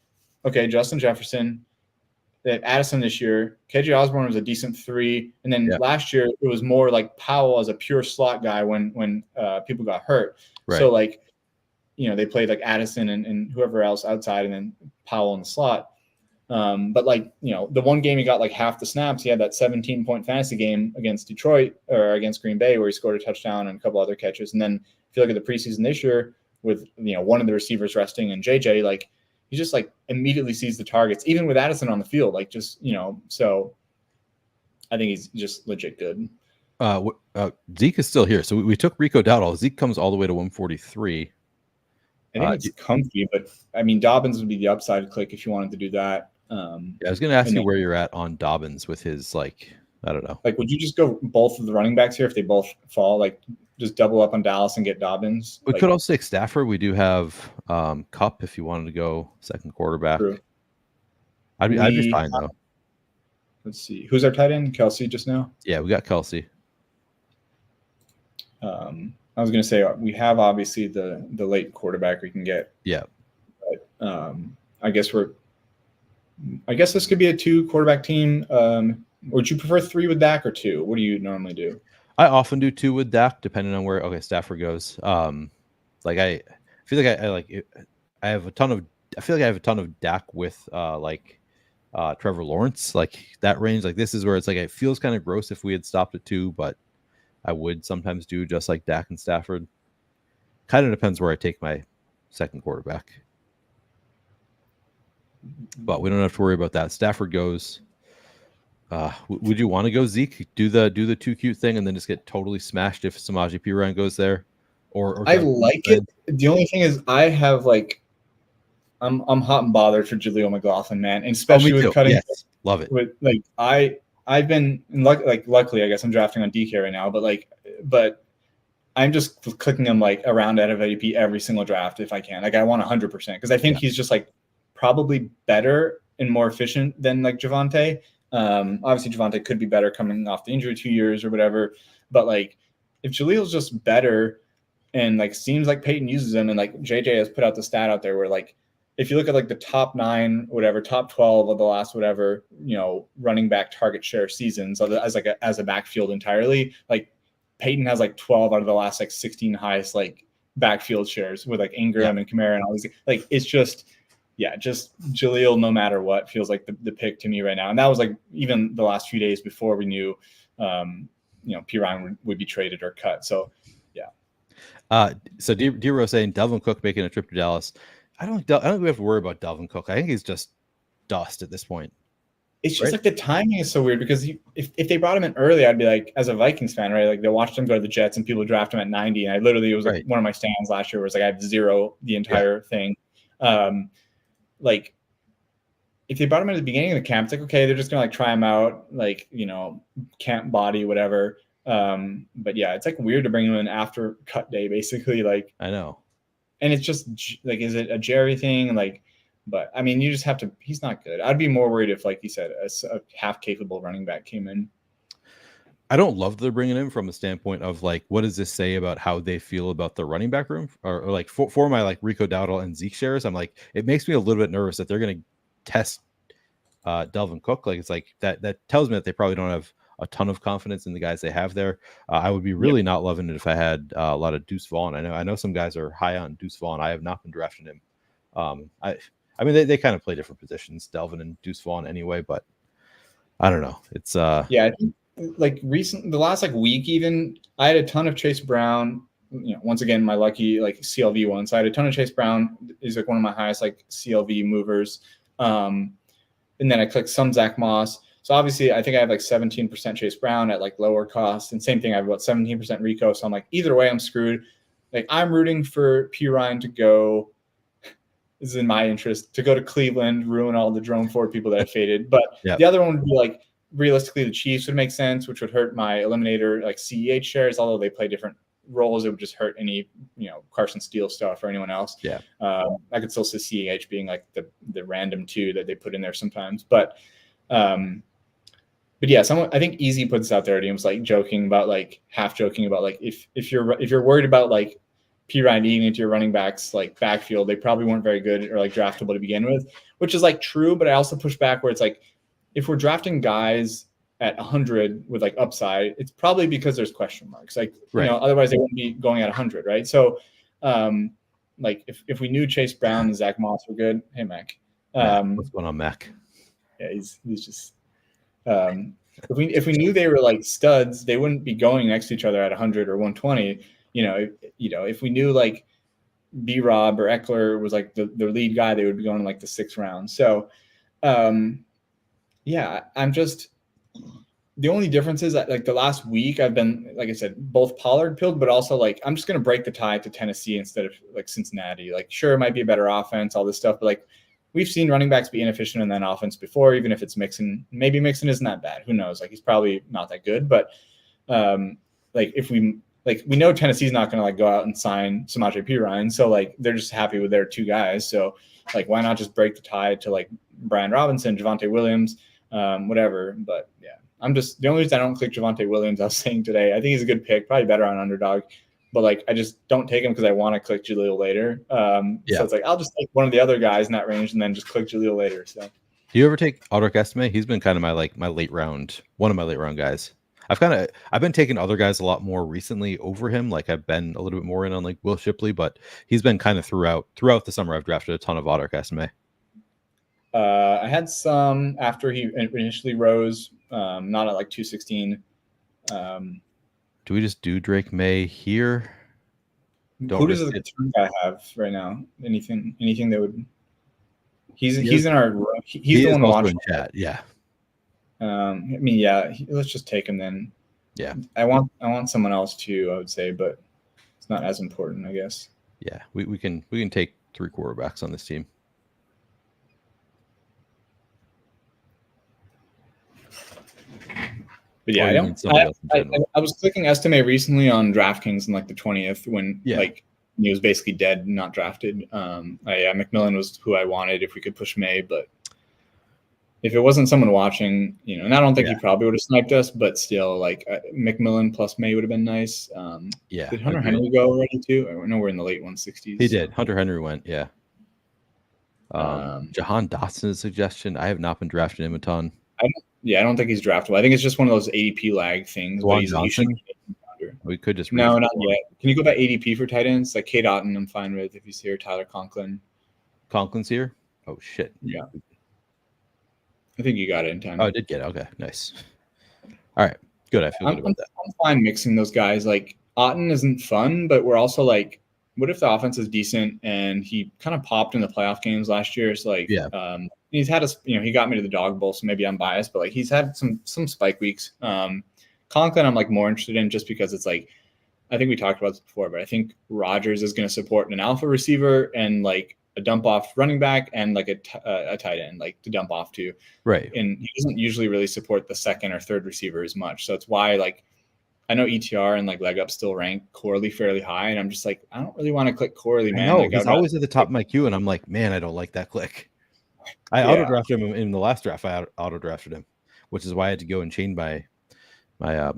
okay, Justin Jefferson. They have Addison this year. KJ Osborne was a decent 3. And then last year it was more like Powell as a pure slot guy when people got hurt. Right. So like, they played like Addison and whoever else outside and then Powell in the slot. But like, the one game he got like half the snaps, he had that 17-point fantasy game against Detroit or against Green Bay where he scored a touchdown and a couple other catches. And then if you look at the preseason this year with, one of the receivers resting and JJ, like, he just like immediately sees the targets, even with Addison on the field. Like just, so I think he's just legit good. Zeke is still here. So we took Rico Dowdle. Zeke comes all the way to 143. I think it's comfy, but I mean, Dobbins would be the upside click if you wanted to do that. I was going to ask you where you're at on Dobbins with his, like, I don't know. Like, would you just go both of the running backs here if they both fall? Like, just double up on Dallas and get Dobbins? We could also take Stafford. We do have Kupp if you wanted to go second quarterback. True. I'd be fine, though. Let's see. Who's our tight end? Kelsey just now? Yeah, we got Kelsey. I was going to say we have obviously the late quarterback we can get. Yeah. But I guess this could be a 2 quarterback team. Would you prefer 3 with Dak or 2? What do you normally do? I often do 2 with Dak, depending on where Stafford goes. Like I feel like I have a ton of Dak with Trevor Lawrence, like that range. Like this is where it's like it feels kind of gross if we had stopped at 2, but I would sometimes do just like Dak and Stafford. Kind of depends where I take my second quarterback. But we don't have to worry about that. Stafford goes. Would you want to go Zeke? Do the too cute thing and then just get totally smashed if Samaje Perine goes there? Or I like it. The only thing is I have like I'm hot and bothered for Jaleel McLaughlin, man, and especially with cutting. Yes. Love it. With like I've been luckily I guess I'm drafting on DK right now, but I'm just clicking him like around out of ADP every single draft if I can. Like I want 100% because I think he's just like probably better and more efficient than like Javonte. Obviously Javonte could be better coming off the injury 2 years or whatever, but like if Jaleel's just better and like seems like Peyton uses him and like JJ has put out the stat out there where like if you look at like the top 9, whatever, top 12 of the last whatever, running back target share seasons as a backfield entirely, like Peyton has like 12 out of the last like 16 highest like backfield shares with like Ingram and Kamara and all these. Like it's just Jaleel no matter what feels like the pick to me right now. And that was like even the last few days before we knew Perine would be traded or cut. So so D-Row saying Dalvin Cook making a trip to Dallas. I don't think we have to worry about Dalvin Cook. I think he's just dust at this point. It's just like the timing is so weird because if they brought him in early, I'd be like, as a Vikings fan, right? Like they watched him go to the Jets and people draft him at 90. And I literally, it was like one of my stands last year was like, I have 0 the entire thing. Like if they brought him in at the beginning of the camp, it's like, okay, they're just going to like try him out, like, camp body, whatever. But yeah, it's like weird to bring him in after cut day, basically. Like, I know. And it's just like, is it a Jerry thing? Like, but I mean, you just have to, he's not good. I'd be more worried if, like you said, a half capable running back came in. I don't love the bringing in from a standpoint of like, what does this say about how they feel about the running back room or like for my like Rico Dowdle and Zeke shares? I'm like, it makes me a little bit nervous that they're going to test Dalvin Cook. Like it's like that tells me that they probably don't have a ton of confidence in the guys they have there. I would be really not loving it if I had a lot of Deuce Vaughn. I know some guys are high on Deuce Vaughn. I have not been drafting him. I mean, they kind of play different positions, Delvin and Deuce Vaughn anyway, but I don't know. It's I think like the last like week, even I had a ton of Chase Brown, once again, my lucky like CLV one. So I had a ton of Chase Brown is like one of my highest like CLV movers. And then I clicked some Zach Moss. So obviously I think I have like 17% Chase Brown at like lower cost and same thing. I have about 17% Rico. So I'm like, either way I'm screwed. like I'm rooting for P. Ryan to go. This is in my interest to go to Cleveland, ruin all the Jerome Ford people that I faded. But the other one would be like realistically the Chiefs would make sense, which would hurt my eliminator like CEH shares, although they play different roles. It would just hurt any, Carson Steele stuff or anyone else. Yeah. I could still see CEH being like the random 2 that they put in there sometimes. But yeah, I think Easy puts out there, and he was like joking about like half joking about like if you're worried about like P. Ryan eating into your running backs like backfield, they probably weren't very good or like draftable to begin with, which is like true. But I also push back where it's like if we're drafting guys at 100 with like upside, it's probably because there's question marks. Like otherwise they wouldn't be going at 100, right? So like if we knew Chase Brown and Zach Moss were good, hey Mac. What's going on, Mac? Yeah, he's just if we knew they were like studs, they wouldn't be going next to each other at 100 or 120. If we knew like B-Rob or Eckler was like the lead guy, they would be going in like the 6th round. So, yeah, I'm just the only difference is that like the last week I've been, like I said, both Pollard pilled, but also like I'm just going to break the tie to Tennessee instead of like Cincinnati. Like, sure, it might be a better offense, all this stuff, but like we've seen running backs be inefficient in that offense before, even if it's Mixon. Maybe Mixon isn't that bad. Who knows? Like he's probably not that good, but like if we know Tennessee's not going to like go out and sign Samaje Perine, so like they're just happy with their 2 guys. So like why not just break the tie to like Brian Robinson, Javonte Williams, whatever. But yeah, I'm just the only reason I don't click Javonte Williams. I was saying today, I think he's a good pick, probably better on underdog, but like I just don't take him because I want to click Jaleel later. So it's like I'll just take one of the other guys in that range and then just click Jaleel later. So do you ever take Audric Estime? He's been kind of my late round, one of my late round guys. I've been taking other guys a lot more recently over him. Like I've been a little bit more in on like Will Shipley, but he's been kind of throughout the summer. I've drafted a ton of Audric Estime. I had some after he initially rose, not at like 216. Do we just do Drake May here? Who does the turn guy have right now? Anything that would? He's in our. He's the one watching chat. Yeah. I mean, yeah. Let's just take him then. Yeah. I want someone else too. I would say, but it's not as important, I guess. Yeah, we can take 3 quarterbacks on this team. But yeah, I was clicking Estime recently on DraftKings in like the 20th when like he was basically dead, not drafted. McMillan was who I wanted if we could push May, but if it wasn't someone watching, and I don't think he probably would have sniped us, but still, like McMillan plus May would have been nice. Did Hunter Henry go already too? I know we're in the late 160s. He did. Hunter Henry went, yeah. Jahan Dotson suggestion. I have not been drafting him a ton. I don't think he's draftable. I think it's just one of those ADP lag things. But we could just no, not yet. Can you go by ADP for tight ends? Like Kate Otten, I'm fine with if he's here. Tyler Conklin. Conklin's here? Oh shit. Yeah. I think you got it in time. Oh, I did get it. Okay, nice. All right, good. I feel good about that. I'm fine mixing those guys. Like Otten isn't fun, but we're also like, what if the offense is decent and he kind of popped in the playoff games last year? It's like, he's had he got me to the dog bowl, so maybe I'm biased, but like he's had some spike weeks. Conklin, I'm like more interested in just because it's like, I think we talked about this before, but I think Rodgers is going to support an alpha receiver and like a dump off running back and like a tight end, like to dump off to. Right. And he doesn't usually really support the second or third receiver as much. So it's why like, I know ETR and like leg up still rank Corley fairly high. And I'm just like, I don't really want to click Corley, man. No, he's always at the top of my queue. And I'm like, man, I don't like that click. I auto drafted him in the last draft. I auto drafted him, which is why I had to go and change my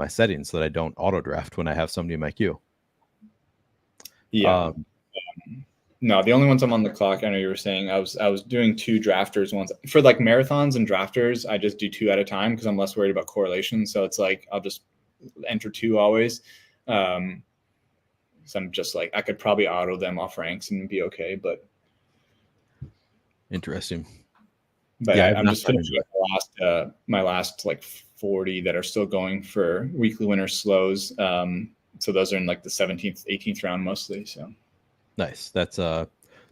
settings so that I don't auto draft when I have somebody in my queue. Yeah. No, the only ones I'm on the clock, I know you were saying, I was doing 2 drafters ones for like marathons and drafters. I just do 2 at a time because I'm less worried about correlation. So it's like I'll just enter 2 always. So I'm just like I could probably auto them off ranks and be okay. But interesting. But yeah, I'm just finishing my last like 40 that are still going for weekly winner slows. So those are in like the 17th, 18th round mostly. So. Nice. That's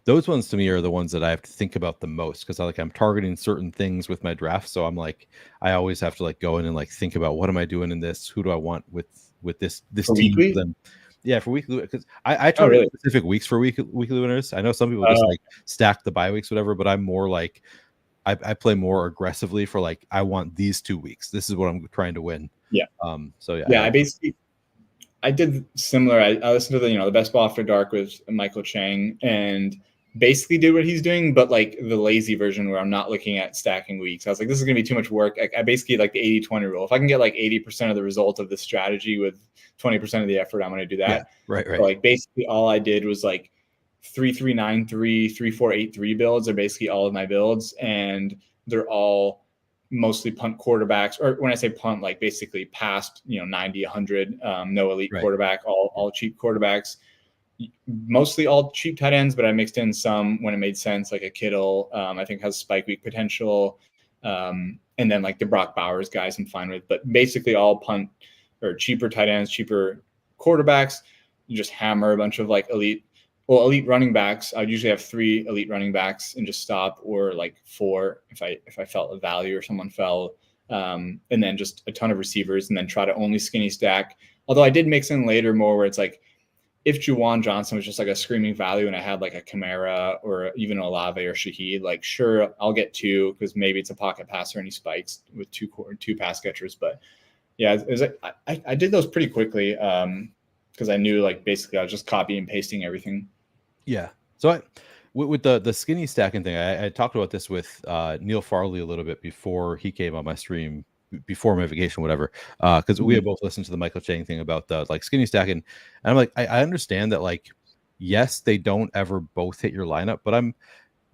those ones to me are the ones that I have to think about the most because I'm targeting certain things with my draft. So I'm like, I always have to like go in and like think about what am I doing in this? Who do I want with this team? Then Yeah, for weekly, because I Oh, target really? specific weeks for weekly winners. I know some people just like stack the bye weeks, whatever, but I'm more like I play more aggressively for like I want these 2 weeks. This is what I'm trying to win. Yeah. So yeah. Yeah, I did similar. I listened to the Best Ball After Dark with Michael Chang and basically did what he's doing, but like the lazy version where I'm not looking at stacking weeks. I was like, this is going to be too much work. I basically like the 80-20 rule. If I can get like 80% of the result of the strategy with 20% of the effort, I'm going to do that. Yeah, right. So like basically all I did was like 3-3-9-3, 3-4-8-3 builds are basically all of my builds, and they're all mostly punt quarterbacks, or when I say punt, like basically past 90, 100, no elite quarterback, all cheap quarterbacks, mostly all cheap tight ends, but I mixed in some when it made sense, like a Kittle, I think has spike week potential, and then like the Brock Bowers guys I'm fine with, but basically all punt or cheaper tight ends, cheaper quarterbacks. You just hammer a bunch of like elite running backs. I'd usually have 3 elite running backs and just stop, or like 4 if I felt a value or someone fell, and then just a ton of receivers, and then try to only skinny stack. Although I did mix in later more where it's like if Juwan Johnson was just like a screaming value and I had like a Kamara or even Olave or Shaheed, like sure I'll get 2 because maybe it's a pocket passer and he spikes with 2 pass catchers. But yeah, it was like I did those pretty quickly because I knew like basically I was just copy and pasting everything. Yeah. So with the skinny stacking thing, I talked about this with Neil Farley a little bit before he came on my stream, before my vacation, whatever. Because we had both listened to the Michael Chang thing about the like skinny stacking, and I'm like, I understand that, like, yes, they don't ever both hit your lineup, but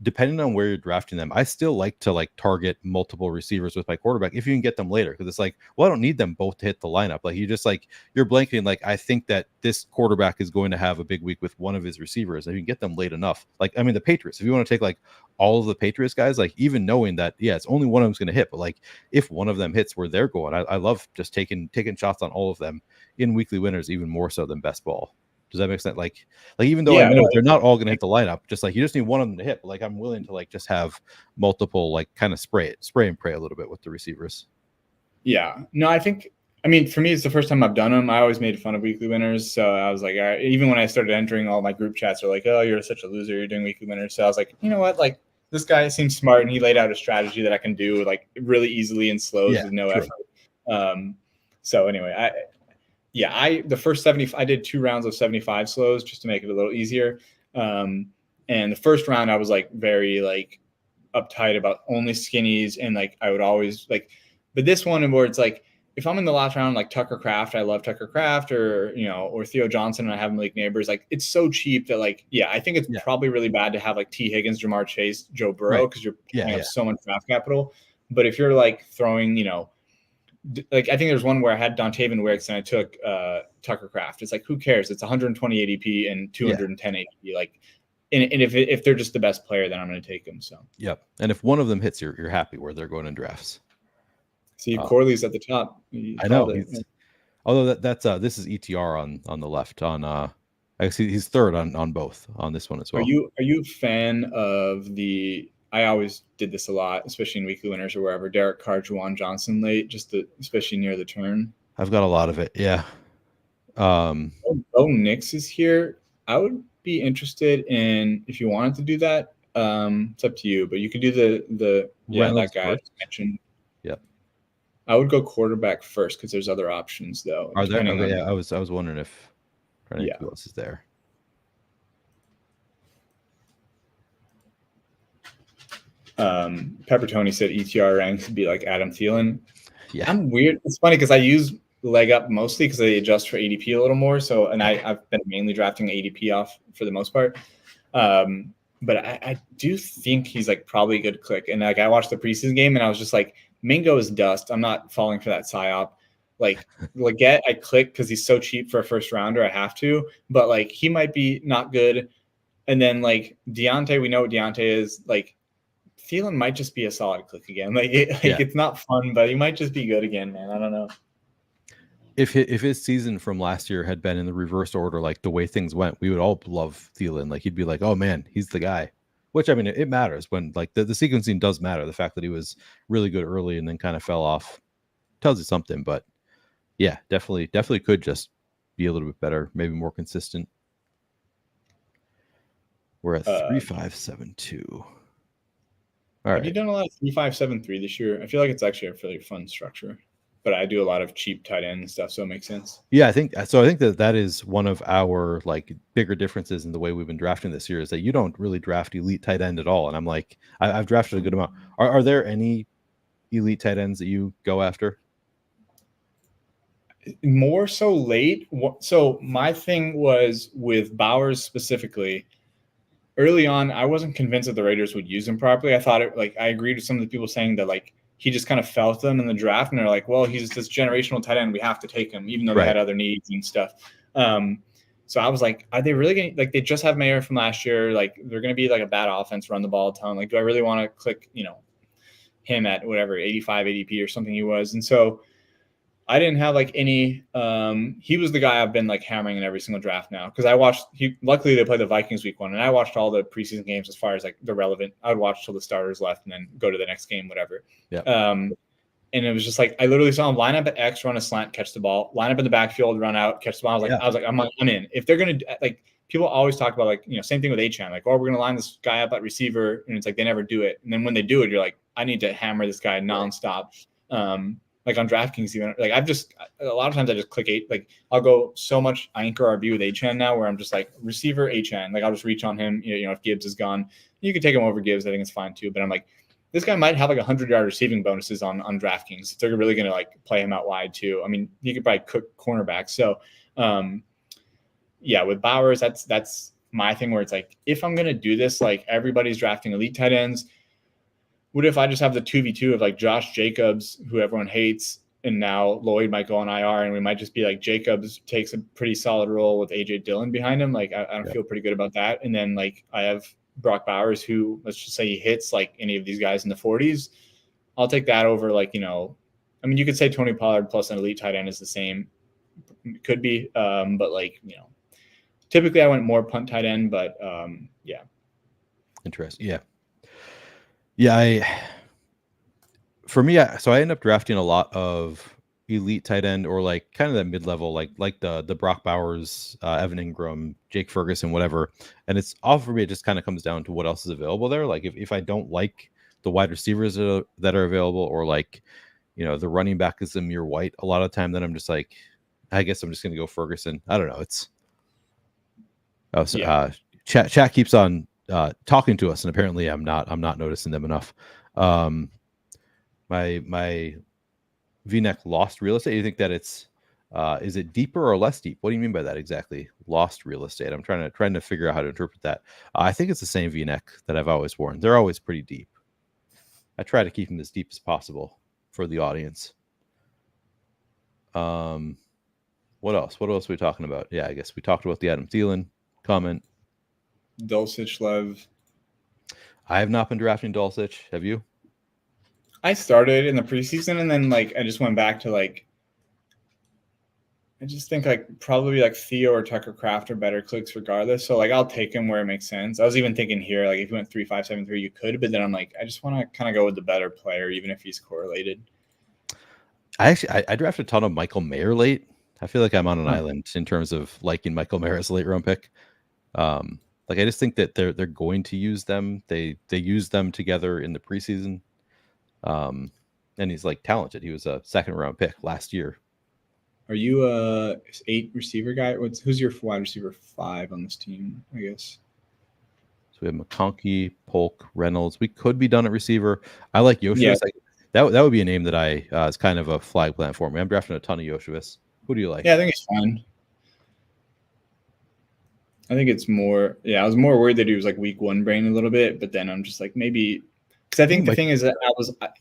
depending on where you're drafting them, I still like to like target multiple receivers with my quarterback if you can get them later, because it's like, well, I don't need them both to hit the lineup. Like you just like you're blanking. Like I think that this quarterback is going to have a big week with one of his receivers, and you can get them late enough. Like I mean, the Patriots. If you want to take like all of the Patriots guys, like even knowing that it's only one of them's going to hit, but like if one of them hits where they're going, I love just taking shots on all of them in weekly winners, even more so than best ball. Does that make sense? Like even though I know they're not all going to hit the lineup, just like you just need one of them to hit. But like I'm willing to like just have multiple, like kind of spray and pray a little bit with the receivers. Yeah, no, I mean, for me, it's the first time I've done them. I always made fun of weekly winners, so I was like, all right. Even when I started entering, all my group chats are like, "Oh, you're such a loser. You're doing weekly winners." So I was like, you know what? Like this guy seems smart, and he laid out a strategy that I can do like really easily in slows with no effort. So anyway, the first 70, I did 2 rounds of 75 slows just to make it a little easier. And the first round, I was like very like uptight about only skinnies, and like I would always like. But this one where it's like if I'm in the last round, like Tucker Kraft, I love Tucker Kraft, or or Theo Johnson, and I have Malik Neighbors. Like it's so cheap that like I think it's probably really bad to have like T Higgins, Jamar Chase, Joe Burrow because you're picking up so much draft capital. But if you're like throwing, like I think there's one where I had Dontavian Wicks and I took Tucker Kraft. It's like who cares? It's 120 ADP and 210 ADP. Like, and if they're just the best player, then I'm going to take them. So and if one of them hits, you're happy where they're going in drafts. See, Corley's at the top. I know. Although that's this is ETR on the left. On I guess he's third on both on this one as well. Are you a fan of the? I always did this a lot, especially in weekly winners or wherever. Derek Carr, Juwan Johnson late, especially near the turn. I've got a lot of it. Yeah. Nix is here. I would be interested in if you wanted to do that. It's up to you, but you could do the that guy I mentioned. Yep. I would go quarterback first because there's other options though. Are there? Okay, yeah, I was wondering if who else is there. Pepper Tony said ETR ranks would be like Adam Thielen. Yeah, I'm weird. It's funny because I use leg up mostly because they adjust for ADP a little more. So, and I've been mainly drafting ADP off for the most part. But I do think he's like probably a good click. And like I watched the preseason game and I was just like, Mingo is dust. I'm not falling for that psyop. Like Leggett, I click because he's so cheap for a first rounder. I have to, but like he might be not good. And then like Deontay, we know what Deontay is. Like Thielen might just be a solid click again. It's not fun, but he might just be good again, man. I don't know. If his season from last year had been in the reverse order, like the way things went, we would all love Thielen. Like he'd be like, oh man, he's the guy. Which I mean, it matters when like the sequencing does matter. The fact that he was really good early and then kind of fell off tells you something. But yeah, definitely could just be a little bit better, maybe more consistent. We're at 3.572. All right. Have you done a lot of 3.573 this year? I feel like it's actually a fairly fun structure, but I do a lot of cheap tight end and stuff, so it makes sense. Yeah, I think so. I think that is one of our like bigger differences in the way we've been drafting this year is that you don't really draft elite tight end at all. And I'm like, I've drafted a good amount. Are there any elite tight ends that you go after? More so late. So my thing was with Bowers specifically. Early on, I wasn't convinced that the Raiders would use him properly. I thought I agreed with some of the people saying that like he just kind of fell to them in the draft, and they're like, well, he's this generational tight end, we have to take him, even though they had other needs and stuff. So I was like, are they really going to, like, they just have Mayer from last year, like they're going to be like a bad offense, run the ball a ton. Like, do I really want to click, him at whatever 85 ADP or something he was? And so I didn't have like any. He was the guy I've been like hammering in every single draft now because I watched. Luckily, they played the Vikings week 1, and I watched all the preseason games as far as like the relevant. I would watch till the starters left and then go to the next game, whatever. Yeah. And it was just like I literally saw him line up at X, run a slant, catch the ball, line up in the backfield, run out, catch the ball. I was like, I'm in. If they're gonna like, people always talk about like same thing with Achane, like, oh, we're gonna line this guy up at receiver, and it's like they never do it. And then when they do it, you're like, I need to hammer this guy nonstop. Like on DraftKings, even like a lot of times I just click 8. Like I'll go so much anchor RB with Achane now, where I'm just like receiver Achane. Like I'll just reach on him. If Gibbs is gone, you can take him over Gibbs. I think it's fine too. But I'm like, this guy might have like 100-yard receiving bonuses on DraftKings. If they're really going to like play him out wide too. I mean, he could probably cook cornerback. So, yeah, with Bowers, that's my thing where it's like, if I'm going to do this, like everybody's drafting elite tight ends. What if I just have the 2v2 of like Josh Jacobs, who everyone hates, and now Lloyd might go on IR, and we might just be like Jacobs takes a pretty solid role with AJ Dillon behind him. Like I don't feel pretty good about that. And then like I have Brock Bowers, who let's just say he hits like any of these guys in the 40s. I'll take that over like, I mean, you could say Tony Pollard plus an elite tight end is the same. It could be, but like, typically I went more punt tight end, but yeah. Interesting. Yeah. Yeah, for me, so I end up drafting a lot of elite tight end or like kind of that mid-level, like the Brock Bowers, Evan Ingram, Jake Ferguson, whatever. And it's all for me. It just kind of comes down to what else is available there. Like if I don't like the wide receivers that are available, or like, the running back is Amir White a lot of the time, then I'm just like, I guess I'm just going to go Ferguson. I don't know. Chat keeps on talking to us, and apparently I'm not noticing them enough. My V-neck lost real estate. You think that it's is it deeper or less deep? What do you mean by that exactly? Lost real estate. I'm trying to figure out how to interpret that. I think it's the same V-neck that I've always worn. They're always pretty deep. I try to keep them as deep as possible for the audience. What else? What else are we talking about? Yeah, I guess we talked about the Adam Thielen comment. Dulcich Lev. I have not been drafting Dulcich. Have you? I started in the preseason, and then like I just went back to like I just think like probably like Theo or Tucker Kraft are better clicks regardless. So like I'll take him where it makes sense. I was even thinking here, like if you went 3.573, you could, but then I'm like, I just want to kind of go with the better player, even if he's correlated. I drafted a ton of Michael Mayer late. I feel like I'm on an island in terms of liking Michael Mayer as a late round pick. Like I just think that they're going to use them. They use them together in the preseason. And he's like talented. He was a second round pick last year. Are you a 8 receiver guy? Who's your wide receiver 5 on this team, I guess? So we have McConkey, Polk, Reynolds. We could be done at receiver. I like Yoshua. Yeah. That would be a name that I is kind of a flag plant for me. I'm drafting a ton of Yoshua. Who do you like? Yeah, I think it's fun. I think it's more. Yeah, I was more worried that he was like week 1 brain a little bit, but then I'm just like maybe. Because I think the thing is that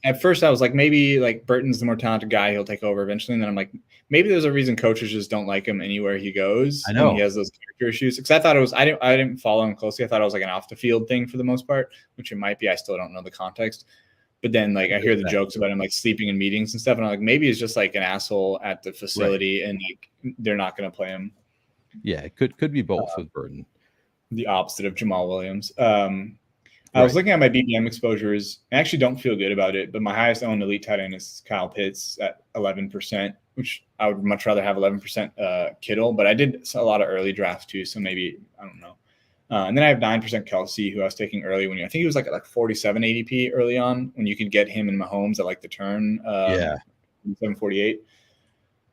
at first I was like, maybe like Burton's the more talented guy, he'll take over eventually. And then I'm like, maybe there's a reason coaches just don't like him anywhere he goes. I know he has those character issues. Because I thought it was, I didn't follow him closely. I thought it was like an off the field thing for the most part, which it might be. I still don't know the context. But then like I hear the jokes about him like sleeping in meetings and stuff, and I'm like, maybe he's just like an asshole at the facility, and like they're not going to play him. Yeah, it could be both with Burton. The opposite of Jamal Williams. I was looking at my BBM exposures. I actually don't feel good about it, but my highest owned elite tight end is Kyle Pitts at 11%, which I would much rather have 11% Kittle, but I did a lot of early drafts too, so maybe, I don't know. And then I have 9% Kelsey, who I was taking early I think he was like at like 47 ADP early on when you could get him in Mahomes at like the turn, 748.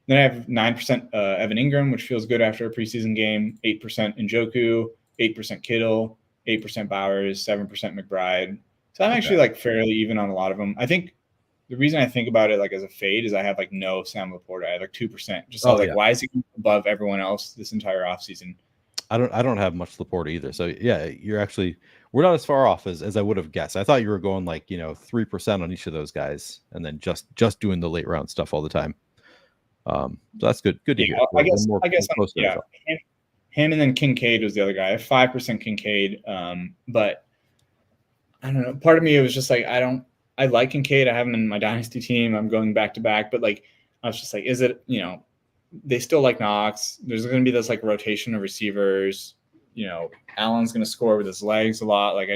Then I have 9% Evan Ingram, which feels good after a preseason game, 8% Njoku, 8% Kittle, 8% Bowers, 7% McBride. So I'm actually like fairly even on a lot of them. I think the reason I think about it like as a fade is I have like no Sam Laporta. I have like 2%. Just why is he above everyone else this entire offseason? I don't have much Laporta either. So yeah, we're not as far off as I would have guessed. I thought you were going like 3% on each of those guys, and then just doing the late round stuff all the time. So that's good. Good to hear. I guess him and then Kincaid was the other guy. I have 5% Kincaid, but I don't know. Part of me, it was just like I like Kincaid. I have him in my dynasty team. I'm going back to back, but like I was just like, is it they still like Knox. There's going to be this like rotation of receivers. Allen's going to score with his legs a lot. Like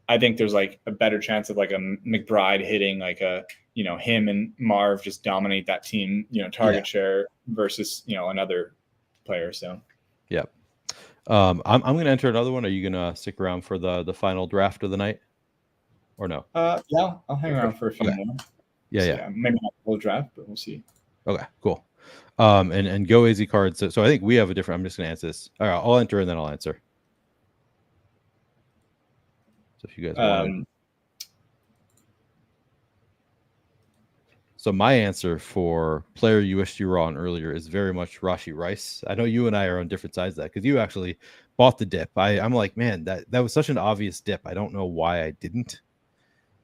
I think there's like a better chance of like a McBride hitting like a him and Marv just dominate that team target share versus another player. So yeah. I'm going to enter another one. Are you going to stick around for the final draft of the night, or no? Yeah, I'll hang around for a few more. Yeah. Maybe not the whole draft, but we'll see. Okay, cool. And go AZ cards. So I think we have a different. I'm just going to answer this. All right, I'll enter and then I'll answer. So if you guys want. So my answer for player you wished you were on earlier is very much Rashee Rice. I know you and I are on different sides of that because you actually bought the dip. I'm like, man, that was such an obvious dip. I don't know why I didn't.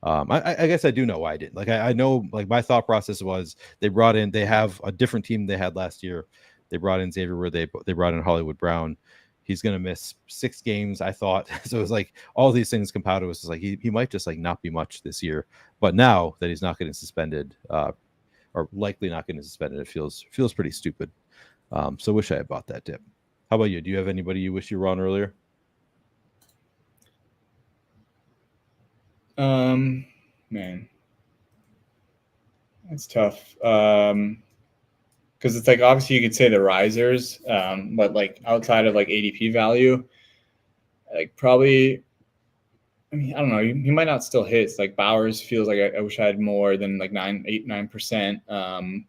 I guess I do know why I didn't. Like I know, like my thought process was they have a different team they had last year. They brought in Xavier Where they brought in Hollywood Brown. He's gonna miss 6 games, I thought. So it was like all these things compounded. It was just like he might just like not be much this year. But now that he's not getting suspended, or likely not getting suspended, it feels pretty stupid. So wish I had bought that dip. How about you? Do you have anybody you wish you were on earlier? Man, that's tough. Because it's like obviously you could say the risers, but like outside of like ADP value, like probably, I mean, I don't know. He might not still hit. It's like Bowers feels like I wish I had more than like 9%.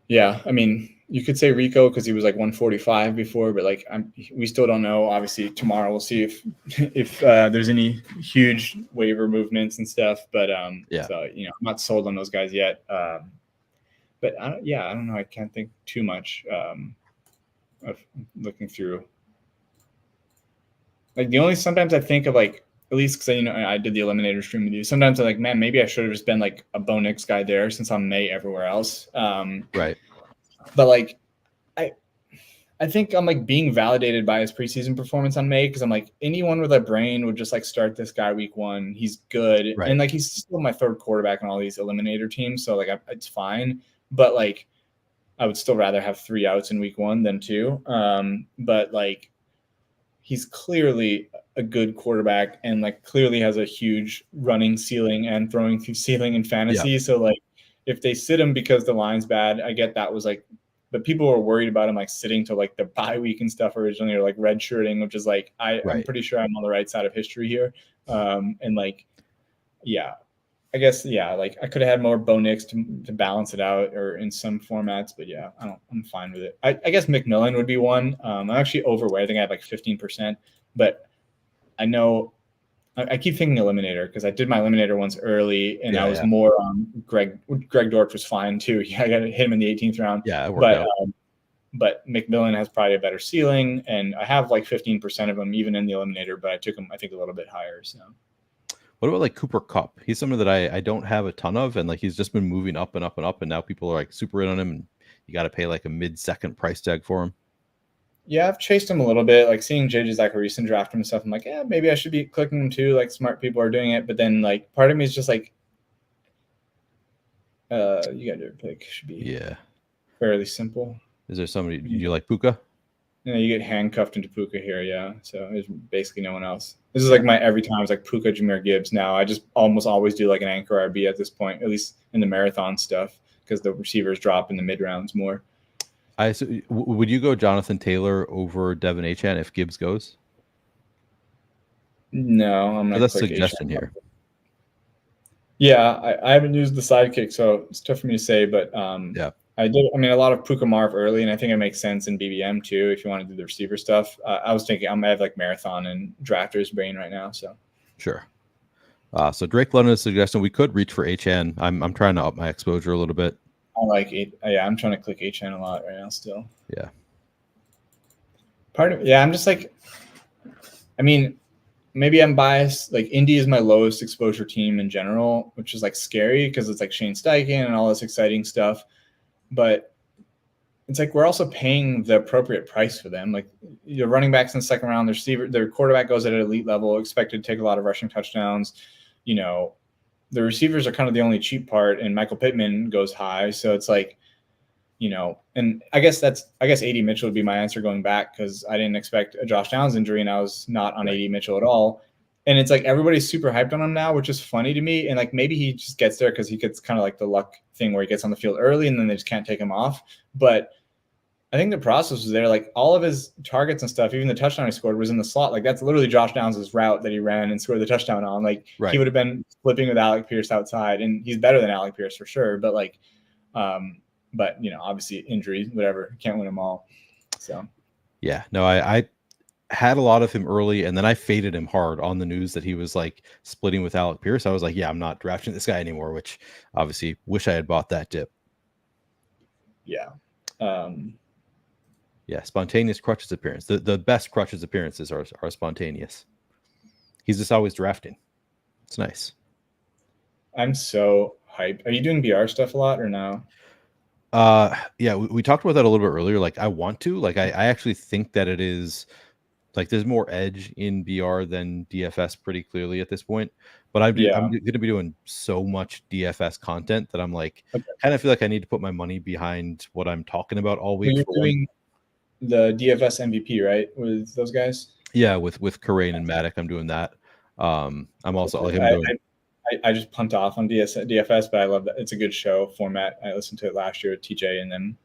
Yeah, I mean, you could say Rico because he was like 145 before, but like we still don't know. Obviously, tomorrow we'll see if there's any huge waiver movements and stuff. But so I'm not sold on those guys yet. But I don't know. I can't think too much of looking through. Like sometimes I think of like, at least because I did the Eliminator stream with you. Sometimes I'm like, man, maybe I should have just been like a Bo Nix guy there since I'm May everywhere else. Right. But like, I think I'm like being validated by his preseason performance on May because I'm like, anyone with a brain would just like start this guy week 1. He's good, right. And like he's still my 3rd quarterback on all these Eliminator teams, so like it's fine. But like, I would still rather have 3 outs in week 1 than 2. But like, he's clearly a good quarterback and like clearly has a huge running ceiling and throwing ceiling in fantasy. Yeah. So like if they sit him because the line's bad, I get that was like, but people were worried about him like sitting to like the bye week and stuff originally, or like redshirting, which is like, I'm pretty sure I'm on the right side of history here. And like, yeah, I guess, yeah, like I could have had more Bo Nix to balance it out or in some formats, but yeah, I'm fine with it. I guess McMillan would be one. I'm actually overweight. I think I have like 15%, but I know I keep thinking Eliminator because I did my Eliminator ones early and I was more Greg Dortch was fine too. Yeah, I got to hit him in the 18th round. Yeah, it worked out. But McMillan has probably a better ceiling, and I have like 15% of him even in the Eliminator, but I took him, I think, a little bit higher. So. What about like Cooper Kupp? He's someone that I don't have a ton of, and like he's just been moving up and up and up, and now people are like super in on him, and you got to pay like a mid-second price tag for him. Yeah, I've chased him a little bit, like seeing JJ Zachariason draft him and stuff. I'm like, yeah, maybe I should be clicking him too. Like smart people are doing it, but then like part of me is just like, you got your pick should be fairly simple. Is there somebody? Do you like Puka? You get handcuffed into Puka here, yeah. So there's basically no one else. This is like my every time it's like Puka, Jahmyr Gibbs. Now I just almost always do like an anchor RB at this point, at least in the marathon stuff, because the receivers drop in the mid rounds more. Would you go Jonathan Taylor over Devin Achane if Gibbs goes? No, I'm not. That's a suggestion here. Yeah, I haven't used the sidekick, so it's tough for me to say. But yeah, I did. I mean, a lot of Puka Marv early, and I think it makes sense in BBM too if you want to do the receiver stuff. I was thinking I have like marathon and drafters brain right now, so sure. So Drake London's suggestion, we could reach for HN. I'm trying to up my exposure a little bit. I like it. Yeah, I'm trying to click HN a lot right now still. Yeah. I'm just like, I mean, maybe I'm biased. Like Indy is my lowest exposure team in general, which is like scary because it's like Shane Steichen and all this exciting stuff. But it's like we're also paying the appropriate price for them. Like your running backs in the second round, their quarterback goes at an elite level, expected to take a lot of rushing touchdowns. You know, the receivers are kind of the only cheap part, and Michael Pittman goes high. So it's like, you know, and I guess AD Mitchell would be my answer going back because I didn't expect a Josh Downs injury and I was not on AD Mitchell at all. And it's like everybody's super hyped on him now, which is funny to me. And like maybe he just gets there because he gets kind of like the luck thing where he gets on the field early and then they just can't take him off. But I think the process was there. Like all of his targets and stuff, even the touchdown he scored was in the slot. Like that's literally Josh Downs' route that he ran and scored the touchdown on. Like he would have been flipping with Alec Pierce outside, and he's better than Alec Pierce for sure. But like, but you know, obviously injuries, whatever, can't win them all. So yeah, no, I had a lot of him early, and then I faded him hard on the news that he was like splitting with Alec Pierce. I was like, yeah, I'm not drafting this guy anymore, which obviously wish I had bought that dip. Yeah. Yeah, spontaneous crutches appearance. The best crutches appearances are spontaneous. He's just always drafting. It's nice. I'm so hyped. Are you doing BR stuff a lot or no? Yeah, we talked about that a little bit earlier. Like I want to, like I actually think that it is like there's more edge in BR than DFS pretty clearly at this point. But I'm going to be doing so much DFS content that I'm like, kind of feel like I need to put my money behind what I'm talking about all week. You're doing the DFS MVP, right? With those guys? Yeah, with Karain and Maddock, I'm doing that. I'm also like I just punt off on DFS, but I love that. It's a good show format. I listened to it last year with TJ and then.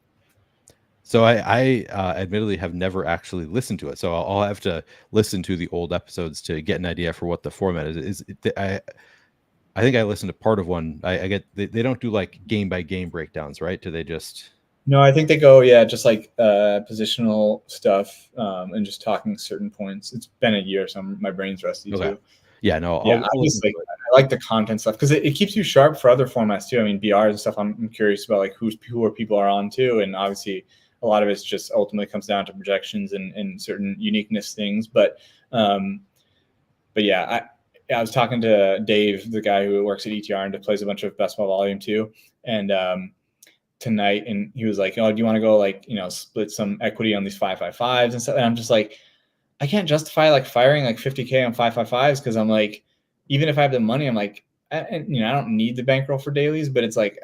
So I admittedly have never actually listened to it. So I'll have to listen to the old episodes to get an idea for what the format is. I think I listened to part of one. I get they don't do like game by game breakdowns, right? Do they just? No, I think they go, just like positional stuff and just talking certain points. It's been a year, so my brain's rusty too. Yeah, no. I like the content stuff because it keeps you sharp for other formats too. I mean, BRs and stuff. I'm curious about like who people are on too, and obviously a lot of it's just ultimately comes down to projections and certain uniqueness things. But yeah, I was talking to Dave, the guy who works at ETR and plays a bunch of Best Ball Volume too, and tonight, and he was like, "Oh, do you want to go like split some equity on these 555s and stuff?" And I'm just like, I can't justify like firing like 50K on 555s because I'm like, even if I have the money, I'm like, I don't need the bankroll for dailies, but it's like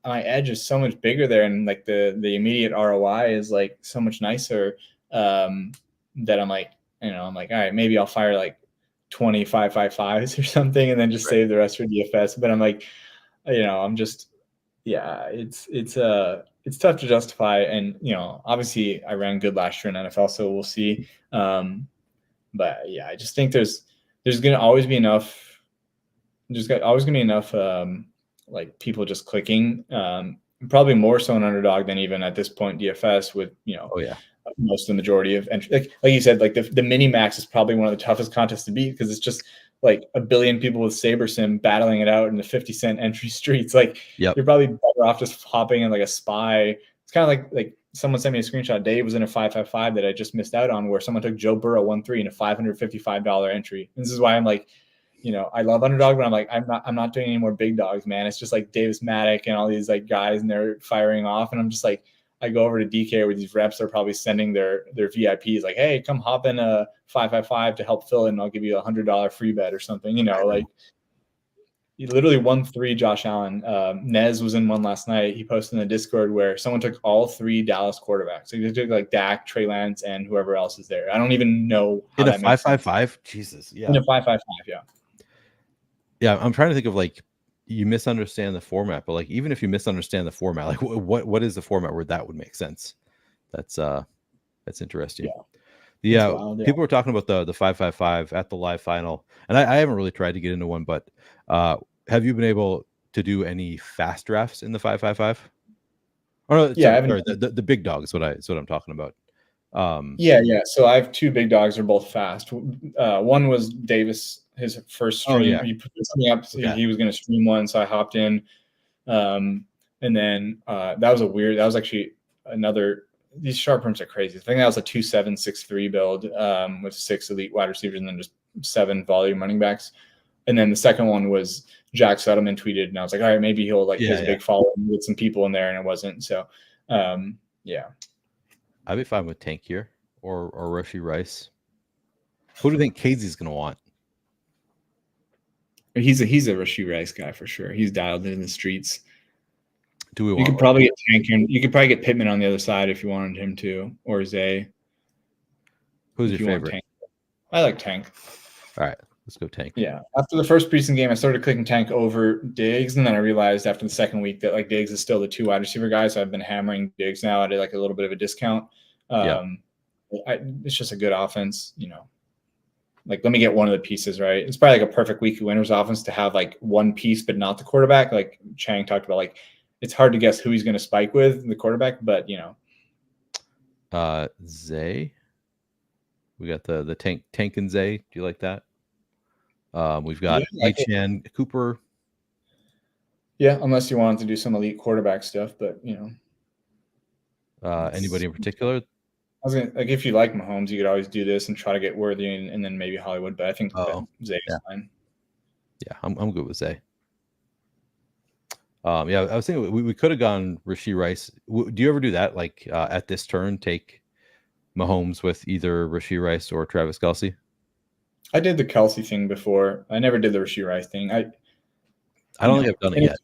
my edge is so much bigger there, and like the immediate ROI is like so much nicer that I'm like, I'm like, all right, maybe I'll fire like 20 555s or something, and then just save the rest for DFS. But I'm like, I'm just, it's tough to justify, and obviously I ran good last year in NFL, so we'll see. But yeah, I just think there's gonna always be enough. There's always gonna be enough like people just clicking. Probably more so an underdog than even at this point DFS with most of the majority of entry. Like you said, like the mini max is probably one of the toughest contests to beat because it's just like a billion people with Saber Sim battling it out in the 50-cent entry streets. Like you're probably better off just hopping in like a spy. It's kind of like someone sent me a screenshot. Dave was in a 555 that I just missed out on where someone took Joe Burrow 1-3 in a $555 entry. And this is why I'm like, I love underdog, but I'm like, I'm not doing any more big dogs, man. It's just like Davis Maddock and all these like guys and they're firing off. And I'm just like, I go over to DK where these reps are probably sending their VIPs like, hey, come hop in a 555 to help fill it and I'll give you $100 free bet or something, like He literally won 3 Josh Allen. Nez was in one last night. He posted in the Discord where someone took all 3 Dallas quarterbacks. So they took like Dak, Trey Lance, and whoever else is there. I don't even know how in that a makes sense. 5-5-5. Jesus, yeah. In a 5-5-5, yeah. Yeah, I'm trying to think of like you misunderstand the format, but like even if you misunderstand the format, like what is the format where that would make sense? That's interesting. Yeah. Wild, People were talking about the 5-5-5 at the live final, and I haven't really tried to get into one, but have you been able to do any fast drafts in the 5-5-5? Oh no, sorry, the big dog is what I'm talking about. Yeah. So I have 2 big dogs. They're both fast. One was Davis, his first stream. Oh, yeah. He put something up. Okay. He was going to stream one, so I hopped in. And then that was actually another. These sharp rooms are crazy. I think that was a 2-7-6-3 build with 6 elite wide receivers and then just 7 volume running backs. And then the second one was Jack Settleman tweeted, and I was like, all right, maybe he'll his big following with some people in there, and it wasn't. So, yeah. I'd be fine with Tank here or Rashee Rice. Who do you think Casey's going to want? He's a Rashee Rice guy for sure. He's dialed in the streets. Do we? You could probably get Tank here. You could probably get Pittman on the other side if you wanted him to, or Zay. Who's your favorite? I like Tank. All right, let's go Tank. Yeah. After the first preseason game, I started clicking Tank over Diggs, and then I realized after the second week that like Diggs is still the 2 wide receiver guy, so I've been hammering Diggs now at like a little bit of a discount. It's just a good offense, Like, let me get one of the pieces, right? It's probably like a perfect weekly winners offense to have like one piece, but not the quarterback. Like Chang talked about, like it's hard to guess who he's going to spike with the quarterback, but Zay. We got the Tank and Zay. Do you like that? We've got H.N. Cooper. Yeah, unless you wanted to do some elite quarterback stuff, but anybody in particular? I was gonna, like, if you like Mahomes, you could always do this and try to get Worthy and then maybe Hollywood. But I think Zay is fine. Yeah, I'm good with Zay. I was thinking we could have gone Rashee Rice. Do you ever do that? Like at this turn, take Mahomes with either Rashee Rice or Travis Kelce? I did the Kelce thing befing. I never did the Rashee Rice thing. I don't think I've done it yet.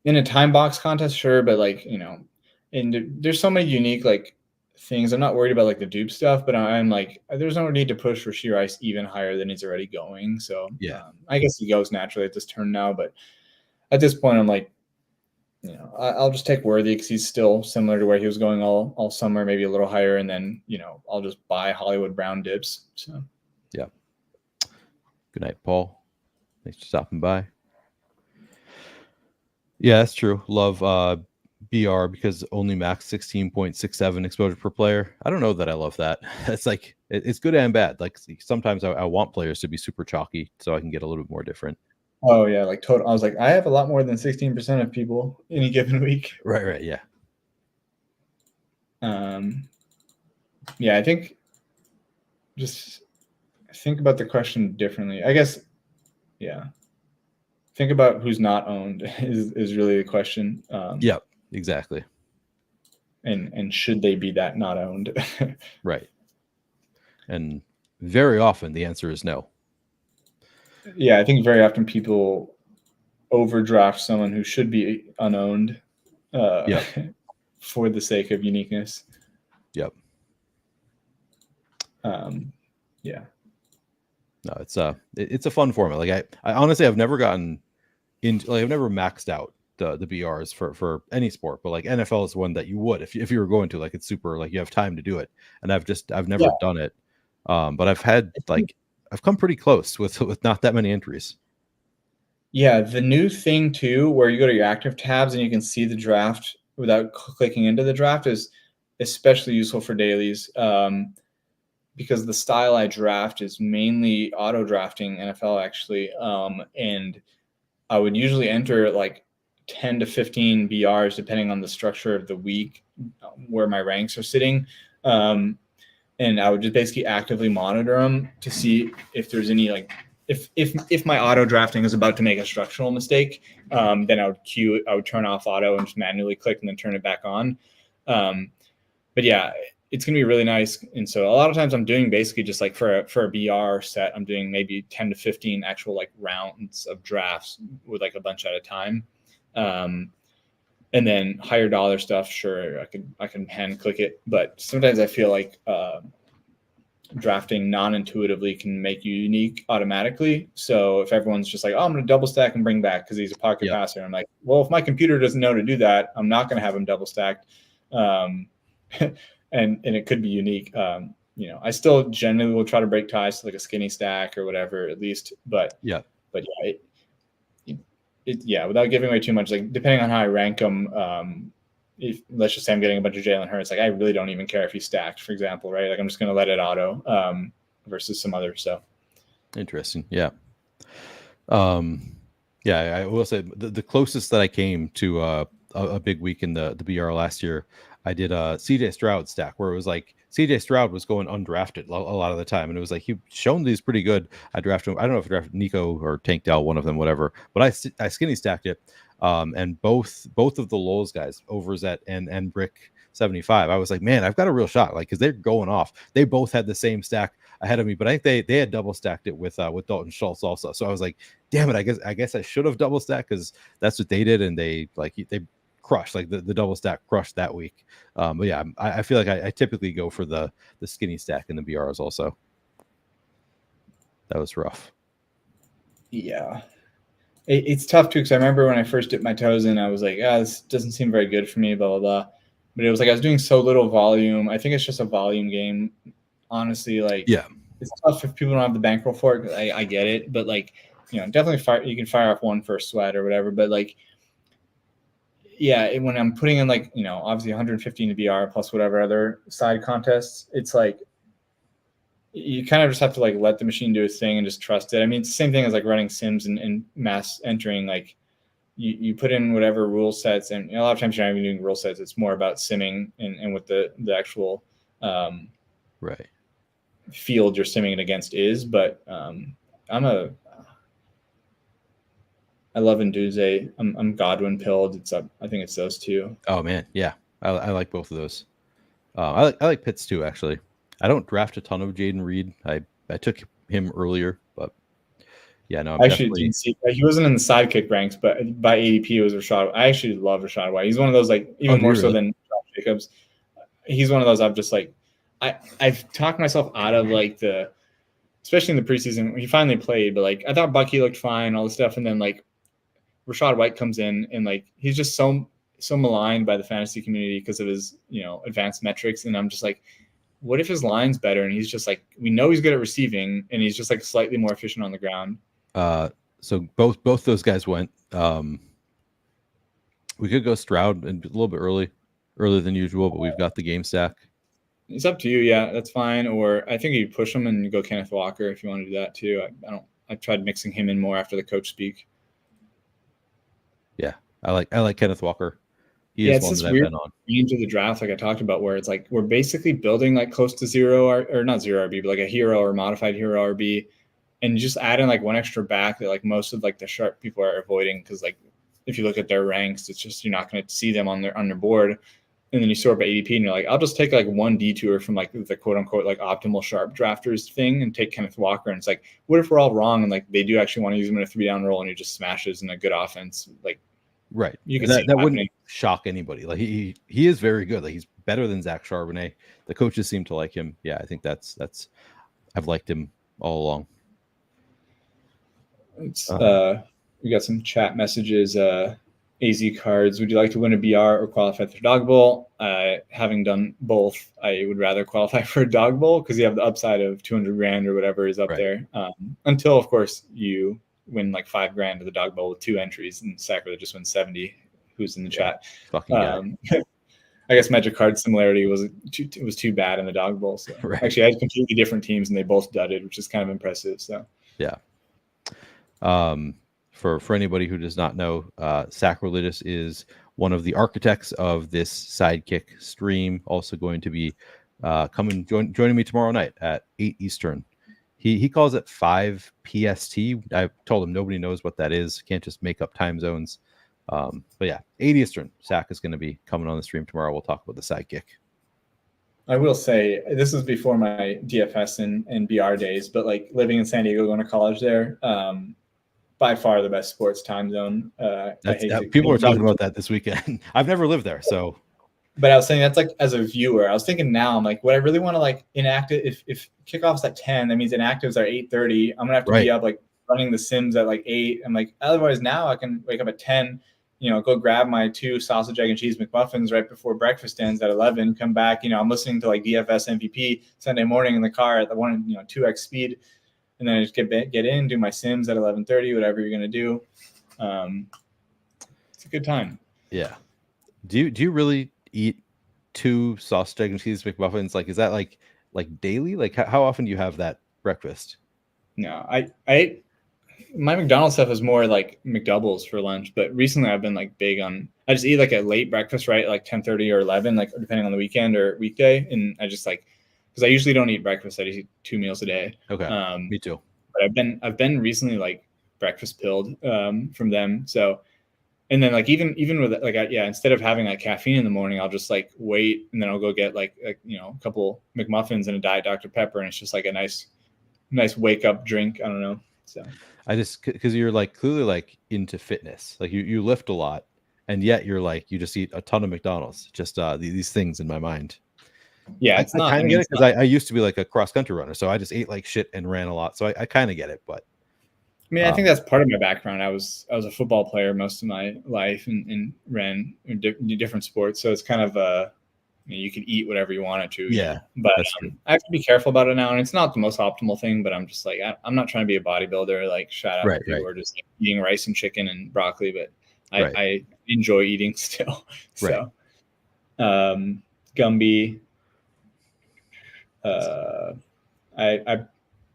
In a time box contest, sure, but like and there's so many unique like things. I'm not worried about like the dupe stuff, but I'm like, there's no need to push Rashee Rice even higher than he's already going. So I guess he goes naturally at this turn now, but at this point, I'm like, I'll just take Worthy because he's still similar to where he was going all summer, maybe a little higher, and then I'll just buy Hollywood Brown dips. So yeah. Good night, Paul. Thanks for stopping by. Yeah, that's true. Love BR because only max 16.67 exposure per player. I don't know that I love that. It's like it's good and bad. Like sometimes I want players to be super chalky so I can get a little bit more different. Oh yeah, like total. I was like, I have a lot more than 16% of people any given week. Right, yeah. Yeah, I think just think about the question differently. I guess, yeah. Think about who's not owned is really the question. Yeah, exactly. And should they be that not owned? Right. And very often the answer is no. Yeah, I think very often people overdraft someone who should be unowned for the sake of uniqueness. Yep. Yeah. No, it's a fun format. Like I honestly I've never gotten into, like I've never maxed out the BRs for any sport, but like NFL is one that you would if you were going to, like it's super, like you have time to do it. And I've never done it. But I've come pretty close with not that many entries. Yeah, the new thing too, where you go to your active tabs and you can see the draft without clicking into the draft, is especially useful for dailies. Because the style I draft is mainly auto drafting NFL actually. And I would usually enter like 10 to 15 BRs depending on the structure of the week where my ranks are sitting. And I would just basically actively monitor them to see if there's any, like, if my auto drafting is about to make a structural mistake, then I would turn off auto and just manually click and then turn it back on. But yeah, it's going to be really nice. And so a lot of times I'm doing basically just like for a BR set, I'm doing maybe 10 to 15 actual like rounds of drafts with like a bunch at a time. And then higher dollar stuff, sure, I can hand click it, but sometimes I feel like drafting non-intuitively can make you unique automatically. So if everyone's just like, oh, I'm going to double stack and bring back because he's a pocket passer, I'm like, well, if my computer doesn't know to do that, I'm not going to have him double stacked. And it could be unique. I still generally will try to break ties to like a skinny stack or whatever, at least. But yeah, without giving away too much, like depending on how I rank them, if let's just say I'm getting a bunch of Jalen Hurts, like I really don't even care if he's stacked, for example, right? Like I'm just going to let it auto versus some others. So interesting. Yeah. I will say the closest that I came to a big week in the BR last year, I did a CJ Stroud stack where it was like CJ Stroud was going undrafted a lot of the time, and it was like he shown these pretty good. I drafted him. I don't know if I drafted Nico or Tank Dell, one of them, whatever. But I skinny stacked it, and both of the Lowe's guys, Overzet and Brick 75. I was like, man, I've got a real shot, like because they're going off. They both had the same stack ahead of me, but I think they had double stacked it with Dalton Schultz also. So I was like, damn it, I guess I should have double stacked because that's what they did, and they crushed, like the double stack crushed that week. But yeah, I feel like I typically go for the skinny stack in the BRs also. That was rough. Yeah. It's tough too, because I remember when I first dipped my toes in, I was like, this doesn't seem very good for me, blah, blah, blah. But it was like I was doing so little volume. I think it's just a volume game. Honestly, like, yeah, it's tough if people don't have the bankroll for it. I get it. But like, definitely you can fire off one for a sweat or whatever. But like, yeah, when I'm putting in like, obviously 115 to BR plus whatever other side contests, it's like you kind of just have to like let the machine do its thing and just trust it. I mean, it's the same thing as like running sims and mass entering. Like you put in whatever rule sets, and a lot of times you're not even doing rule sets. It's more about simming and what the actual right field you're simming it against is. But I love Nduze. I'm Godwin pilled. I think it's those two. Oh man, yeah, I like both of those. I like Pitts too. Actually, I don't draft a ton of Jaden Reed. I took him earlier, but yeah, no. I actually didn't see. He wasn't in the sidekick ranks, but by ADP it was Rashad. I actually love Rashad White. He's one of those like even more so than Josh Jacobs. He's one of those I've just like I've talked myself out of like especially in the preseason. He finally played, but like I thought Bucky looked fine, all this stuff, and then like Rashad White comes in and like he's just so maligned by the fantasy community because of his advanced metrics, and I'm just like, what if his line's better and he's just like, we know he's good at receiving and he's just like slightly more efficient on the ground. So both those guys went. We could go Stroud a little bit earlier than usual, but we've got the game stack. It's up to you. Yeah, that's fine. Or I think you push him and go Kenneth Walker if you want to do that too. I've tried mixing him in more after the coach speak. Yeah, I like Kenneth Walker. He is one that I've been on. Range of the draft, like I talked about, where it's like we're basically building like close to zero or not zero RB, but like a hero or modified hero RB, and just add in like one extra back that like most of like the sharp people are avoiding because like if you look at their ranks, it's just you're not going to see them on their board. And then you sort by ADP and you're like, I'll just take like one detour from like the quote unquote like optimal sharp drafters thing and take Kenneth Walker. And it's like, what if we're all wrong and like they do actually want to use him in a 3-down role and he just smashes in a good offense? Like, right. You can that wouldn't shock anybody. Like he is very good. Like he's better than Zach Charbonnet. The coaches seem to like him. Yeah, I think that's I've liked him all along. It's we got some chat messages. AZ cards. Would you like to win a BR or qualify for Dog Bowl? Having done both, I would rather qualify for a Dog Bowl because you have the upside of $200,000 or whatever is up there. Until of course you win like $5,000 to the Dog Bowl with 2 entries, and Sacramento just won 70. Who's in the chat? Fucking I guess Magic Card similarity was too bad in the Dog Bowl. So actually, I had completely different teams and they both dudded, which is kind of impressive. So yeah. For anybody who does not know, Sacrilegious is one of the architects of this Sidekick stream. Also going to be joining me tomorrow night at 8 Eastern. He calls it 5 PST. I told him nobody knows what that is. Can't just make up time zones. But yeah, 8 Eastern. Sac is going to be coming on the stream tomorrow. We'll talk about the Sidekick. I will say this was before my DFS and BR days, but like living in San Diego, going to college there, by far the best sports time zone. People were talking about that this weekend. I've never lived there, so. But I was saying that's like as a viewer. I was thinking now, I'm like, would I really want to like inactive? If kickoff's at 10, that means inactives are 8:30. I'm gonna have to be up like running the Sims at like 8. I'm like, otherwise now I can wake up at 10. Go grab my 2 sausage, egg, and cheese McMuffins right before breakfast ends at 11. Come back. I'm listening to like DFS MVP Sunday morning in the car at the 2x speed, and then I just get in, do my Sims at 11:30. Whatever you're gonna do. It's a good time. Yeah. Do you really eat 2 sausage, egg, and cheese McMuffins? Like, is that like daily? Like, how often do you have that breakfast? No, I ate my McDonald's stuff is more like McDoubles for lunch, but recently I've been like big on, I just eat like a late breakfast, right? Like 10:30 or 11, like depending on the weekend or weekday. And I just like, because I usually don't eat breakfast. I just eat 2 meals a day. Okay. Me too. But I've been recently like breakfast pilled from them. So, and then like even with like instead of having like caffeine in the morning, I'll just like wait, and then I'll go get like a couple McMuffins and a Diet Dr. Pepper, and it's just like a nice wake up drink. I don't know. So I just, because you're like clearly like into fitness, like you lift a lot, and yet you're like, you just eat a ton of McDonald's. Just these things in my mind. Yeah, it's not. I kind of get it, because I used to be like a cross country runner, so I just ate like shit and ran a lot. So I kind of get it, but. I mean, I think that's part of my background. I was a football player most of my life and ran different sports. So it's kind of you can eat whatever you wanted to. Yeah, but I have to be careful about it now, and it's not the most optimal thing. But I'm just like, I'm not trying to be a bodybuilder. Like, shout out to people who are just like, eating rice and chicken and broccoli. But I enjoy eating still. So, Gumby. I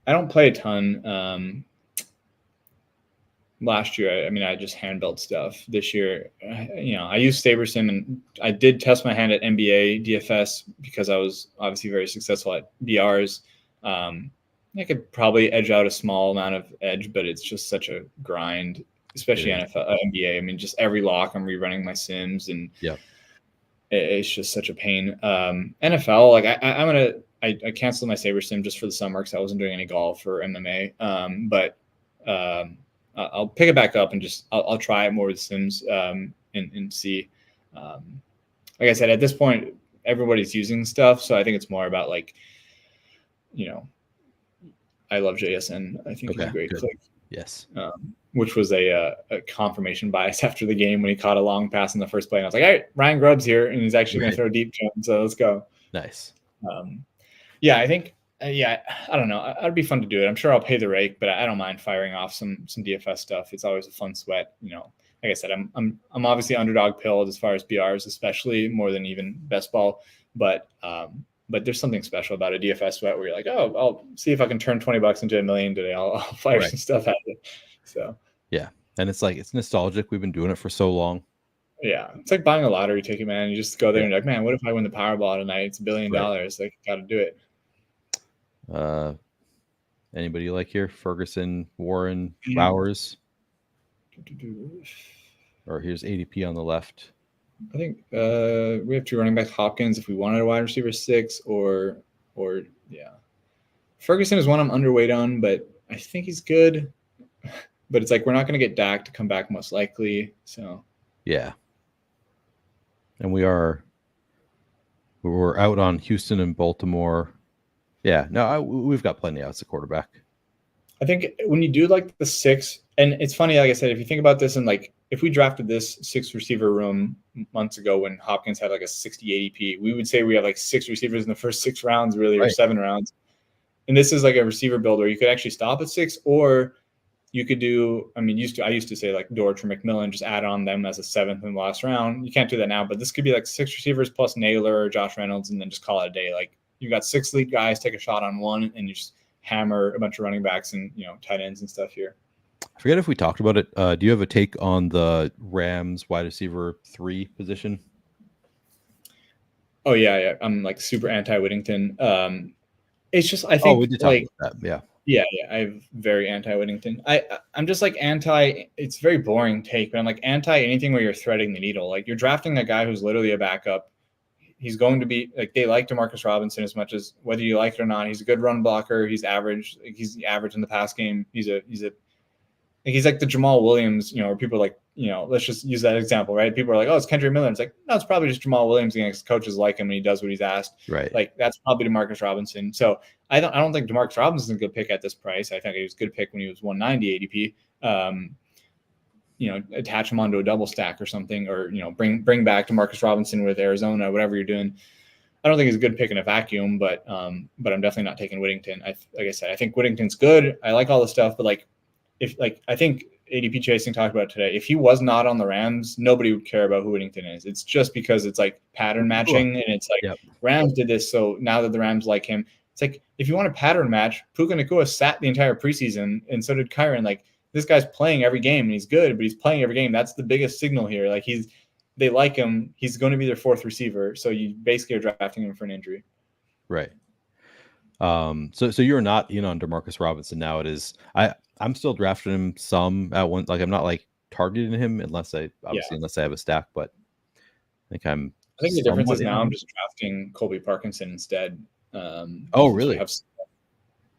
don't play a ton. Last year, I just hand built stuff. This year, I used SaberSim, and I did test my hand at NBA DFS because I was obviously very successful at BRs. I could probably edge out a small amount of edge, but it's just such a grind, especially NFL, NBA. Just every lock, I'm rerunning my Sims, and it's just such a pain. NFL, like I canceled my SaberSim just for the summer because I wasn't doing any golf or MMA. But I'll pick it back up and just I'll try it more with Sims and see. Like I said, at this point, everybody's using stuff, so I think it's more about like, I love JSN. I think he's a great click. Yes. Which was a confirmation bias after the game when he caught a long pass in the first play, and I was like, all right, Ryan Grubb's here, and he's actually going to throw deep to him, so let's go. Nice. I think. I don't know. It'd be fun to do it. I'm sure I'll pay the rake, but I don't mind firing off some DFS stuff. It's always a fun sweat. Like I said, I'm obviously underdog pilled as far as BRs, especially more than even best ball. But there's something special about a DFS sweat where you're like, oh, I'll see if I can turn $20 into $1 million today. I'll fire some stuff at it. So yeah, and it's like, it's nostalgic. We've been doing it for so long. Yeah, it's like buying a lottery ticket, man. You just go there and you're like, man, what if I win the Powerball tonight? It's $1 billion. Like, got to do it. Anybody you like here? Ferguson, Warren, Flowers, or here's ADP on the left. I think we have 2 running backs. Hopkins, if we wanted a wide receiver 6, or Ferguson is one I'm underweight on, but I think he's good. But it's like we're not going to get Dak to come back most likely. So yeah, and we're out on Houston and Baltimore. Yeah, no, we've got plenty outs at quarterback. I think when you do like the 6, and it's funny, like I said, if you think about this, and like if we drafted this 6 receiver room months ago when Hopkins had like a 60 ADP, we would say we have like 6 receivers in the first 6 rounds, really, or 7 rounds. And this is like a receiver build where you could actually stop at 6, or you could do. I used to say like Dortch or McMillan, just add on them as a 7th in the last round. You can't do that now, but this could be like 6 receivers plus Naylor or Josh Reynolds, and then just call it a day. Like, you got 6 lead guys, take a shot on one, and you just hammer a bunch of running backs and tight ends and stuff here. I forget if we talked about it. Do you have a take on the Rams wide receiver 3 position? Oh yeah. I'm like super anti Whittington. It's just I think we did talk like about that. Yeah. I'm very anti Whittington. I'm just like anti. It's very boring take, but I'm like anti anything where you're threading the needle. Like, you're drafting a guy who's literally a backup. he's going to be like, they like DeMarcus Robinson as much as whether you like it or not. He's a good run blocker. He's average. He's average in the pass game. He's like the Jamal Williams, where people are like, let's just use that example, right? People are like, oh, it's Kendrick Miller. It's like, no, it's probably just Jamal Williams because coaches like him and he does what he's asked. Right. Like that's probably DeMarcus Robinson. So I don't think DeMarcus Robinson's a good pick at this price. I think he was a good pick when he was 190 ADP. Attach him onto a double stack or something, or bring back DeMarcus Robinson with Arizona, whatever you're doing. I don't think he's a good pick in a vacuum, but I'm definitely not taking Whittington. Like I said, I think Whittington's good. I like all the stuff, but I think ADP Chasing talked about today. If he was not on the Rams, nobody would care about who Whittington is. It's just because it's like pattern matching, and it's like Rams did this, so now that the Rams like him, it's like if you want a pattern match, Puka Nacua sat the entire preseason, and so did Kyron. Like this guy's playing every game, and he's good, but he's playing every game. That's the biggest signal here. Like they like him. He's going to be their fourth receiver, so you basically are drafting him for an injury. Right. So you're not in on DeMarcus Robinson now. It is I'm still drafting him some at one. Like I'm not like targeting him unless I have a stack, but I think the difference is now I'm just drafting Colby Parkinson instead. Oh, really?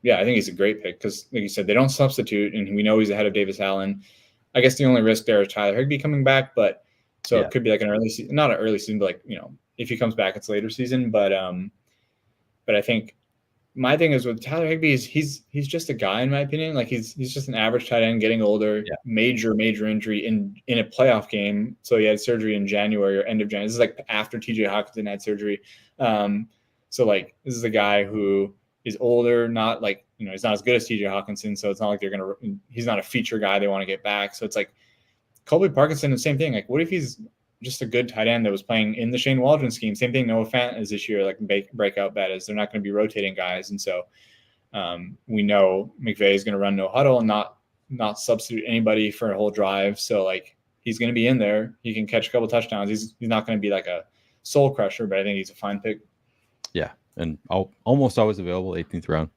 Yeah, I think he's a great pick because, like you said, they don't substitute, and we know he's ahead of Davis Allen. I guess the only risk there is Tyler Higbee coming back, but it could be like an early season, not an early season, but like if he comes back, it's later season. But I think my thing is with Tyler Higbee is he's just a guy in my opinion. Like he's just an average tight end getting older, major injury in a playoff game. So he had surgery in January or end of January. This is like after TJ Hockenson had surgery. So like this is a guy who is older, not like, he's not as good as TJ Hockenson. So it's not like he's not a feature guy they want to get back. So it's like Colby Parkinson, the same thing. Like what if he's just a good tight end that was playing in the Shane Waldron scheme? Same thing Noah Fant is this year, like breakout bet is they're not going to be rotating guys. And so we know McVay is going to run no huddle and not substitute anybody for a whole drive. So like he's going to be in there. He can catch a couple touchdowns. He's not going to be like a soul crusher, but I think he's a fine pick. Yeah. And almost always available 18th round.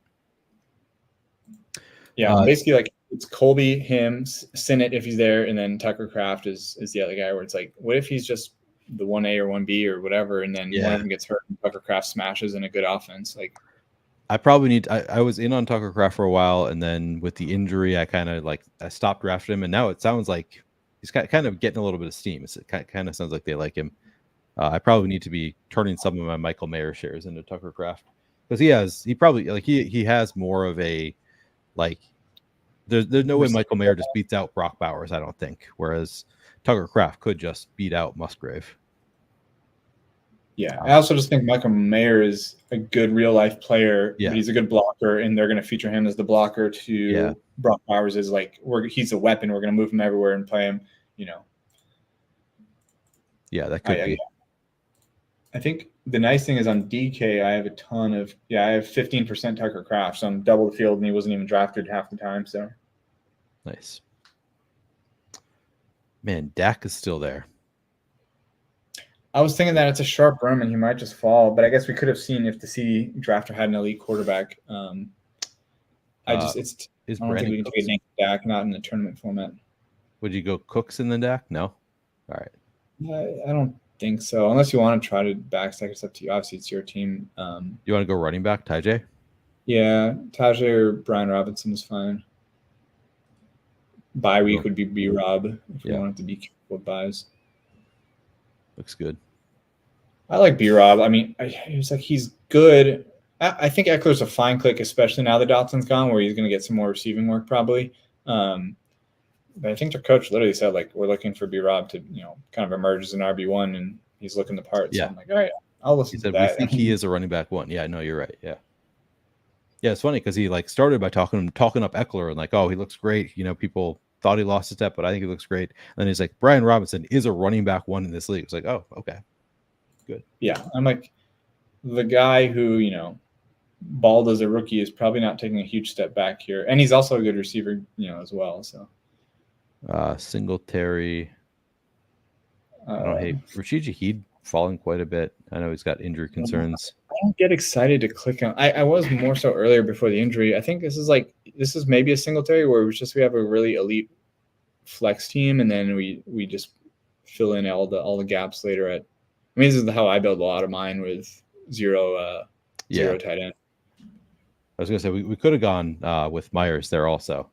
Yeah. Basically like it's Colby, him, Sinnott if he's there, and then Tucker Kraft is the other guy where it's like, what if he's just the 1A or 1B or whatever, and then one of them gets hurt and Tucker Kraft smashes in a good offense? Like I probably I was in on Tucker Kraft for a while, and then with the injury, I kind of I stopped drafting him, and now it sounds like he's kind of getting a little bit of steam. It kind of sounds like they like him. I probably need to be turning some of my Michael Mayer shares into Tucker Kraft because he has more of a like. There's no way Michael Mayer just beats out Brock Bowers, I don't think. Whereas Tucker Kraft could just beat out Musgrave. Yeah, I also just think Michael Mayer is a good real life player. Yeah. But he's a good blocker, and they're going to feature him as the blocker to Brock Bowers is like he's a weapon. We're going to move him everywhere and play him. Yeah, that could be. I think the nice thing is on DK, I have a ton of I have 15% Tucker Kraft, so I'm double the field, and he wasn't even drafted half the time. So nice. Man, Dak is still there. I was thinking that it's a sharp rim and he might just fall, but I guess we could have seen if the CD drafter had an elite quarterback. I don't think we can take a Dak, not in the tournament format. Would you go Cooks in the Dak? No. All right. I don't think so, unless you want to try to backstack. It's up to you. Obviously, it's your team. You want to go running back, Tajay? Yeah, Tajay or Brian Robinson is fine. Bye week would be B-Rob if we wanted to be careful with buys. Looks good. I like B-Rob. I mean, he's good. I think Eckler's a fine click, especially now that Dotson's gone, where he's going to get some more receiving work probably. But I think their coach literally said, like, we're looking for B-Rob to, kind of emerge as an RB1, and he's looking the part. So I'm like, all right, I'll listen to that. We think he is a running back one. Yeah, no, you're right. Yeah. Yeah, it's funny because he started by talking up Eckler and oh, he looks great. People thought he lost a step, but I think he looks greght. And then he's like, Brian Robinson is a running back one in this league. It's like, oh, okay, good. Yeah, I'm like, the guy who balled as a rookie is probably not taking a huge step back here, and he's also a good receiver, as well. So, Singletary. I don't hate Rashid Shaheed falling quite a bit. I know he's got injury concerns. I don't get excited to click on. I was more so earlier before the injury. I think this is maybe a Singletary where we have a really elite flex team, and then we just fill in all the gaps later at I mean, this is how I build a lot of mine with zero tight end. I was gonna say we could have gone with Myers there also.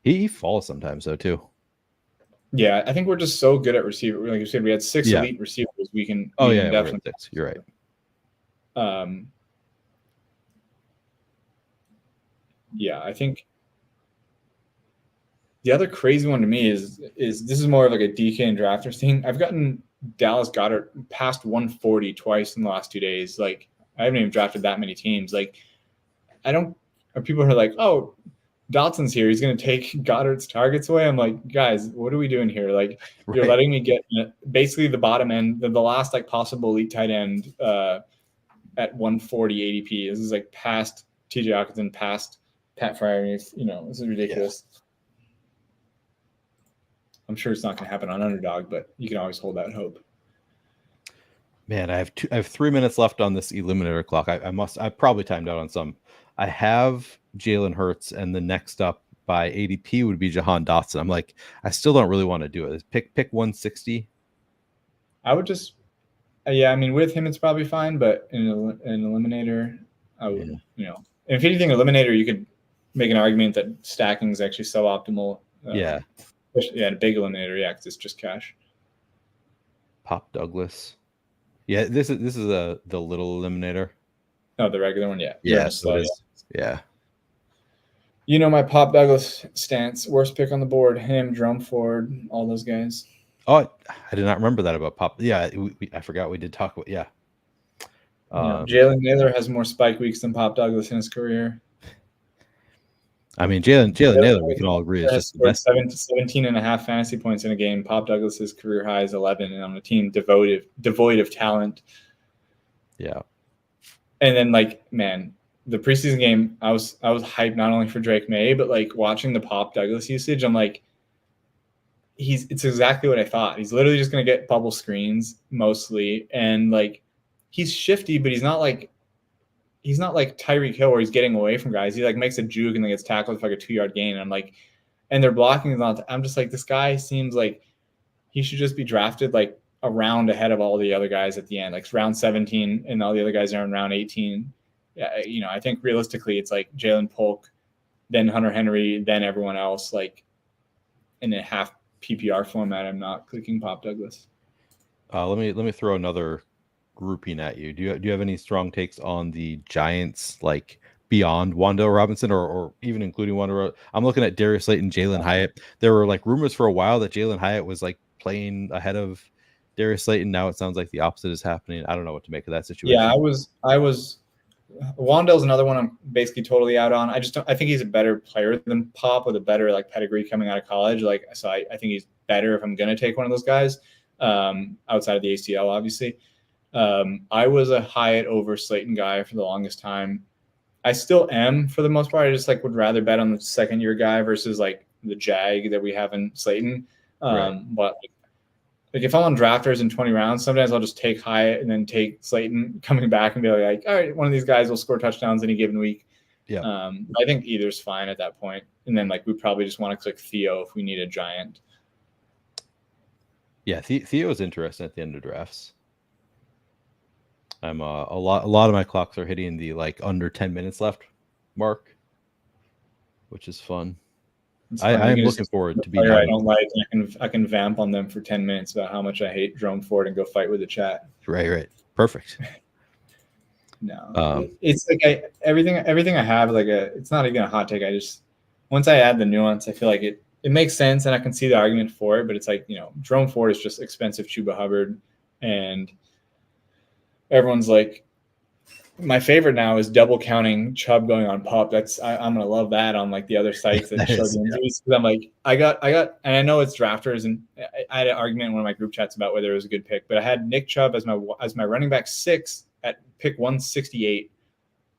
He falls sometimes though too. Yeah, I think we're just so good at receiver. Like you said, we had 6 elite receivers. We can definitely. You're right. Yeah, I think the other crazy one to me is this is more of like a DK and drafters thing. I've gotten Dallas Goedert past 140 twice in the last 2 days. Like, I haven't even drafted that many teams. Like, people are like, oh, Dotson's here, he's going to take Goddard's targets away. I'm like, guys, what are we doing here? Like, you're letting me get basically the bottom end, the last like possible elite tight end at 140 ADP. This is like past TJ Hawkinson, past Pat Freiermuth. This is ridiculous. Yeah. I'm sure it's not going to happen on underdog, but you can always hold out hope. Man, I have 3 minutes left on this eliminator clock. I probably timed out on some. I have Jalen Hurts, and the next up by ADP would be Jahan Dotson. I'm like, I still don't really want to do it. Pick 160. I would just, I mean, with him it's probably fine, but in an eliminator, I would, if anything, eliminator, you could make an argument that stacking is actually suboptimal. Yeah, a big eliminator, because it's just cash. Pop Douglas. Yeah, this is the little eliminator. No, the regular one, yeah. Yeah, so it is. Yeah. My Pop Douglas stance, worst pick on the board, him, Jerome Ford, all those guys. Oh, I did not remember that about Pop. Yeah, I forgot we did talk about, yeah. Jalen Naylor has more spike weeks than Pop Douglas in his career. I mean, Jalen Naylor, we can all agree, is just the best. 17 and a half fantasy points in a game. Pop Douglas's career high is 11, and on a team devoid of talent. Yeah. And then, the preseason game, I was hyped not only for Drake May, but watching the Pop Douglas usage, I'm like, it's exactly what I thought. He's literally just going to get bubble screens mostly, and he's shifty, but he's not like Tyreek Hill where he's getting away from guys. He makes a juke and then gets tackled for a 2-yard gain. And I'm like, and they're blocking. I'm just like, this guy seems like he should just be drafted a round ahead of all the other guys at the end, round 17, and all the other guys are in round 18. Yeah, I think realistically it's Jalen Polk, then Hunter Henry, then everyone else. In a half PPR format, I'm not clicking Pop Douglas. Let me throw another grouping at you. Do you have any strong takes on the Giants, beyond Wan'Dale Robinson or even including Wan'Dale? I'm looking at Darius Slayton, Jalen Hyatt. There were rumors for a while that Jalen Hyatt was playing ahead of Darius Slayton. Now it sounds like the opposite is happening. I don't know what to make of that situation. Yeah, I was Wan'Dale's another one I'm basically totally out on. I think he's a better player than Pop with a better pedigree coming out of college. So I think he's better if I'm gonna take one of those guys outside of the ACL, obviously. I was a Hyatt over Slayton guy for the longest time. I still am for the most part. I just would rather bet on the second year guy versus the Jag that we have in Slayton. Right. But if I'm on drafters in 20 rounds, sometimes I'll just take Hyatt and then take Slayton coming back and be like, all right, one of these guys will score touchdowns any given week. Yeah. I think either's fine at that point. And then we probably just want to click Theo if we need a giant. Yeah, Theo is interesting at the end of drafts. I'm a lot of my clocks are hitting the under 10 minutes left mark, which is fun. I am looking forward to being. I don't like. I can vamp on them for 10 minutes about how much I hate Jerome Ford and go fight with the chat. Right. Perfect. No, it's everything I have it's not even a hot take. I just once I add the nuance, I feel like it makes sense and I can see the argument for it. But it's Jerome Ford is just expensive Chuba Hubbard, and everyone's my favorite now is double counting Chubb going on Pop. I'm gonna love that on the other sites that show the injuries. I'm I got, and I know it's drafters, and I had an argument in one of my group chats about whether it was a good pick, but I had Nick Chubb as my running back 6 at pick 168,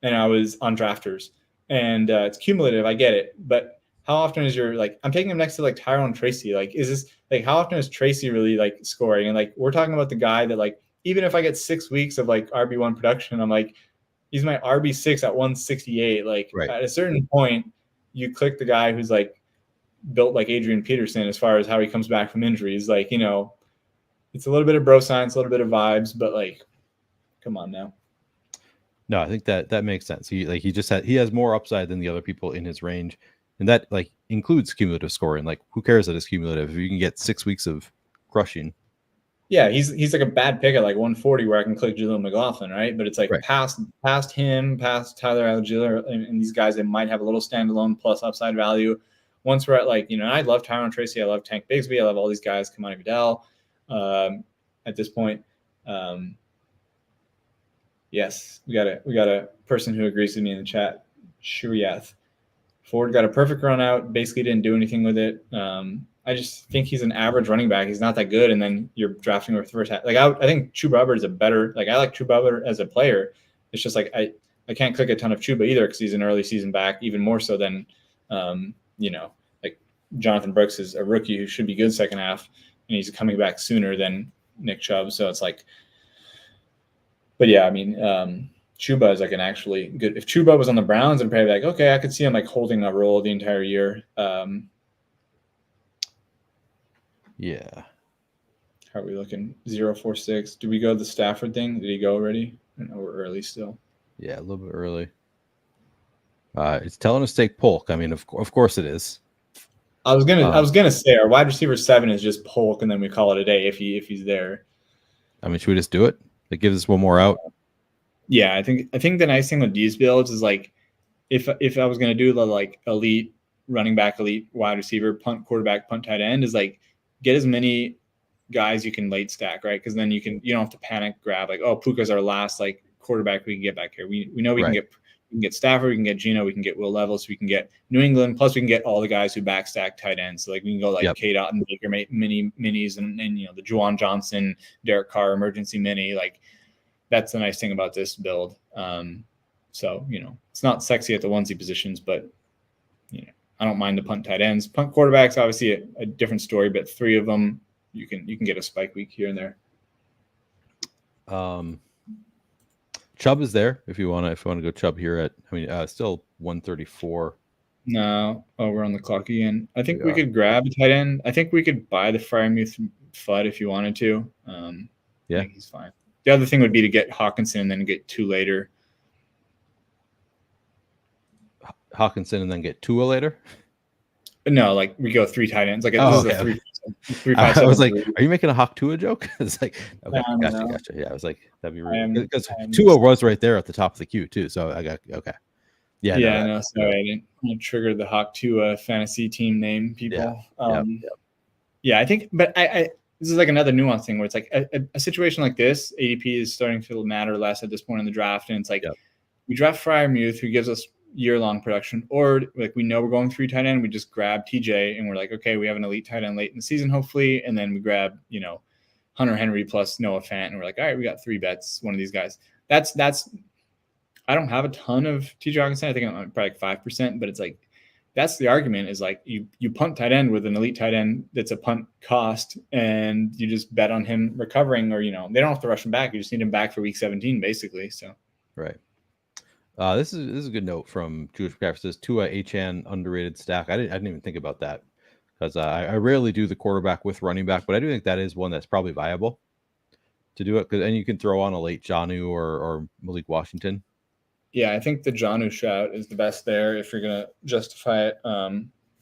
and I was on drafters, and it's cumulative. I get it, but how often is I'm taking him next to Tyrone Tracy? Is this how often is Tracy really scoring? And we're talking about the guy that even if I get 6 weeks of RB1 production, I'm he's my RB6 at 168. Right. At a certain point, you click the guy who's built like Adrian Peterson as far as how he comes back from injuries. it's a little bit of bro science, a little bit of vibes, but like, come on now. No, I think that makes sense. He has more upside than the other people in his range, and that like includes cumulative scoring. Like, who cares that it's cumulative if you can get 6 weeks of crushing? Yeah, he's like a bad pick at like 140 where I can click Jaleel McLaughlin, right? But it's like Right. past him, past Tyler Algier, and these guys that might have a little standalone plus upside value. Once we're at like, I love Tyrone Tracy, I love Tank Bigsby, I love all these guys, Kamani Vidal. At this point, yes, we got a person who agrees with me in the chat. Shuriath. Ford got a perfect run out, basically didn't do anything with it. I just think he's an average running back. He's not that good, and then you're drafting with first. Like I think Chuba Hubbard is a better. Like I like Chuba Hubbard as a player. It's just like I can't click a ton of Chuba either because he's an early season back, even more so than like Jonathan Brooks is a rookie who should be good second half, and he's coming back sooner than Nick Chubb. So it's like, but yeah, I mean, Chuba is like an actually good. If Chuba was on the Browns, I'm probably like, okay, I could see him like holding a role the entire year. Yeah. How are we looking? 046. Do we go the Stafford thing? Did he go already? No, we're early still. Yeah, a little bit early. It's telling us to take Polk. I mean, of course it is. I was gonna say our wide receiver 7 is just Polk, and then we call it a day if he's there. I mean, should we just do it? It gives us one more out. Yeah, I think the nice thing with these builds is like if I was gonna do the like elite running back, elite wide receiver, punt quarterback, punt tight end is like get as many guys you can late stack, right? Because then you don't have to panic grab like, oh, Puka's our last like quarterback we can get back here. We know we can get Stafford, we can get Geno, we can get Will Levis, we can get New England, plus we can get all the guys who backstack tight ends. So like we can go like K-Dot and Baker minis and the Juwan Johnson, Derek Carr emergency mini. Like that's the nice thing about this build. So it's not sexy at the onesie positions, but I don't mind the punt tight ends. Punt quarterbacks, obviously a different story, but 3 of them you can get a spike week here and there. Chubb is there if you want to go Chubb here at still 134. No, we're on the clock again. I think we could grab a tight end. I think we could buy the Freiermuth Flood if you wanted to. Yeah, I think he's fine. The other thing would be to get Hawkinson and then get 2 later. Hawkinson and then get Tua later? No, like we go 3 tight ends. Like this is a 3 5 I was like, are you making a Hawk Tua joke? It's like, okay, gotcha. Yeah, I was like, that'd be rude because Tua was right there at the top of the queue too. So I got okay. Yeah, no, sorry, I didn't trigger the Hawk Tua fantasy team name people. Yeah, I think, but I this is like another nuance thing where it's like a situation like this, ADP is starting to matter less at this point in the draft, and it's like we draft Freiermuth, who gives us year-long production, or like we know we're going 3 tight end, we just grab TJ and we're like, okay, we have an elite tight end late in the season hopefully, and then we grab Hunter Henry plus Noah Fant, and we're like, all right, we got 3 bets, one of these guys. That's I don't have a ton of TJ Hawkinson. I think I'm probably like 5%, but it's like that's the argument is like you punt tight end with an elite tight end that's a punt cost, and you just bet on him recovering, or they don't have to rush him back, you just need him back for week 17 basically. So right. This is a good note from Jewish McCaffrey. Says Tua Achane underrated stack. I didn't even think about that because I rarely do the quarterback with running back, but I do think that is one that's probably viable to do it. And you can throw on a late Jonnu or Malik Washington. Yeah, I think the Jonnu shout is the best there if you're gonna justify it.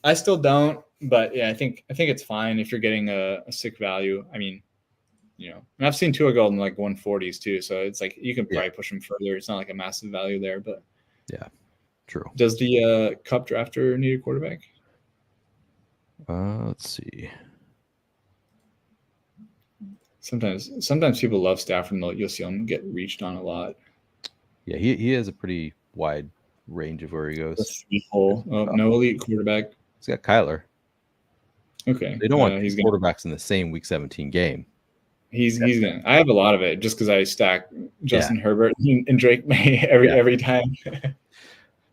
I still don't, but yeah, I think it's fine if you're getting a sick value. I mean, and I've seen Tua go in like 140s too, so it's like you can probably push him further. It's not like a massive value there, but yeah, true. Does the Cup drafter need a quarterback? Let's see. Sometimes people love Stafford, and you'll see him get reached on a lot. Yeah, he has a pretty wide range of where he goes. No elite quarterback. He's got Kyler. Okay, they don't want quarterbacks in the same Week 17 game. He's gonna. I have a lot of it just because I stack Justin Herbert and Drake May every time.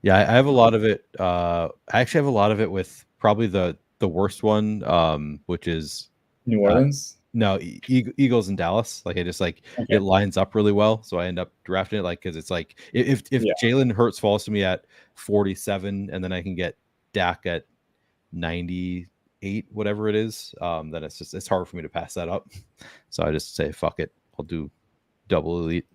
Yeah, I have a lot of it. I actually have a lot of it with probably the worst one, which is New Orleans. No, Eagles in Dallas. Like I just it lines up really well, so I end up drafting it because it's like if Jalen Hurts falls to me at 47, and then I can get Dak at 98, 8, whatever it is, then it's hard for me to pass that up. So I just say fuck it, I'll do double elite.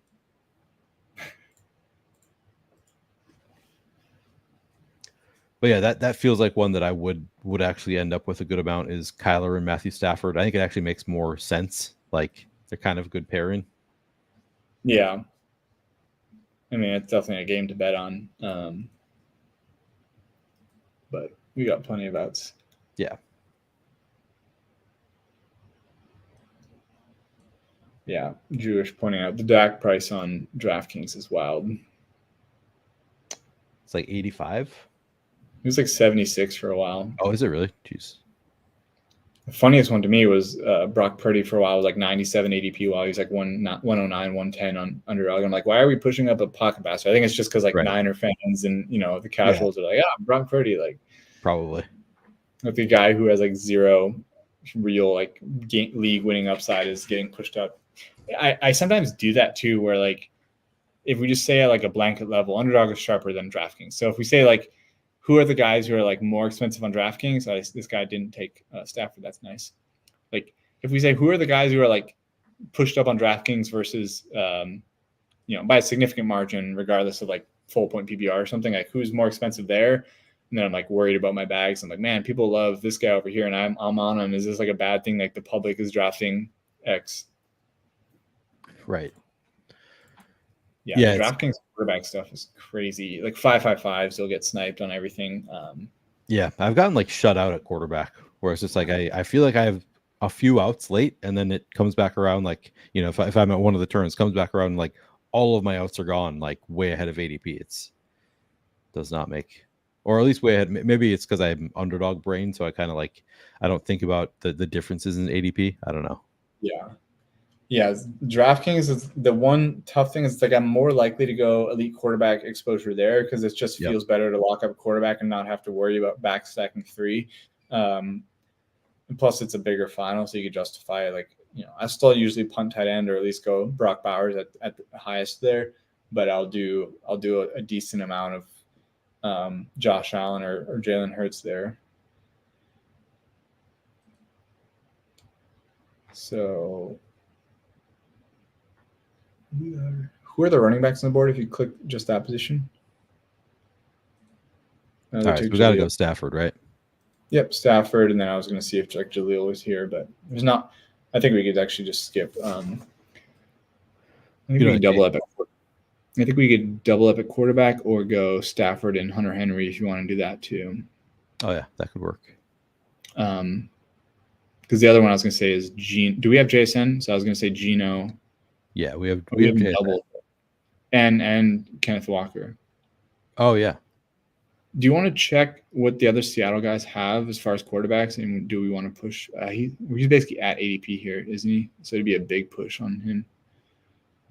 But yeah, that feels like one that I would actually end up with a good amount is Kyler and Matthew Stafford. I think it actually makes more sense. Like they're kind of a good pairing. Yeah. I mean, it's definitely a game to bet on. But we got plenty of outs. Yeah. Yeah. Jewish pointing out the Dak price on DraftKings is wild. It's like 85. It was like 76 for a while. Oh, is it really? Jeez. The funniest one to me was Brock Purdy for a while was like 97 ADP while he was like 109, 110 on underdog. I'm like, why are we pushing up a pocket passer? I think it's just because like Niner fans and the casuals are like, Brock Purdy, like probably like the guy who has like zero real like league winning upside is getting pushed up. I sometimes do that too, where like if we just say at like a blanket level, underdog is sharper than DraftKings. So if we say like, who are the guys who are like more expensive on DraftKings? This guy didn't take Stafford. That's nice. Like if we say who are the guys who are like pushed up on DraftKings versus by a significant margin, regardless of like full point PPR or something, like who's more expensive there? And then I'm like worried about my bags. I'm like, man, people love this guy over here, and I'm on him. Is this like a bad thing? Like the public is drafting X, right? Yeah, DraftKings quarterback stuff is crazy. Like 5.55s, you'll get sniped on everything. Yeah, I've gotten like shut out at quarterback, where it's just like I feel like I have a few outs late, and then it comes back around. Like if I'm at one of the turns, comes back around, and like all of my outs are gone, like way ahead of ADP. It's does not make, or at least way ahead. Maybe it's because I'm underdog brain, so I kind of like I don't think about the differences in ADP. I don't know. Yeah, DraftKings is the one tough thing. Is like I'm more likely to go elite quarterback exposure there because it just feels better to lock up a quarterback and not have to worry about backstacking 3. And plus, it's a bigger final, so you could justify it. Like I still usually punt tight end or at least go Brock Bowers at the highest there, but I'll do a decent amount of Josh Allen or Jalen Hurts there. So. Who are the running backs on the board if you click just that position? All right, so we got to go Stafford, right? Yep, Stafford, and then I was going to see if like Jaleel was here, but there's not. I think we could actually just skip. I think we could double up. I think we could double up at quarterback or go Stafford and Hunter Henry if you want to do that too. Oh yeah, that could work. Because the other one I was going to say is Gino. Do we have JSN? So I was going to say Gino. Yeah, we have double, and Kenneth Walker. Oh yeah. Do you want to check what the other Seattle guys have as far as quarterbacks, and do we want to push? He's basically at ADP here, isn't he? So it'd be a big push on him.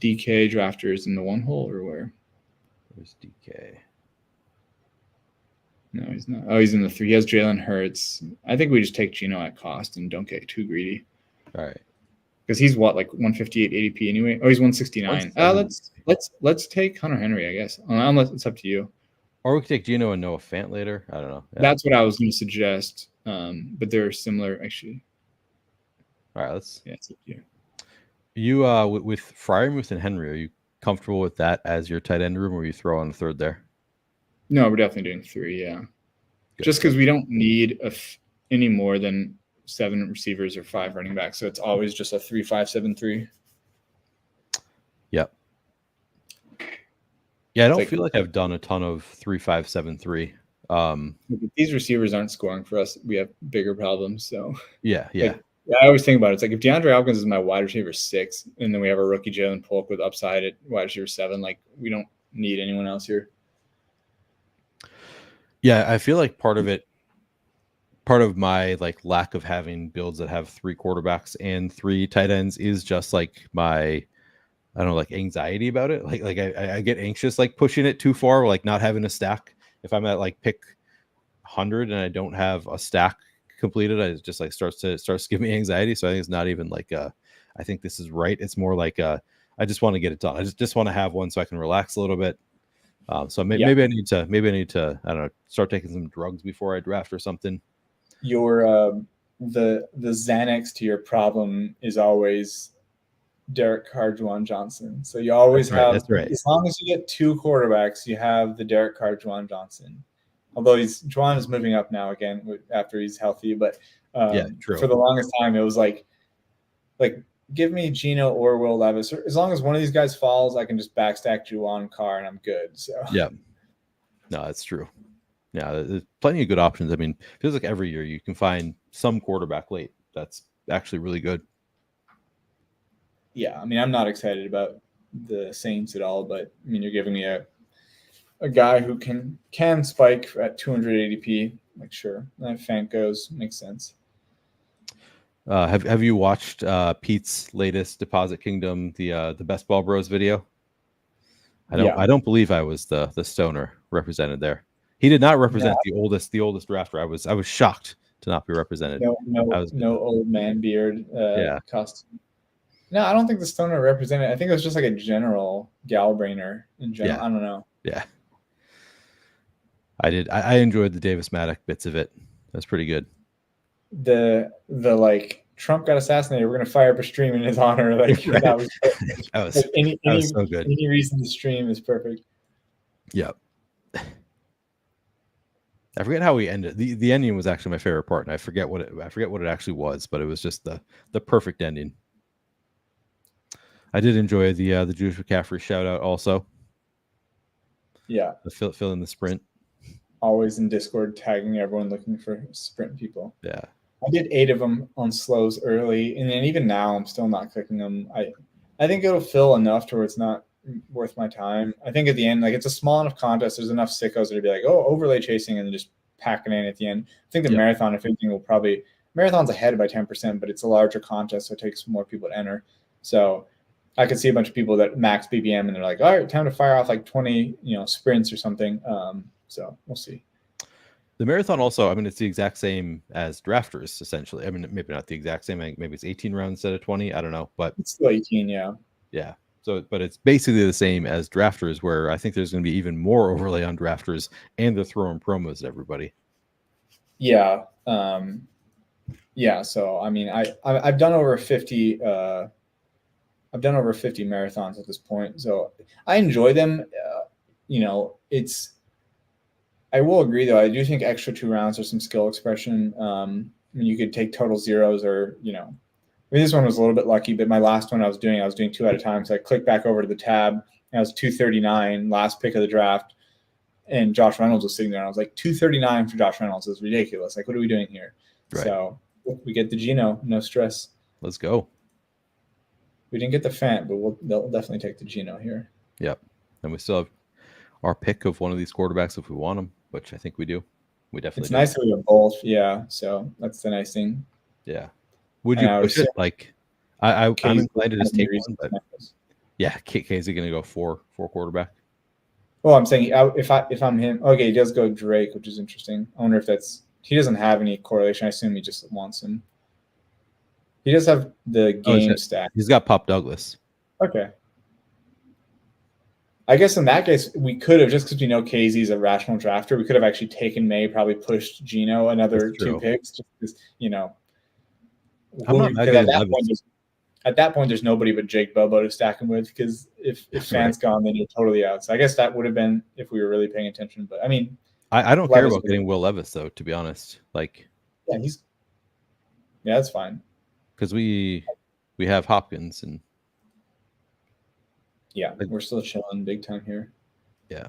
DK drafters in the 1 hole or where? Where's DK? No, he's not. Oh, he's in the 3. He has Jalen Hurts. I think we just take Gino at cost and don't get too greedy. All right. Because he's what, like 158 ADP anyway? Oh, he's 169. Let's take Hunter Henry, I guess. Unless it's up to you. Or we could take Gino and Noah Fant later. I don't know. Yeah. That's what I was going to suggest. But they're similar, actually. All right, let's. Yeah, it's up to you. You with Freiermuth and Henry, are you comfortable with that as your tight end room, or you throw on the third there? No, we're definitely doing 3. Yeah, good. Just because we don't need any more than 7 receivers or 5 running backs, so it's always just a 3-5-7-3. Yep. Yeah, I don't feel like I've done a ton of 3-5-7-3. These receivers aren't scoring for us. We have bigger problems. So yeah. I always think about it. It's like if DeAndre Hopkins is my wide receiver 6, and then we have a rookie Jalen Polk with upside at wide receiver 7, like we don't need anyone else here. Yeah, I feel like part of my like lack of having builds that have 3 quarterbacks and 3 tight ends is just like my, I don't know, like anxiety about it. Like I get anxious like pushing it too far, like not having a stack. If I'm at like pick 100 and I don't have a stack completed, I just like starts to give me anxiety. So I think it's not even like I think this is right. It's more like I just want to get it done. I just want to have one so I can relax a little bit. So maybe I need to I don't know, start taking some drugs before I draft or something. your the Xanax to your problem is always Derek Carr, Juwan Johnson. So you always that's right. As long as you get two quarterbacks, you have the Derek Carr, Juwan Johnson. Although Juwan is moving up now again after he's healthy, but true. For the longest time it was like give me Geno or Will Levis. As long as one of these guys falls, I can just backstack Juwan Carr and I'm good. So yeah, no, that's true. Yeah, there's plenty of good options. I mean, it feels like every year you can find some quarterback late that's actually really good. Yeah, I mean, I'm not excited about the Saints at all, but I mean, you're giving me a guy who can spike at 200 ADP. Like, sure, that Fant goes, makes sense. Have you watched Pete's latest Deposit Kingdom, the Best Ball Bros video? I don't believe I was the stoner represented there. He did not represent the oldest drafter. I was shocked to not be represented. No old man beard costume. No, I don't think the stoner represented. I think it was just like a general Galbrainer in general. Yeah. I don't know. Yeah. I did. I enjoyed the Davis Maddock bits of it. That's pretty good. The like Trump got assassinated. We're gonna fire up a stream in his honor. Like right. that was that was so good. Any reason to stream is perfect. Yep. I forget how we ended. The ending was actually my favorite part, and I forget what it actually was, but it was just the perfect ending. I did enjoy the Jewish McCaffrey shout out also. Yeah. The fill in the sprint. Always in Discord tagging everyone looking for sprint people. Yeah. I did 8 of them on slows early, and then even now I'm still not clicking them. I think it'll fill enough to where it's not worth my time. I think at the end, like it's a small enough contest, there's enough sickos to be like, oh, overlay chasing and then just packing in at the end. I think the marathon, if anything, will probably marathon's ahead by 10%, but it's a larger contest, so it takes more people to enter. So I could see a bunch of people that max BBM and they're like, all right, time to fire off like 20, sprints or something. So we'll see. The marathon also, I mean, it's the exact same as drafters, essentially. I mean, maybe not the exact same. Maybe it's 18 rounds instead of 20. I don't know, but it's still 18, yeah. Yeah. So, but it's basically the same as drafters, where I think there's going to be even more overlay on drafters, and they're throwing promos at everybody. Yeah. Yeah. So, I mean, I've done over 50. I've done over 50 marathons at this point, so I enjoy them. I will agree though. I do think extra 2 rounds or some skill expression. I mean, you could take total zeros, or I mean, this one was a little bit lucky, but my last one I was doing 2 at a time. So I clicked back over to the tab, and I was 239, last pick of the draft, and Josh Reynolds was sitting there, and I was like, 239 for Josh Reynolds is ridiculous. Like, what are we doing here? Right. So we get the Geno, no stress. Let's go. We didn't get the Fant, but they'll definitely take the Geno here. Yep. And we still have our pick of one of these quarterbacks if we want them, which I think we do. We definitely It's nice that we have both. Yeah. So that's the nice thing. Yeah. Would you push it? Like, I'm inclined to just take one, but yeah, Casey going to go four quarterback. Well, I'm saying if I'm him, okay, he does go Drake, which is interesting. I wonder if he doesn't have any correlation. I assume he just wants him. He does have the game stat. He's got Pop Douglas. Okay. I guess in that case, we could have, just because we know KZ's a rational drafter, we could have actually taken May, probably pushed Geno another 2 picks, just because, at that point, there's nobody but Jake Bobo to stack him with, because if Fant's gone, then you're totally out. So I guess that would have been if we were really paying attention. But I mean, I don't care about getting Will Levis, though, to be honest. Like, yeah, that's fine. Because we have Hopkins and we're still chilling big time here. Yeah,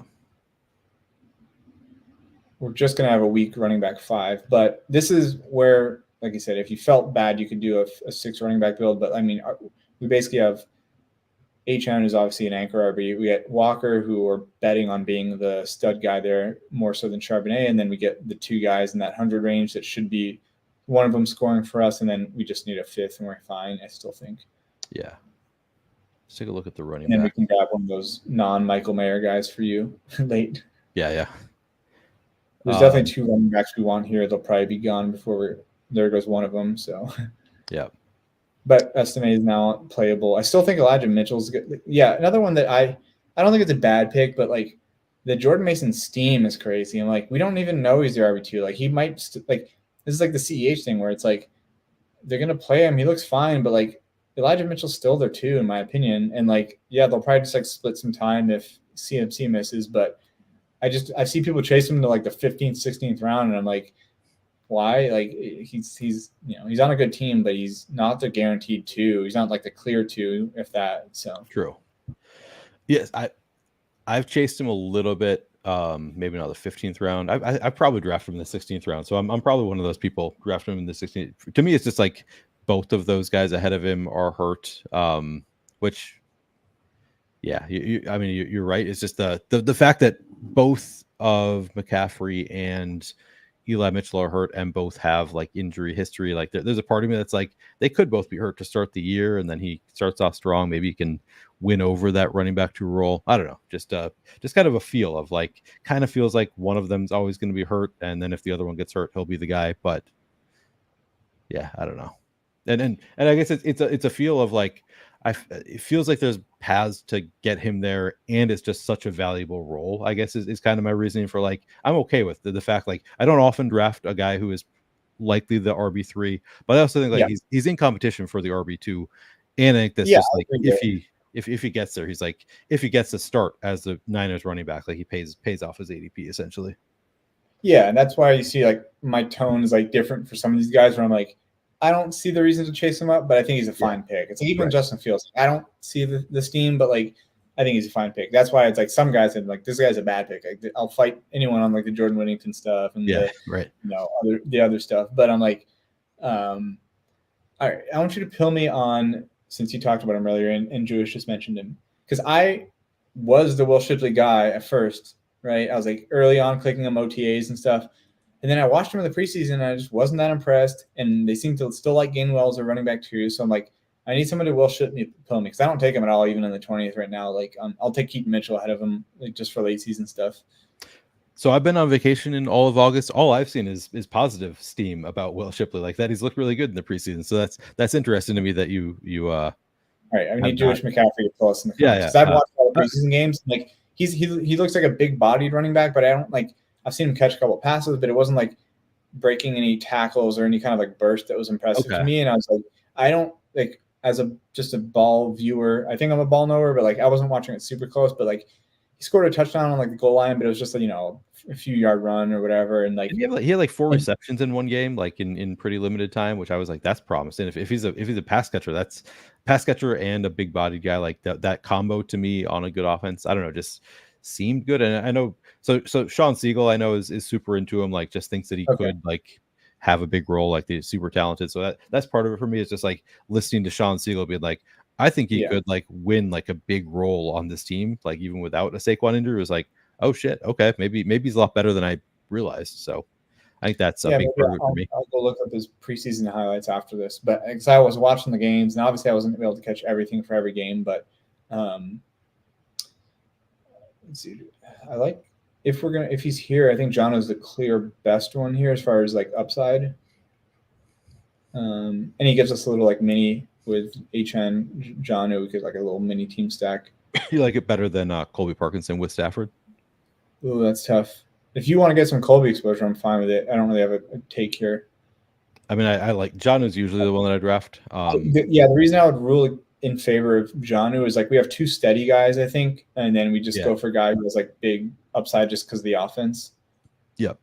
we're just gonna have a weak running back 5, but this is where, like I said, if you felt bad, you could do a 6 running back build. But I mean, we basically have HN is obviously an anchor RB. We get Walker, who we're betting on being the stud guy there more so than Charbonnet, and then we get the 2 guys in that 100 range that should be one of them scoring for us, and then we just need a 5th, and we're fine, I still think. Yeah. Let's take a look at the running back. And then back. We can grab one of those non-Michael Mayer guys for you late. Yeah. There's definitely 2 running backs we want here. They'll probably be gone before there goes one of them. So, yeah. But Estime is now playable. I still think Elijah Mitchell's good. Yeah, another one that I don't think it's a bad pick, but like the Jordan Mason steam is crazy. And like we don't even know he's the RB2. Like he might this is like the CEH thing where it's like they're gonna play him. He looks fine, but like Elijah Mitchell's still there too, in my opinion. And like, yeah, they'll probably just like split some time if CMC misses, but I see people chase him to like the 15th, 16th round, and I'm like, why? Like he's he's on a good team, but he's not the guaranteed 2. He's not like the clear 2, if that. So true. Yes, I've chased him a little bit. Maybe not the 15th round. I probably drafted him in the 16th round. So I'm probably one of those people drafting him in the 16th. To me, it's just like both of those guys ahead of him are hurt. Which, yeah, I mean, you're right. It's just the fact that both of McCaffrey and Eli Mitchell are hurt and both have like injury history. Like there's a part of me that's like they could both be hurt to start the year, and then he starts off strong. Maybe he can win over that running back 2 role. I don't know. Just kind of a feel of like, kind of feels like one of them's always going to be hurt, and then if the other one gets hurt, he'll be the guy. But yeah, I don't know. And I guess it's a feel of like it feels like there's paths to get him there, and it's just such a valuable role, I guess is kind of my reasoning for like I'm okay with the fact like I don't often draft a guy who is likely the RB3, but I also think like he's in competition for the RB2, and I think that's just like if he gets there, he's like if he gets to start as the Niners running back, like he pays off his ADP essentially. Yeah, and that's why you see like my tone is like different for some of these guys where I'm like, I don't see the reason to chase him up, but I think he's a fine pick. It's like even Justin Fields. I don't see the steam, but like I think he's a fine pick. That's why it's like some guys are like, this guy's a bad pick. Like, I'll fight anyone on like the Jordan Whittington stuff and the other stuff. But I'm like, all right, I want you to pill me on, since you talked about him earlier and Jewish just mentioned him, because I was the Will Shipley guy at first, right? I was like early on clicking on OTAs and stuff. And then I watched him in the preseason, and I just wasn't that impressed. And they seem to still like Gainwell as a running back too. So I'm like, I need someone to Will Shipley pill me, because I don't take him at all, even in the 20th right now. Like I'll take Keaton Mitchell ahead of him, like just for late season stuff. So I've been on vacation in all of August. All I've seen is positive steam about Will Shipley, like that he's looked really good in the preseason. So that's interesting to me that you. All right, I need Jewish McCaffrey to pull us in the comments. Because I've watched all the preseason games. Like he looks like a big bodied running back, but I don't like. I've seen him catch a couple of passes, but it wasn't like breaking any tackles or any kind of like burst that was impressive to me. And I was like, I don't like as just a ball viewer. I think I'm a ball knower, but like I wasn't watching it super close. But like he scored a touchdown on like the goal line, but it was just a few yard run or whatever. And like he had like 4 receptions in one game, like in pretty limited time, which I was like, that's promising. If he's a pass catcher, that's pass catcher and a big bodied guy, like that combo to me on a good offense. I don't know, just seemed good. And I know so Sean Siegel I know is super into him, like just thinks that he could like have a big role, like he's super talented. So that's part of it for me, is just like listening to Sean Siegel being like, I think he could like win like a big role on this team, like even without a Saquon injury. It was like, oh shit, okay, maybe he's a lot better than I realized. So I think that's a big part of it for me. I'll go look up his preseason highlights after this, but because I was watching the games, and obviously I wasn't able to catch everything for every game, but let's see. I like if he's here, I think John is the clear best one here as far as like upside. And he gives us a little like mini with HN John, we get like a little mini team stack. You like it better than Colby Parkinson with Stafford? Oh, that's tough. If you want to get some Colby exposure, I'm fine with it. I don't really have a take here. I mean, I like John is usually the one that I draft. The reason I would rule in favor of Jonnu is like we have 2 steady guys, I think, and then we just go for a guy who has like big upside just because of the offense. Yep.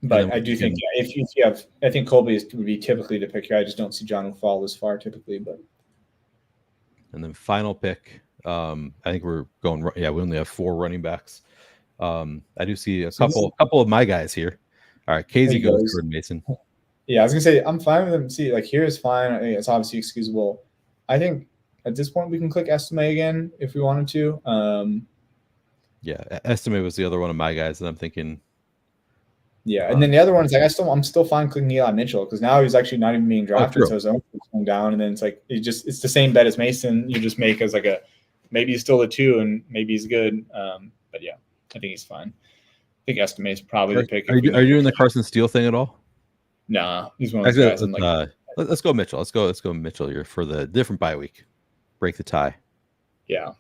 But I do think if you have, I think Colby would be typically the pick here. I just don't see Jonnu fall this far typically. But and then final pick, I think we're going. Yeah, we only have 4 running backs. I do see a couple of my guys here. All right, Casey goes Jordan Mason. Yeah, I was gonna say I'm fine with him. See, like here is fine. It's obviously excusable. I think at this point we can click estimate again if we wanted to. Yeah, estimate was the other one of my guys that I'm thinking. Yeah, and then the other one is like I'm still fine clicking Eli Mitchell because now he's actually not even being drafted, so his own going down, and then it's like it's the same bet as Mason. You just make as like a maybe he's still a 2 and maybe he's good. But yeah, I think he's fine. I think estimate is probably the pick. Are you doing the Carson Steele thing at all? Nah, he's one of those guys. Let's go Mitchell. Let's go Mitchell here for the different bye week. Break the tie. Yeah.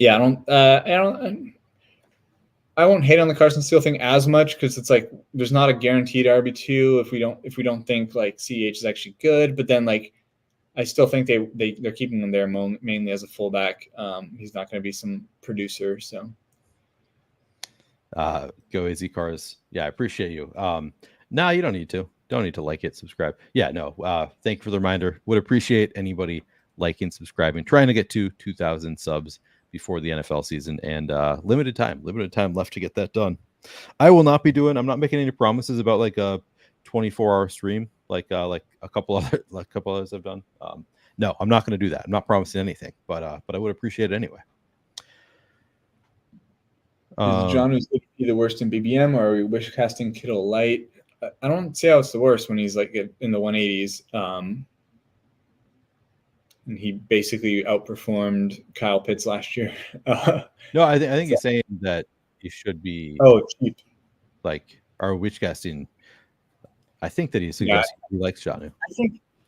I don't. I won't hate on the Carson Steele thing as much because it's like there's not a guaranteed RB2 if we don't think like CH is actually good. But then like I still think they're keeping him there mainly as a fullback. He's not going to be some producer. So go AZ Cars. Yeah, I appreciate you. No, you don't need to. Don't need to like it, subscribe. Yeah, no. Thank you for the reminder. Would appreciate anybody liking, subscribing, trying to get to 2,000 subs before the NFL season, and limited time left to get that done. I'm not making any promises about like a 24-hour stream like a couple others have done. No, I'm not going to do that. I'm not promising anything, but I would appreciate it anyway. Is John who's the worst in BBM, or are we wish casting Kittle light? I don't see how it's the worst when he's like in the 180s. And he basically outperformed Kyle Pitts last year. No, I think he's saying that he should be. Oh, cheap. Like our witch casting. I think that he suggests he likes John.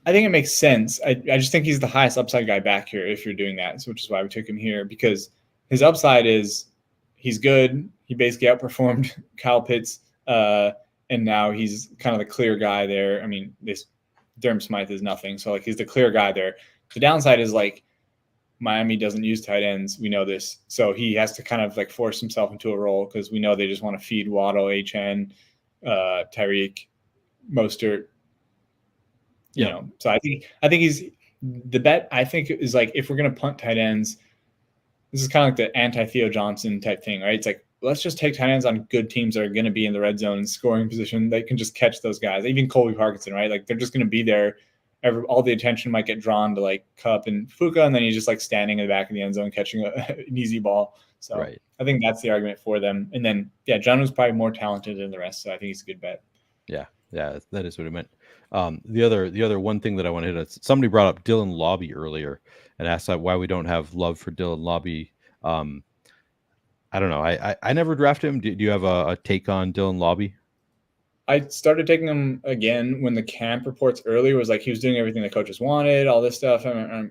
I think it makes sense. I just think he's the highest upside guy back here if you're doing that, which is why we took him here, because his upside is he's good. He basically outperformed Kyle Pitts, and now he's kind of the clear guy there. I mean, this Durham Smythe is nothing, so like he's the clear guy there. The downside is like Miami doesn't use tight ends. We know this, so he has to kind of like force himself into a role because we know they just want to feed Waddle, HN, Tyreek, Mostert. You know, so I think he's the bet. I think is like if we're gonna punt tight ends, this is kind of like the anti-Theo Johnson type thing, right? It's like let's just take tight ends on good teams that are going to be in the red zone and scoring position. They can just catch those guys. Even Colby Parkinson, right? Like they're just going to be there. All the attention might get drawn to like Kupp and Fuka, and then he's just like standing in the back of the end zone catching an easy ball. So right. I think that's the argument for them. And then John was probably more talented than the rest, so I think he's a good bet. Yeah, that is what it meant. The other one thing that I want to hit on, somebody brought up Dylan Lobby earlier and asked why we don't have love for Dylan Lobby. I don't know. I never drafted him. Do you have a take on Dylan Lobby? I started taking him again when the camp reports earlier was like he was doing everything the coaches wanted, all this stuff.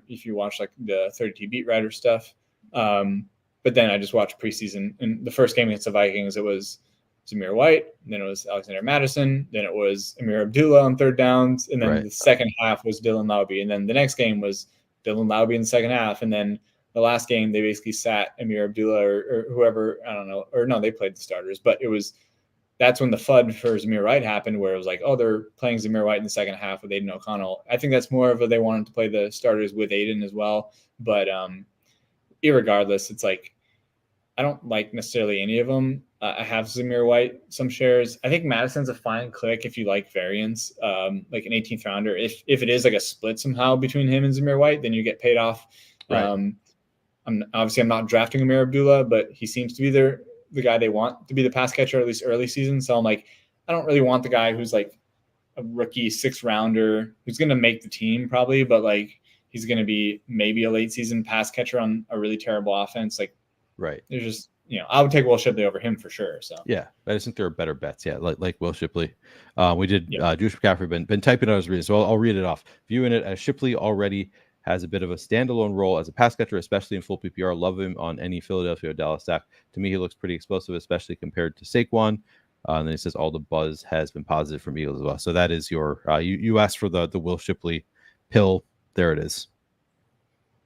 If you watch like the 30T beat writer stuff, but then I just watched preseason. And the first game against the Vikings, it was Zamir White, then it was Alexander Madison, then it was Amir Abdullah on third downs, and then the second half was Dylan Lobby, and then the next game was Dylan Lobby in the second half, and then the last game they basically sat Amir Abdullah or whoever, I don't know, or no, they played the starters, but that's when the FUD for Zamir White happened, where it was like, oh, they're playing Zamir White in the second half with Aiden O'Connell. I think that's more of they wanted to play the starters with Aiden as well, but irregardless, it's like I don't like necessarily any of them. I have Zamir White, some shares. I think Madison's a fine click if you like variance, like an 18th rounder. If it is like a split somehow between him and Zamir White, then you get paid off. Right. I'm not drafting Amir Abdullah, but he seems to be the guy they want to be the pass catcher, at least early season. So I'm like, I don't really want the guy who's like a rookie 6th rounder who's going to make the team probably, but like he's going to be maybe a late season pass catcher on a really terrible offense. Like, right. There's just, I would take Will Shipley over him for sure. So yeah, I just think there are better bets. Yeah, like Will Shipley. We did. Juice McCaffrey been typing out his reading, so I'll read it off. Viewing it as Shipley already has a bit of a standalone role as a pass catcher, especially in full PPR. Love him on any Philadelphia or Dallas stack. To me, he looks pretty explosive, especially compared to Saquon. And then he says all the buzz has been positive from Eagles as well. So that is your you asked for the Will Shipley pill. There it is.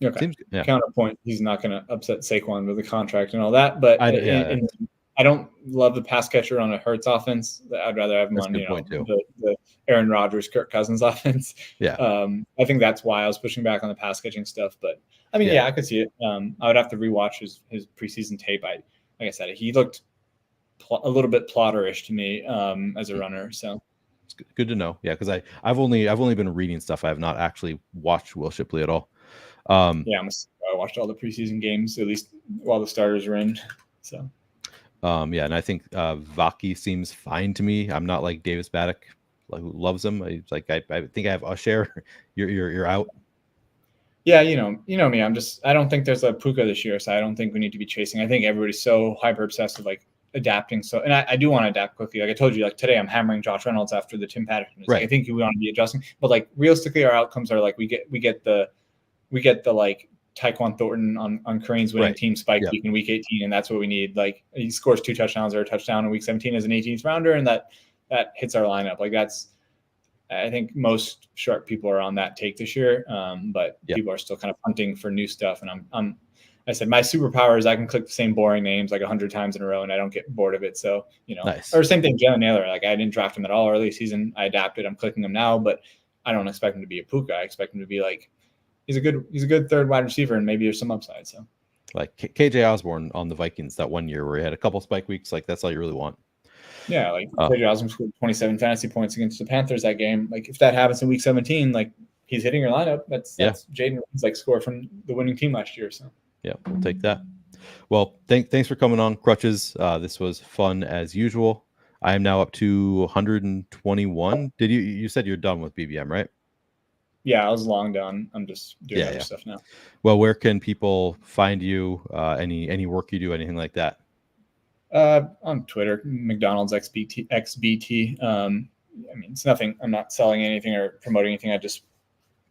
Okay. Counterpoint: he's not going to upset Saquon with the contract and all that, but I don't love the pass catcher on a Hurts offense. I'd rather have him on the Aaron Rodgers, Kirk Cousins offense. Yeah, I think that's why I was pushing back on the pass catching stuff. But I mean, I could see it. I would have to rewatch his preseason tape. Like I said, he looked a little bit plotterish to me as a runner. So it's good to know. Yeah, because I've only been reading stuff. I have not actually watched Will Shipley at all. I watched all the preseason games, at least while the starters were in. So, and I think Vaki seems fine to me. I'm not like Davis Baddock, who loves him. I think I have a share. You're out. Yeah, you know me. I don't think there's a Puka this year, so I don't think we need to be chasing. I think everybody's so hyper obsessed with like adapting. So, and I do want to adapt quickly. Like I told you, like today I'm hammering Josh Reynolds after the Tim Patterson. Right. Like, I think we want to be adjusting, but like realistically, our outcomes are like we get the like Tyquan Thornton on Crane's winning team spike week in week 18, and that's what we need. Like, he scores 2 touchdowns or a touchdown in week 17 as an 18th rounder, and that hits our lineup. Like, that's, I think most sharp people are on that take this year, but people are still kind of hunting for new stuff. And I said my superpower is I can click the same boring names like 100 times in a row, and I don't get bored of it. So, or same thing, Jalen Naylor. Like, I didn't draft him at all early season. I adapted. I'm clicking him now, but I don't expect him to be a puka. I expect him to be like, he's a good third wide receiver, and maybe there's some upside. So, like KJ Osborne on the Vikings that one year where he had a couple spike weeks, like that's all you really want. Yeah, like KJ Osborne scored 27 fantasy points against the Panthers that game. Like, if that happens in week 17, like, he's hitting your lineup. That's Jaden like score from the winning team last year. So yeah, we'll take that. Well, thanks for coming on, Crutches. This was fun as usual. I am now up to 121. Did you said you're done with BBM, right? Yeah, I was long done. I'm just doing other stuff now. Well, where can people find you? Any work you do, anything like that? On Twitter, McDonald's XBT. I mean, it's nothing. I'm not selling anything or promoting anything. I just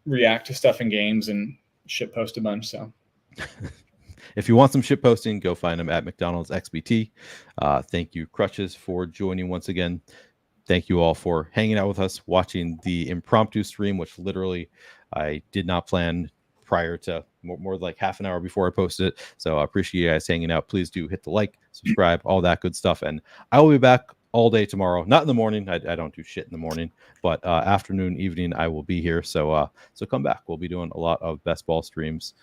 react to stuff in games and shit post a bunch. So if you want some shit posting, go find them at McDonald's XBT. Thank you, Crutches, for joining once again. Thank you all for hanging out with us, watching the impromptu stream, which literally I did not plan prior to more like half an hour before I posted it. So I appreciate you guys hanging out. Please do hit the like, subscribe, all that good stuff. And I will be back all day tomorrow. Not in the morning. I don't do shit in the morning, but afternoon, evening, I will be here. So come back. We'll be doing a lot of best ball streams.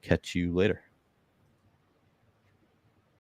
Catch you later.